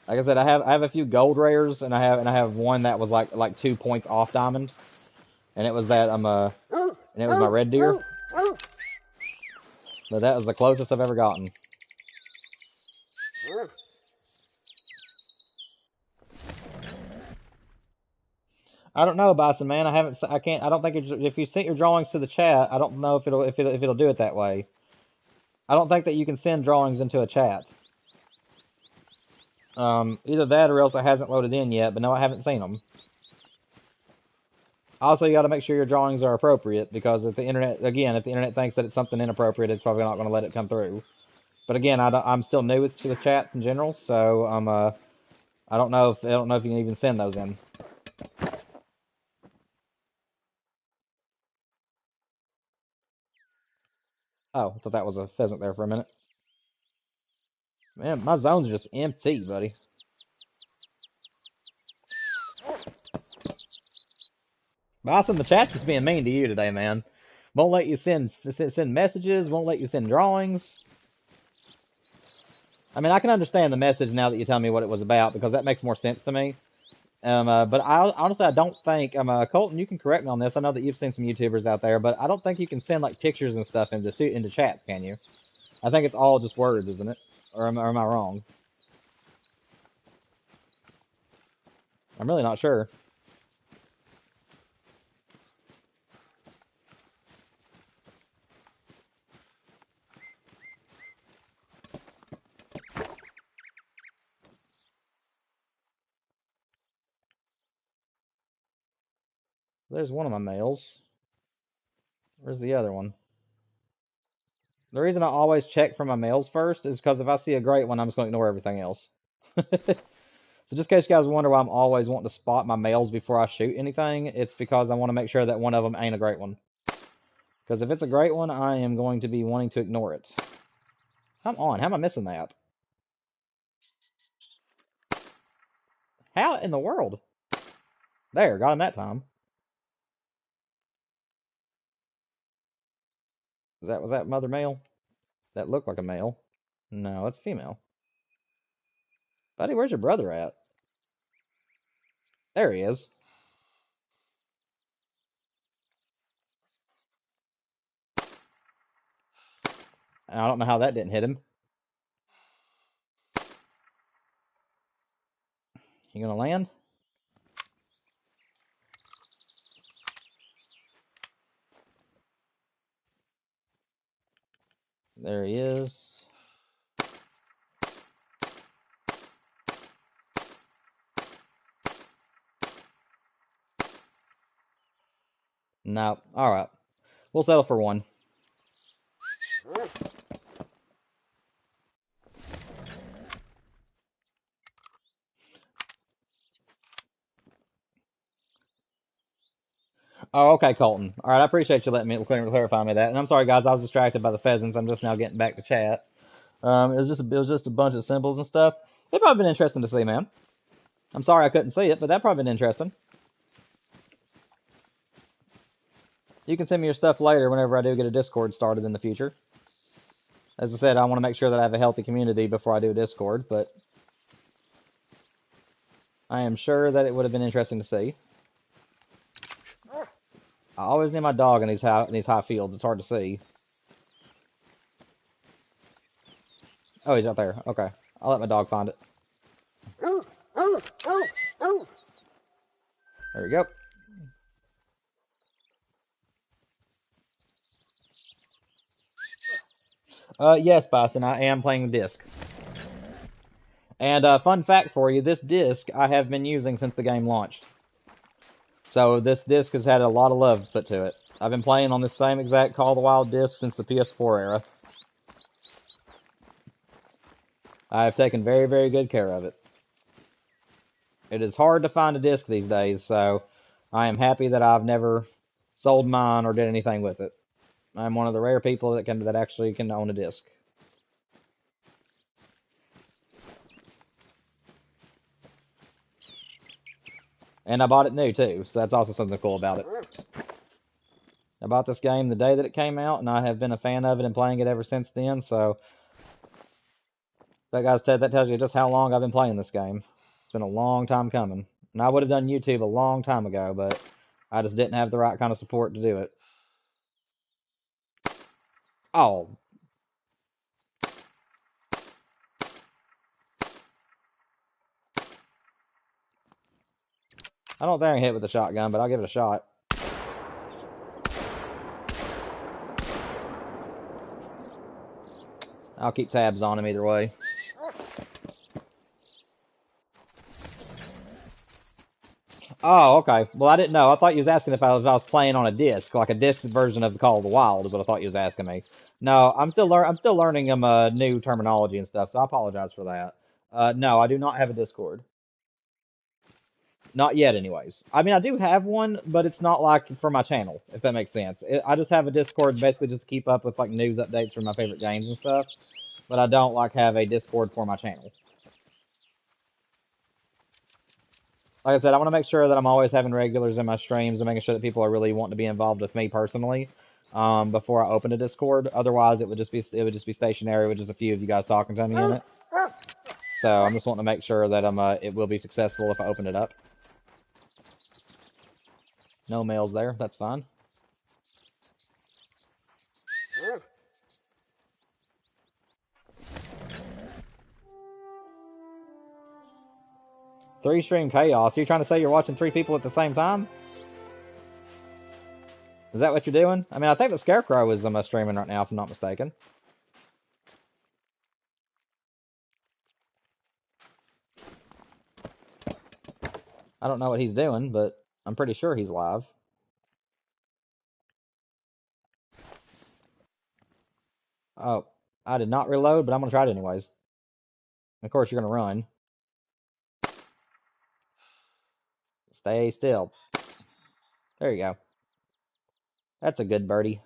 Like I said, I have a few gold rares, and I have one that was like 2 points off diamond, and it was that and it was my red deer. But that was the closest I've ever gotten. I don't know, Bison man. I don't think if you sent your drawings to the chat, I don't know if it'll do it that way. I don't think that you can send drawings into a chat. Either that or else it hasn't loaded in yet. But no, I haven't seen them. Also, you got to make sure your drawings are appropriate, because if the internet thinks that it's something inappropriate, it's probably not going to let it come through. But again, I'm still new to the chats in general, so I don't know if you can even send those in. Oh, I thought that was a pheasant there for a minute. Man, my zones are just empty, buddy. Boston, the chat's just being mean to you today, man. Won't let you send messages, won't let you send drawings. I mean, I can understand the message now that you tell me what it was about, because that makes more sense to me. But honestly, I don't think, Colton, you can correct me on this. I know that you've seen some YouTubers out there, but I don't think you can send like pictures and stuff into chats, can you? I think it's all just words, isn't it? Or am I wrong? I'm really not sure. There's one of my males. Where's the other one? The reason I always check for my males first is because if I see a great one, I'm just going to ignore everything else. So just in case you guys wonder why I'm always wanting to spot my males before I shoot anything, it's because I want to make sure that one of them ain't a great one. Because if it's a great one, I am going to be wanting to ignore it. Come on, how am I missing that? How in the world? There, got him that time. Was that mother male? That looked like a male. No, it's female. Buddy, where's your brother at? There he is. I don't know how that didn't hit him. You gonna land? There he is. No. Alright. We'll settle for one. Oh, okay, Colton. Alright, I appreciate you letting me clarify me that. And I'm sorry, guys, I was distracted by the pheasants. I'm just now getting back to chat. It was just a bunch of symbols and stuff. It'd probably been interesting to see, man. I'm sorry I couldn't see it, but that'd probably been interesting. You can send me your stuff later whenever I do get a Discord started in the future. As I said, I want to make sure that I have a healthy community before I do a Discord, but I am sure that it would have been interesting to see. I always need my dog in these high fields. It's hard to see. Oh, he's out there. Okay. I'll let my dog find it. There we go. Yes, Bison, I am playing disc. And fun fact for you, this disc I have been using since the game launched. So this disc has had a lot of love put to it. I've been playing on this same exact Call of the Wild disc since the PS4 era. I have taken very, very good care of it. It is hard to find a disc these days, so I am happy that I've never sold mine or did anything with it. I'm one of the rare people that actually can own a disc. And I bought it new too, so that's also something cool about it. I bought this game the day that it came out, and I have been a fan of it and playing it ever since then, so that tells you just how long I've been playing this game. It's been a long time coming. And I would have done YouTube a long time ago, but I just didn't have the right kind of support to do it. Oh. I don't think I can hit with a shotgun, but I'll give it a shot. I'll keep tabs on him either way. Oh, okay. Well, I didn't know. I thought you was asking if I was playing on a disc, like a disc version of the Call of the Wild, is what I thought you was asking me. No, I'm still learning new terminology and stuff, so I apologize for that. No, I do not have a Discord. Not yet, anyways. I mean, I do have one, but it's not like for my channel, if that makes sense. I just have a Discord basically just to keep up with like news updates for my favorite games and stuff. But I don't like have a Discord for my channel. Like I said, I want to make sure that I'm always having regulars in my streams and making sure that people are really wanting to be involved with me personally before I open a Discord. Otherwise, it would just be stationary with just a few of you guys talking to me in it. So I'm just wanting to make sure that it will be successful if I open it up. No males there. That's fine. Three stream chaos. You trying to say you're watching three people at the same time? Is that what you're doing? I mean, I think the Scarecrow is streaming right now, if I'm not mistaken. I don't know what he's doing, but I'm pretty sure he's live. Oh, I did not reload, but I'm gonna try it anyways. Of course, you're gonna run. Stay still. There you go. That's a good birdie.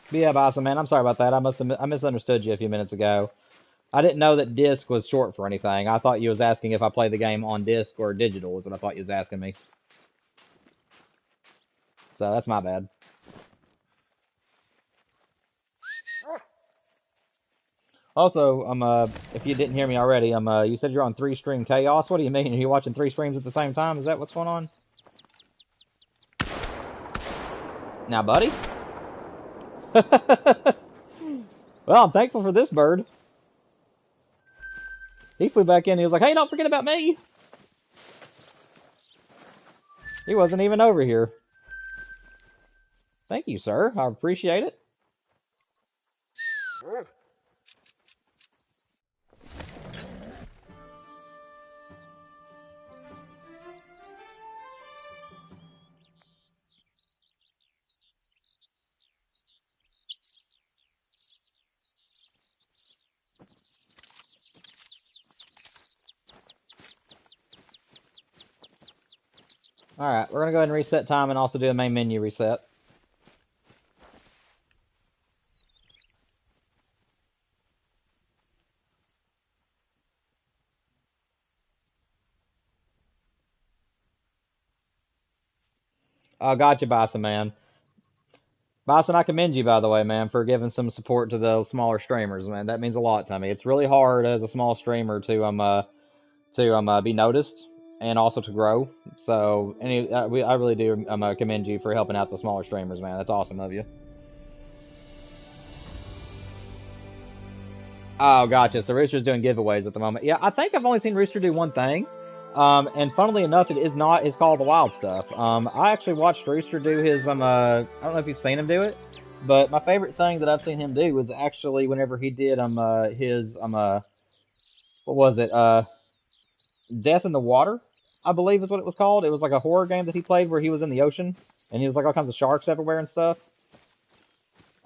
But yeah, Bison, man, I'm sorry about that. I misunderstood you a few minutes ago. I didn't know that disc was short for anything. I thought you was asking if I play the game on disc or digital is what I thought you was asking me. So that's my bad. Also, if you didn't hear me already, you said you're on 3-stream chaos. What do you mean? Are you watching 3 streams at the same time? Is that what's going on? Now, buddy. Well, I'm thankful for this bird. He flew back in. He was like, "Hey, don't forget about me." He wasn't even over here. Thank you, sir. I appreciate it. Alright, we're going to go ahead and reset time and also do a main menu reset. Gotcha, Bison, man. Bison, I commend you, by the way, man, for giving some support to the smaller streamers, man. That means a lot to me. It's really hard as a small streamer to be noticed and also to grow. So, I really do commend you for helping out the smaller streamers, man. That's awesome of you. Oh, gotcha. So Rooster's doing giveaways at the moment. Yeah, I think I've only seen Rooster do one thing. And funnily enough, it is not his Call of the Wild stuff. I actually watched Rooster do his, I don't know if you've seen him do it, but my favorite thing that I've seen him do was actually whenever he did, what was it? Death in the Water, I believe is what it was called. It was like a horror game that he played where he was in the ocean and he was like all kinds of sharks everywhere and stuff.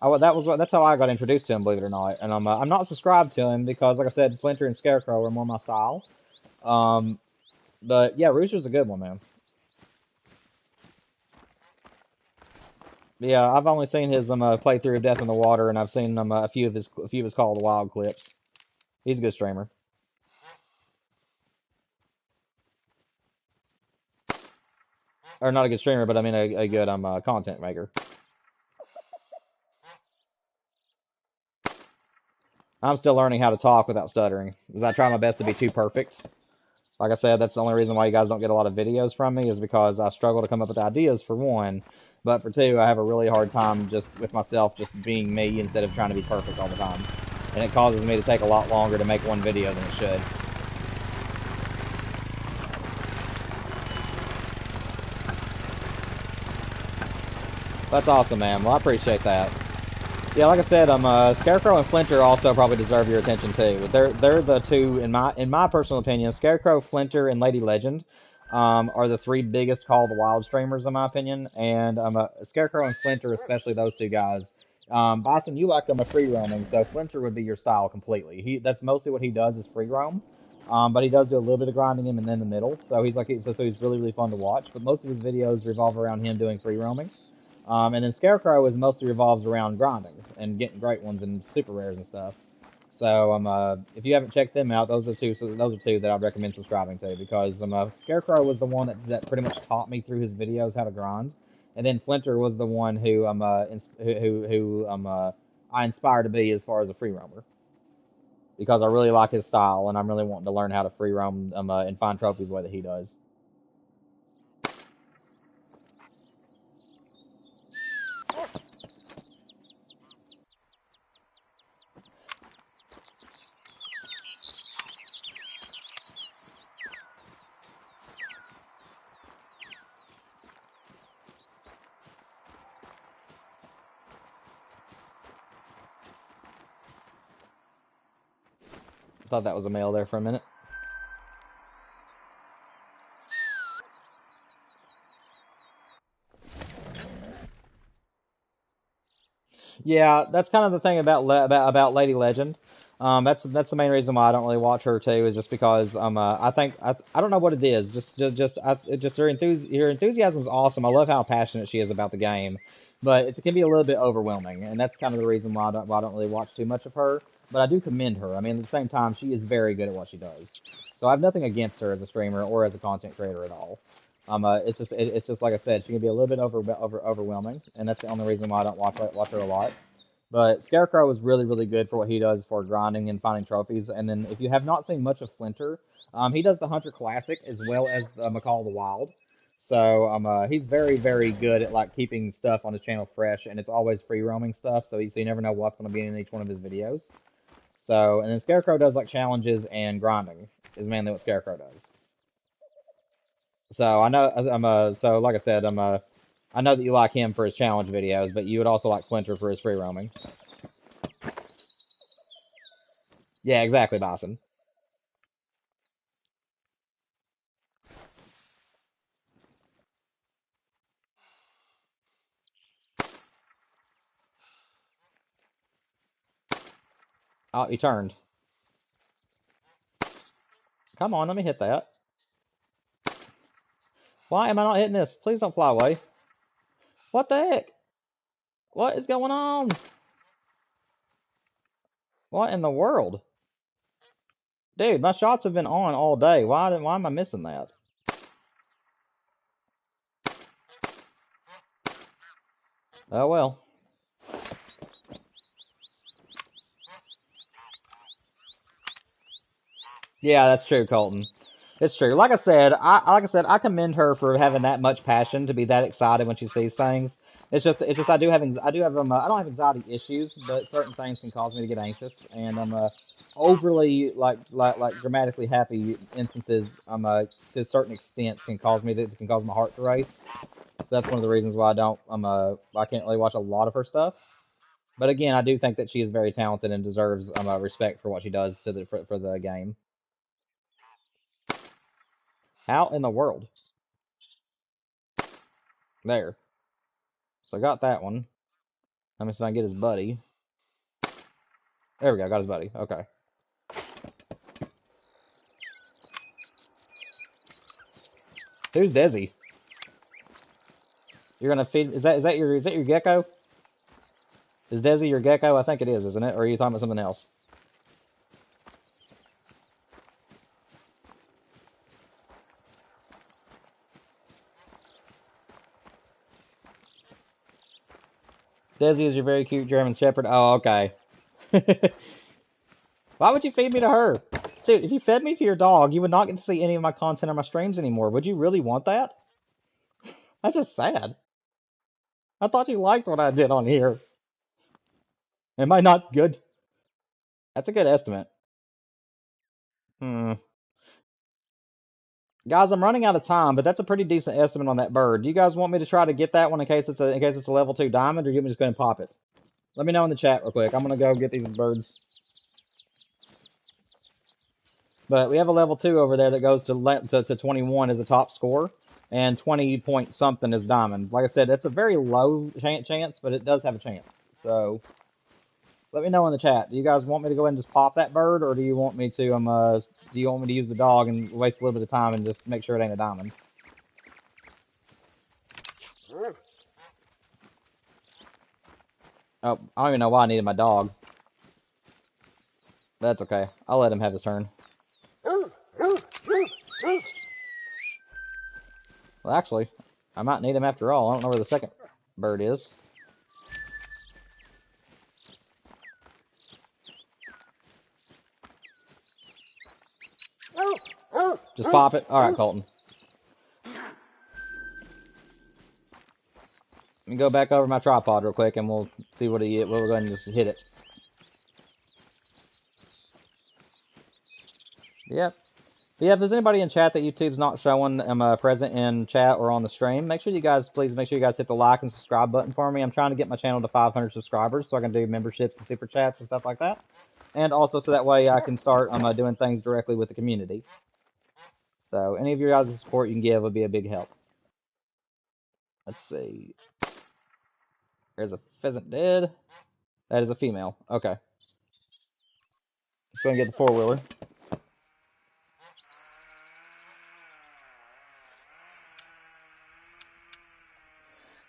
That's how I got introduced to him, believe it or not. And I'm not subscribed to him because, like I said, Splinter and Scarecrow are more my style. Um, but yeah, Rooster's a good one, man. Yeah, I've only seen his playthrough of Death in the Water, and I've seen a few of his Call of the Wild clips. He's a good streamer. Or not a good streamer, but I mean a good content maker. I'm still learning how to talk without stuttering, because I try my best to be too perfect. Like I said, that's the only reason why you guys don't get a lot of videos from me, is because I struggle to come up with ideas, for one. But for two, I have a really hard time just with myself, just being me instead of trying to be perfect all the time. And it causes me to take a lot longer to make one video than it should. That's awesome, man. Well, I appreciate that. Yeah, like I said, Scarecrow and Flinter also probably deserve your attention too. They're the two, in my personal opinion. Scarecrow, Flinter, and Lady Legend are the 3 biggest Call of the Wild streamers in my opinion. And Scarecrow and Flinter, especially those 2 guys. Bison, you like them a free roaming, so Flinter would be your style completely. That's mostly what he does is free roam. But he does do a little bit of grinding him and then the middle, so he's really fun to watch. But most of his videos revolve around him doing free roaming. And then Scarecrow is mostly revolves around grinding and getting great ones and super rares and stuff. So if you haven't checked them out, those are two that I'd recommend subscribing to, because Scarecrow was the one that pretty much taught me through his videos how to grind, and then Flinter was the one who I inspired to be as far as a free roamer, because I really like his style and I'm really wanting to learn how to free roam and find trophies the way that he does. Thought that was a male there for a minute. Yeah, that's kind of the thing about Lady Legend. That's the main reason why I don't really watch her too, is just because I think I don't know what it is. Just her enthusiasm is awesome. I love how passionate she is about the game, but it can be a little bit overwhelming, and that's kind of the reason why I don't really watch too much of her. But I do commend her. I mean, at the same time, she is very good at what she does. So I have nothing against her as a streamer or as a content creator at all. It's just like I said, she can be a little bit overwhelming, and that's the only reason why I don't watch her a lot. But Scarecrow is really good for what he does for grinding and finding trophies. And then if you have not seen much of Flinter, he does the Hunter Classic as well as Call of the Wild. So he's very good at like keeping stuff on his channel fresh, and it's always free roaming stuff. So you never know what's going to be in each one of his videos. So and then Scarecrow does like challenges and grinding is mainly what Scarecrow does. So I know so like I said I know that you like him for his challenge videos, but you would also like Flinter for his free roaming. Yeah, exactly, Boston. Oh, he turned. Come on, let me hit that. Why am I not hitting this? Please don't fly away. What the heck? What is going on? What in the world? Dude, my shots have been on all day. Why am I missing that? Oh well. Yeah, that's true, Colton. It's true. Like I said, I commend her for having that much passion to be that excited when she sees things. It's just I do have I don't have anxiety issues, but certain things can cause me to get anxious, and I'm overly like dramatically happy instances to certain extents can cause my heart to race. So that's one of the reasons why I can't really watch a lot of her stuff. But again, I do think that she is very talented and deserves respect for what she does for the game. How in the world? There. So I got that one. Let me see if I can get his buddy. There we go, got his buddy. Okay. Who's Desi? You're gonna feed is that your gecko? Is Desi your gecko? I think it is, isn't it? Or are you talking about something else? Desi is your very cute German Shepherd. Oh, okay. Why would you feed me to her? Dude, if you fed me to your dog, you would not get to see any of my content on my streams anymore. Would you really want that? That's just sad. I thought you liked what I did on here. Am I not good? That's a good estimate. Hmm. Guys, I'm running out of time, but that's a pretty decent estimate on that bird. Do you guys want me to try to get that one in case it's a level 2 diamond, or you want me just go and pop it? Let me know in the chat real quick. I'm gonna go get these birds. But we have a level 2 over there that goes to 21 as a top score, and 20 point something is diamond. Like I said, that's a very low chance, but it does have a chance. So let me know in the chat. Do you guys want me to go ahead and just pop that bird, or do you want me to do you want me to use the dog and waste a little bit of time and just make sure it ain't a diamond? Oh, I don't even know why I needed my dog. But that's okay. I'll let him have his turn. Well, actually, I might need him after all. I don't know where the second bird is. Just pop it. All right, Colton. Let me go back over my tripod real quick, and we'll see what we'll go ahead and just hit it. Yep. Yeah, if there's anybody in chat that YouTube's not showing present in chat or on the stream, make sure you guys hit the like and subscribe button for me. I'm trying to get my channel to 500 subscribers so I can do memberships and super chats and stuff like that. And also so that way I can start doing things directly with the community. So any of your guys' support you can give would be a big help. Let's see. There's a pheasant dead. That is a female. Okay. Let's go and get the four-wheeler.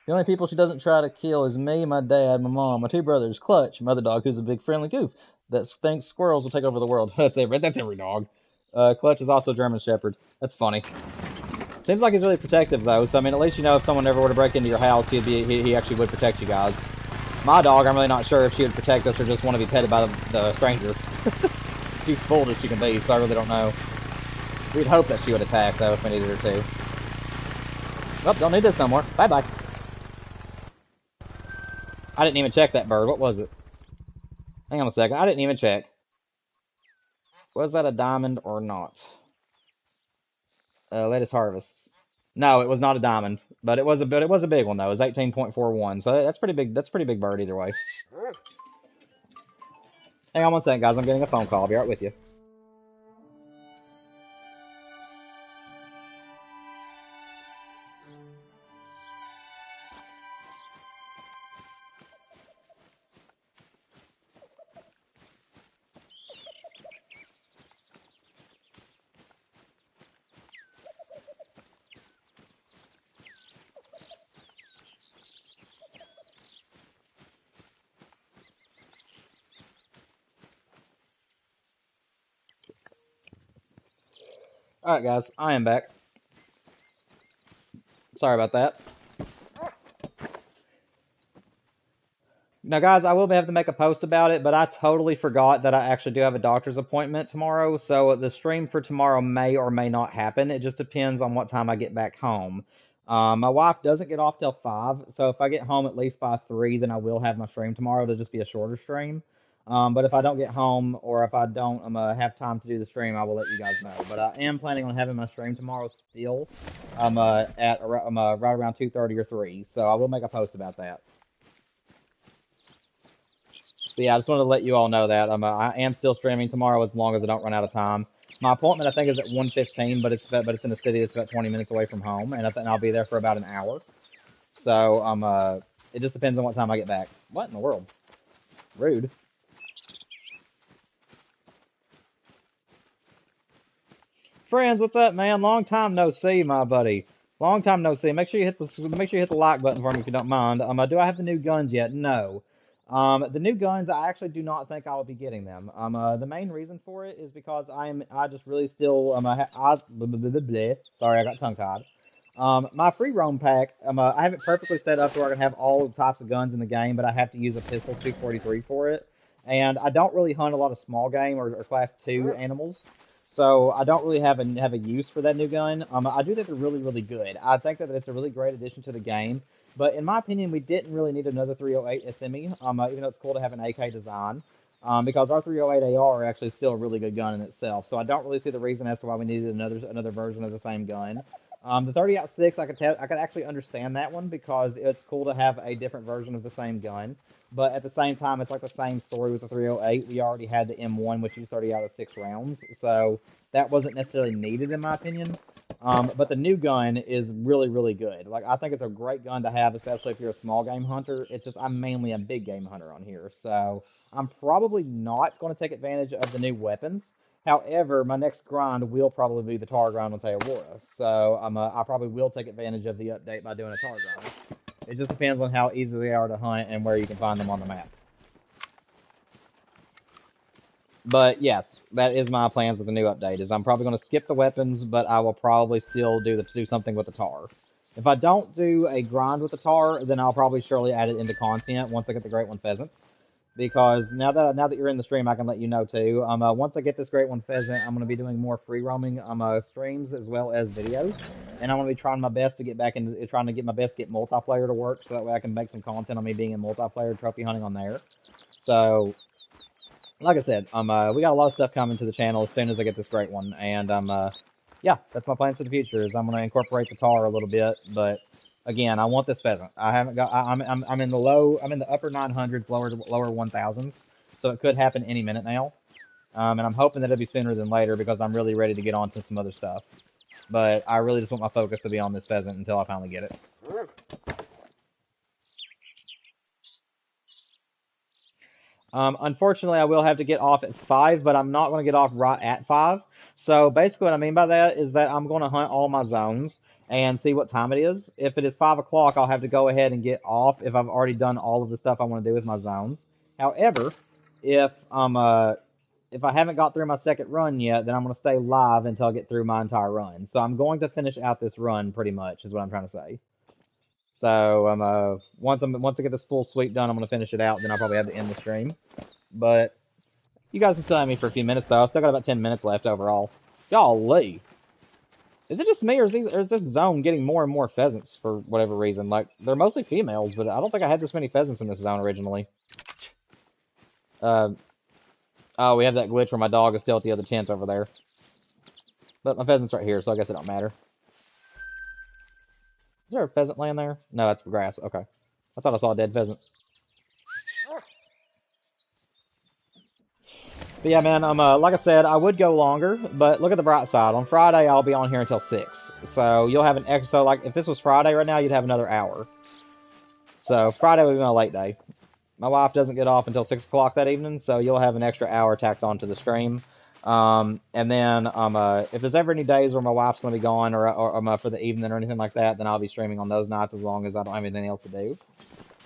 The only people she doesn't try to kill is me, my dad, my mom, my two brothers, Clutch, my other dog, who's a big friendly goof that thinks squirrels will take over the world. That's every dog. Clutch is also a German Shepherd. That's funny. Seems like he's really protective, though, so I mean, at least you know if someone ever were to break into your house, he actually would protect you guys. My dog, I'm really not sure if she would protect us or just want to be petted by the stranger. She's full as she can be, so I really don't know. We'd hope that she would attack, though, if we needed her to. Well, don't need this no more. Bye-bye. I didn't even check that bird. What was it? Hang on a second. I didn't even check. Was that a diamond or not? Latest harvest. No, it was not a diamond, but it was a big one though. It was 18.41, so that's pretty big. That's pretty big bird either way. Hang on one second, guys. I'm getting a phone call. I'll be right with you. Alright, guys. I am back. Sorry about that. Now, guys, I will have to make a post about it, but I totally forgot that I actually do have a doctor's appointment tomorrow, so the stream for tomorrow may or may not happen. It just depends on what time I get back home. My wife doesn't get off till 5, so if I get home at least by 3, then I will have my stream tomorrow. It'll just be a shorter stream. But if I don't get home or if I don't have time to do the stream, I will let you guys know. But I am planning on having my stream tomorrow still at right around 2:30 or 3, so I will make a post about that. So yeah, I just wanted to let you all know that I am still streaming tomorrow as long as I don't run out of time. My appointment I think is at 1:15, but it's in a city that's about 20 minutes away from home, and I'll be there for about an hour. So it just depends on what time I get back. What in the world? Rude. Friends, what's up, man? Long time no see, my buddy. Long time no see. Make sure you hit the like button for me if you don't mind. Do I have the new guns yet? No. The new guns, I actually do not think I will be getting them. The main reason for it is because I just really still, sorry, I got tongue-tied. My free roam pack, I have it perfectly set up to where I can have all types of guns in the game, but I have to use a pistol 243 for it. And I don't really hunt a lot of small game or class 2 animals. So I don't really have a use for that new gun. I do think they're really, really good. I think that it's a really great addition to the game. But in my opinion, we didn't really need another 308 SME, even though it's cool to have an AK design, because our 308 AR actually is still a really good gun in itself. So I don't really see the reason as to why we needed another version of the same gun. The 30-06, I could actually understand that one because it's cool to have a different version of the same gun. But at the same time, it's like the same story with the 308. We already had the M1, which used 30/6 rounds, so that wasn't necessarily needed in my opinion. But the new gun is really, really good. Like, I think it's a great gun to have, especially if you're a small game hunter. It's just, I'm mainly a big game hunter on here, so I'm probably not going to take advantage of the new weapons. However, my next grind will probably be the tar grind on Teowara, so I probably will take advantage of the update by doing a tar grind. It just depends on how easy they are to hunt and where you can find them on the map. But yes, that is my plans with the new update. Is I'm probably going to skip the weapons, but I will probably still do something with the tar. If I don't do a grind with the tar, then I'll probably surely add it into content once I get the Great One Pheasant. Because now that you're in the stream, I can let you know too. Once I get this Great One Pheasant, I'm going to be doing more free roaming streams as well as videos, and I'm going to be trying my best to get back into get multiplayer to work, so that way I can make some content on me being in multiplayer trophy hunting on there. So like I said, we got a lot of stuff coming to the channel as soon as I get this great one, and yeah, that's my plans for the future. Is I'm gonna incorporate the tar a little bit, but again, I want this pheasant. I haven't got. I'm in the I'm in the upper 900s, lower 1000s, so it could happen any minute now. And I'm hoping that it'll be sooner than later because I'm really ready to get on to some other stuff. But I really just want my focus to be on this pheasant until I finally get it. Unfortunately, I will have to get off at 5, but I'm not going to get off right at 5. So basically what I mean by that is that I'm going to hunt all my zones and see what time it is. If it is 5 o'clock, I'll have to go ahead and get off if I've already done all of the stuff I want to do with my zones. However, if I haven't got through my second run yet, then I'm going to stay live until I get through my entire run. So I'm going to finish out this run pretty much is what I'm trying to say. So once I get this full sweep done, I'm gonna finish it out. Then I'll probably have to end the stream. But you guys can still have me for a few minutes though. I've still got about 10 minutes left overall. Golly, is it just me or is this zone getting more and more pheasants for whatever reason? Like they're mostly females, but I don't think I had this many pheasants in this zone originally. Oh, we have that glitch where my dog is still at the other tent over there. But my pheasant's right here, so I guess it don't matter. Is there a pheasant laying there? No, that's grass. Okay. I thought I saw a dead pheasant. But yeah, man, like I said, I would go longer, but look at the bright side. On Friday, I'll be on here until 6. So you'll have an extra, so like, if this was Friday right now, you'd have another hour. So Friday would be my late day. My wife doesn't get off until 6 o'clock that evening, so you'll have an extra hour tacked onto the stream. And then, if there's ever any days where my wife's going to be gone or for the evening or anything like that, then I'll be streaming on those nights as long as I don't have anything else to do.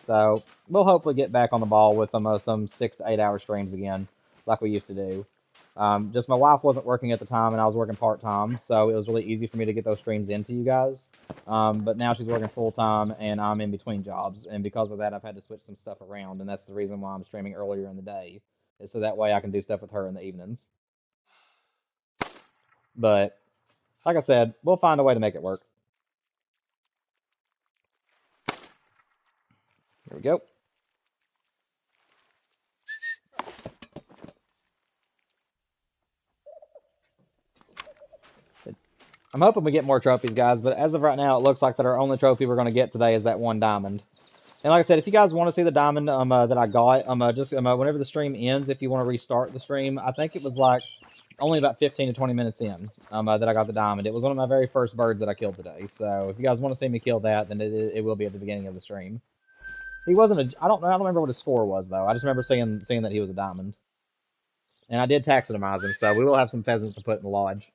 So we'll hopefully get back on the ball with some 6 to 8 hour streams again, like we used to do. Just my wife wasn't working at the time and I was working part-time, so it was really easy for me to get those streams into you guys. But now she's working full-time and I'm in between jobs, and because of that I've had to switch some stuff around, and that's the reason why I'm streaming earlier in the day, is so that way I can do stuff with her in the evenings. But like I said, we'll find a way to make it work. Here we go. I'm hoping we get more trophies, guys, but as of right now, it looks like that our only trophy we're going to get today is that one diamond. And like I said, if you guys want to see the diamond that I got, whenever the stream ends, if you want to restart the stream, I think it was like only about 15 to 20 minutes in that I got the diamond. It was one of my very first birds that I killed today. So if you guys want to see me kill that, then it will be at the beginning of the stream. He wasn't I don't remember what his score was though. I just remember seeing that he was a diamond. And I did taxidermize him, so we will have some pheasants to put in the lodge.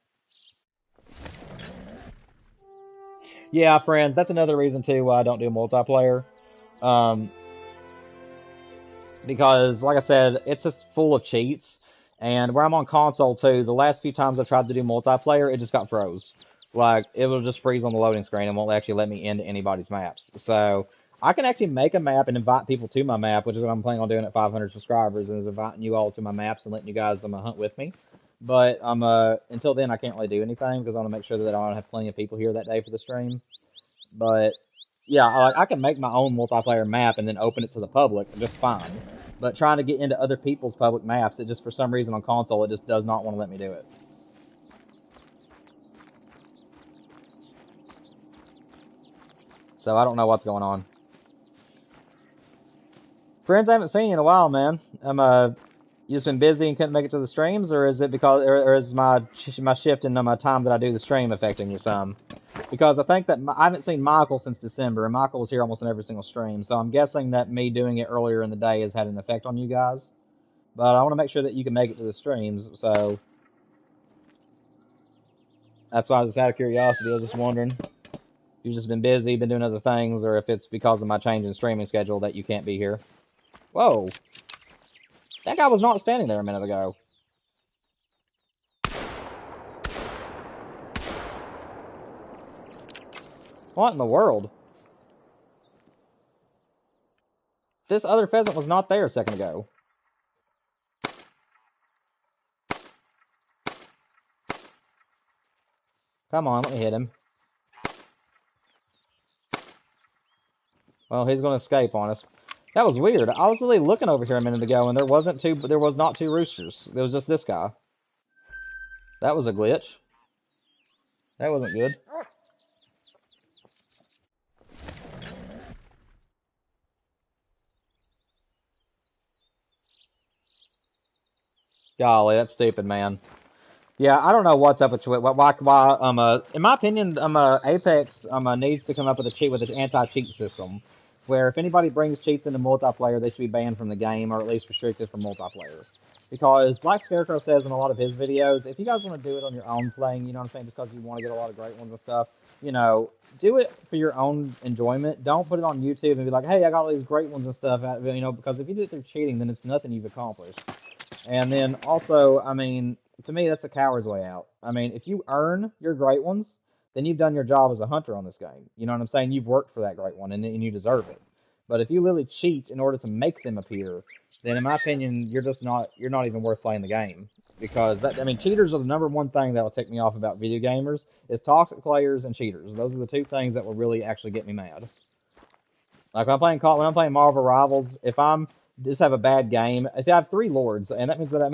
Yeah, friends, that's another reason too why I don't do multiplayer. Because, like I said, it's just full of cheats. And where I'm on console too, the last few times I've tried to do multiplayer, it just got froze. Like, it will just freeze on the loading screen and won't actually let me into anybody's maps. So, I can actually make a map and invite people to my map, which is what I'm planning on doing at 500 subscribers, and is inviting you all to my maps and letting you guys hunt with me. But until then, I can't really do anything because I want to make sure that I don't have plenty of people here that day for the stream. But yeah, I can make my own multiplayer map and then open it to the public just fine. But trying to get into other people's public maps, it just for some reason on console, it just does not want to let me do it. So I don't know what's going on. Friends, I haven't seen you in a while, man. You just been busy and couldn't make it to the streams, or is it because, or is my shift in my time that I do the stream affecting you some? Because I think that I haven't seen Michael since December, and Michael was here almost in every single stream, so I'm guessing that me doing it earlier in the day has had an effect on you guys. But I want to make sure that you can make it to the streams, so that's why I was just out of curiosity. I was just wondering if you've just been busy, been doing other things, or if it's because of my change in streaming schedule that you can't be here. Whoa. That guy was not standing there a minute ago. What in the world? This other pheasant was not there a second ago. Come on, let me hit him. Well, he's going to escape on us. That was weird. I was really looking over here a minute ago, and there was not two roosters. There was just this guy. That was a glitch. That wasn't good. Golly, that's stupid, man. Yeah, I don't know what's up with Twitch. Why, in my opinion, Apex, needs to come up with a cheat with an anti-cheat system, where if anybody brings cheats into multiplayer, they should be banned from the game or at least restricted from multiplayer. Because, like Scarecrow says in a lot of his videos, if you guys want to do it on your own playing, you know what I'm saying, just because you want to get a lot of great ones and stuff, you know, do it for your own enjoyment. Don't put it on YouTube and be like, hey, I got all these great ones and stuff, you know, because if you do it through cheating, then it's nothing you've accomplished. And then also, I mean, to me, that's a coward's way out. I mean, if you earn your great ones, then you've done your job as a hunter on this game. You know what I'm saying? You've worked for that great one, and you deserve it. But if you literally cheat in order to make them appear, then in my opinion, you're not even worth playing the game. Because that, I mean, cheaters are the number one thing that will tick me off about video gamers is toxic players and cheaters. Those are the two things that will really actually get me mad. Like when I'm playing Marvel Rivals, if I'm just have a bad game, see, I have 3 lords, and that means that I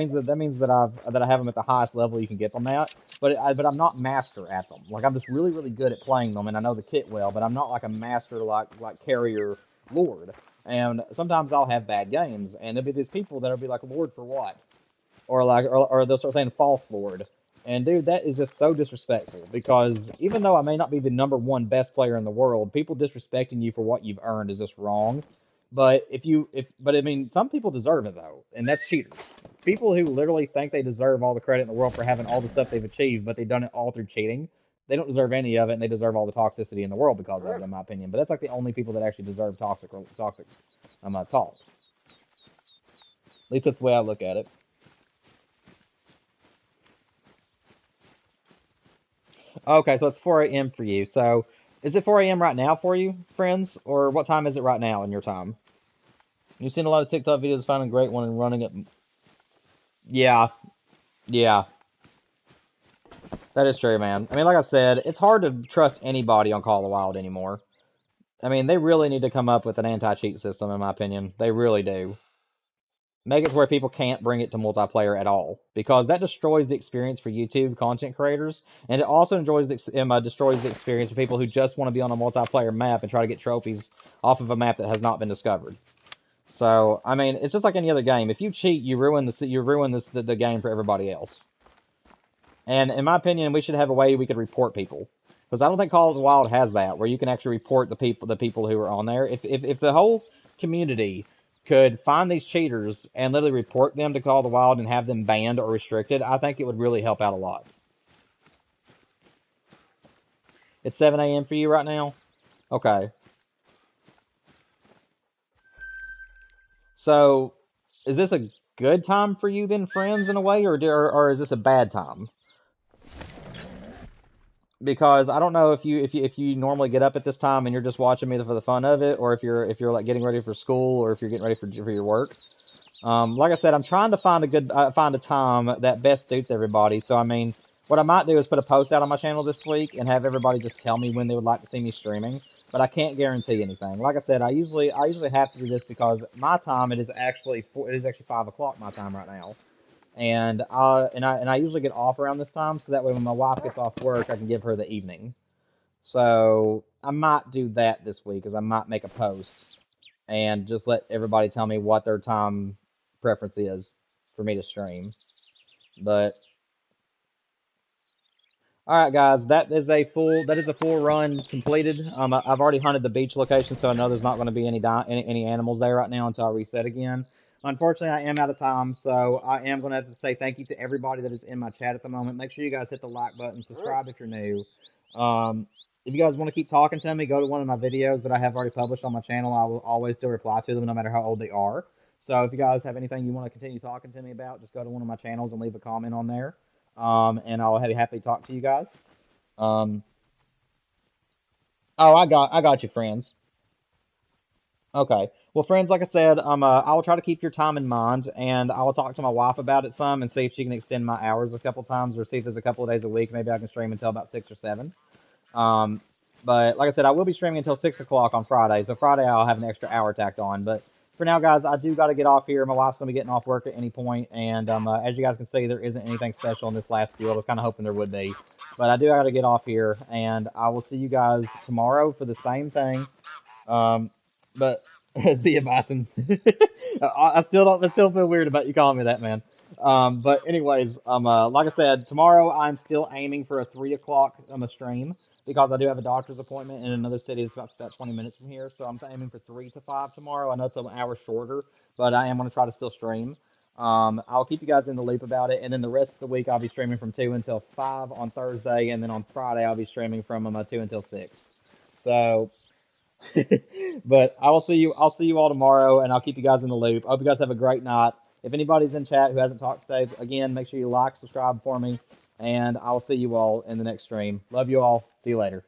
have them at the highest level you can get them at. But I'm not master at them. Like I'm just really really good at playing them, and I know the kit well. But I'm not like a master like carrier lord. And sometimes I'll have bad games, and there'll be these people that'll be like, Lord for what? Or they'll start saying false lord. And dude, that is just so disrespectful because even though I may not be the number one best player in the world, people disrespecting you for what you've earned is just wrong. But I mean, some people deserve it though, and that's cheaters. People who literally think they deserve all the credit in the world for having all the stuff they've achieved, but they've done it all through cheating. They don't deserve any of it, and they deserve all the toxicity in the world because of it, in my opinion. But that's like the only people that actually deserve toxic talk. At least that's the way I look at it. Okay, so it's 4 a.m. for you. So is it 4 a.m. right now for you, friends? Or what time is it right now in your time? You've seen a lot of TikTok videos finding a great one and running it. Yeah, yeah, that is true, man. I mean, like I said, it's hard to trust anybody on Call of the Wild anymore. I mean, they really need to come up with an anti-cheat system, in my opinion. They really do. Make it to where people can't bring it to multiplayer at all, because that destroys the experience for YouTube content creators, and it also destroys the experience for people who just want to be on a multiplayer map and try to get trophies off of a map that has not been discovered. So, I mean, it's just like any other game. If you cheat, the game for everybody else. And in my opinion, we should have a way we could report people, because I don't think Call of the Wild has that, where you can actually report the people who are on there. If the whole community could find these cheaters and literally report them to Call of the Wild and have them banned or restricted, I think it would really help out a lot. It's 7 a.m. for you right now? Okay. So, is this a good time for you then, friends, in a way, or is this a bad time? Because I don't know if you normally get up at this time and you're just watching me for the fun of it, or if you're like getting ready for school, or if you're getting ready for your work. Like I said, I'm trying to find a time that best suits everybody. So I mean, what I might do is put a post out on my channel this week and have everybody just tell me when they would like to see me streaming. But I can't guarantee anything. Like I said, I usually have to do this because my time it is actually 5 o'clock my time right now. And I usually get off around this time, so that way when my wife gets off work, I can give her the evening. So I might do that this week, as I might make a post and just let everybody tell me what their time preference is for me to stream. But all right, guys, that is a full run completed. I've already hunted the beach location, so I know there's not going to be any animals there right now until I reset again. Unfortunately, I am out of time, so I am going to have to say thank you to everybody that is in my chat at the moment. Make sure you guys hit the like button, subscribe if you're new. If you guys want to keep talking to me, go to one of my videos that I have already published on my channel. I will always still reply to them, no matter how old they are. So if you guys have anything you want to continue talking to me about, just go to one of my channels and leave a comment on there. And I'll be happy to talk to you guys. Um, oh, I got you, friends. Okay. Well, friends, like I said, I will try to keep your time in mind, and I will talk to my wife about it some and see if she can extend my hours a couple times, or see if there's a couple of days a week. Maybe I can stream until about 6 or 7. But like I said, I will be streaming until 6 o'clock on Friday. So Friday I'll have an extra hour tacked on. But for now, guys, I do got to get off here. My wife's going to be getting off work at any point, and as you guys can see, there isn't anything special in this last field. I was kind of hoping there would be, but I do got to get off here, and I will see you guys tomorrow for the same thing. But see you, Bison. I still feel weird about you calling me that, man. But anyways, like I said, tomorrow I'm still aiming for a 3 o'clock stream because I do have a doctor's appointment in another city. It's about 20 minutes from here, so I'm aiming for 3 to 5 tomorrow. I know it's an hour shorter, but I am going to try to still stream. I'll keep you guys in the loop about it, and then the rest of the week I'll be streaming from 2 until 5 on Thursday, and then on Friday I'll be streaming from 2 until 6. So but I'll see you all tomorrow, and I'll keep you guys in the loop. I hope you guys have a great night. If anybody's in chat who hasn't talked today, again, make sure you like, subscribe for me, and I'll see you all in the next stream. Love you all. See you later.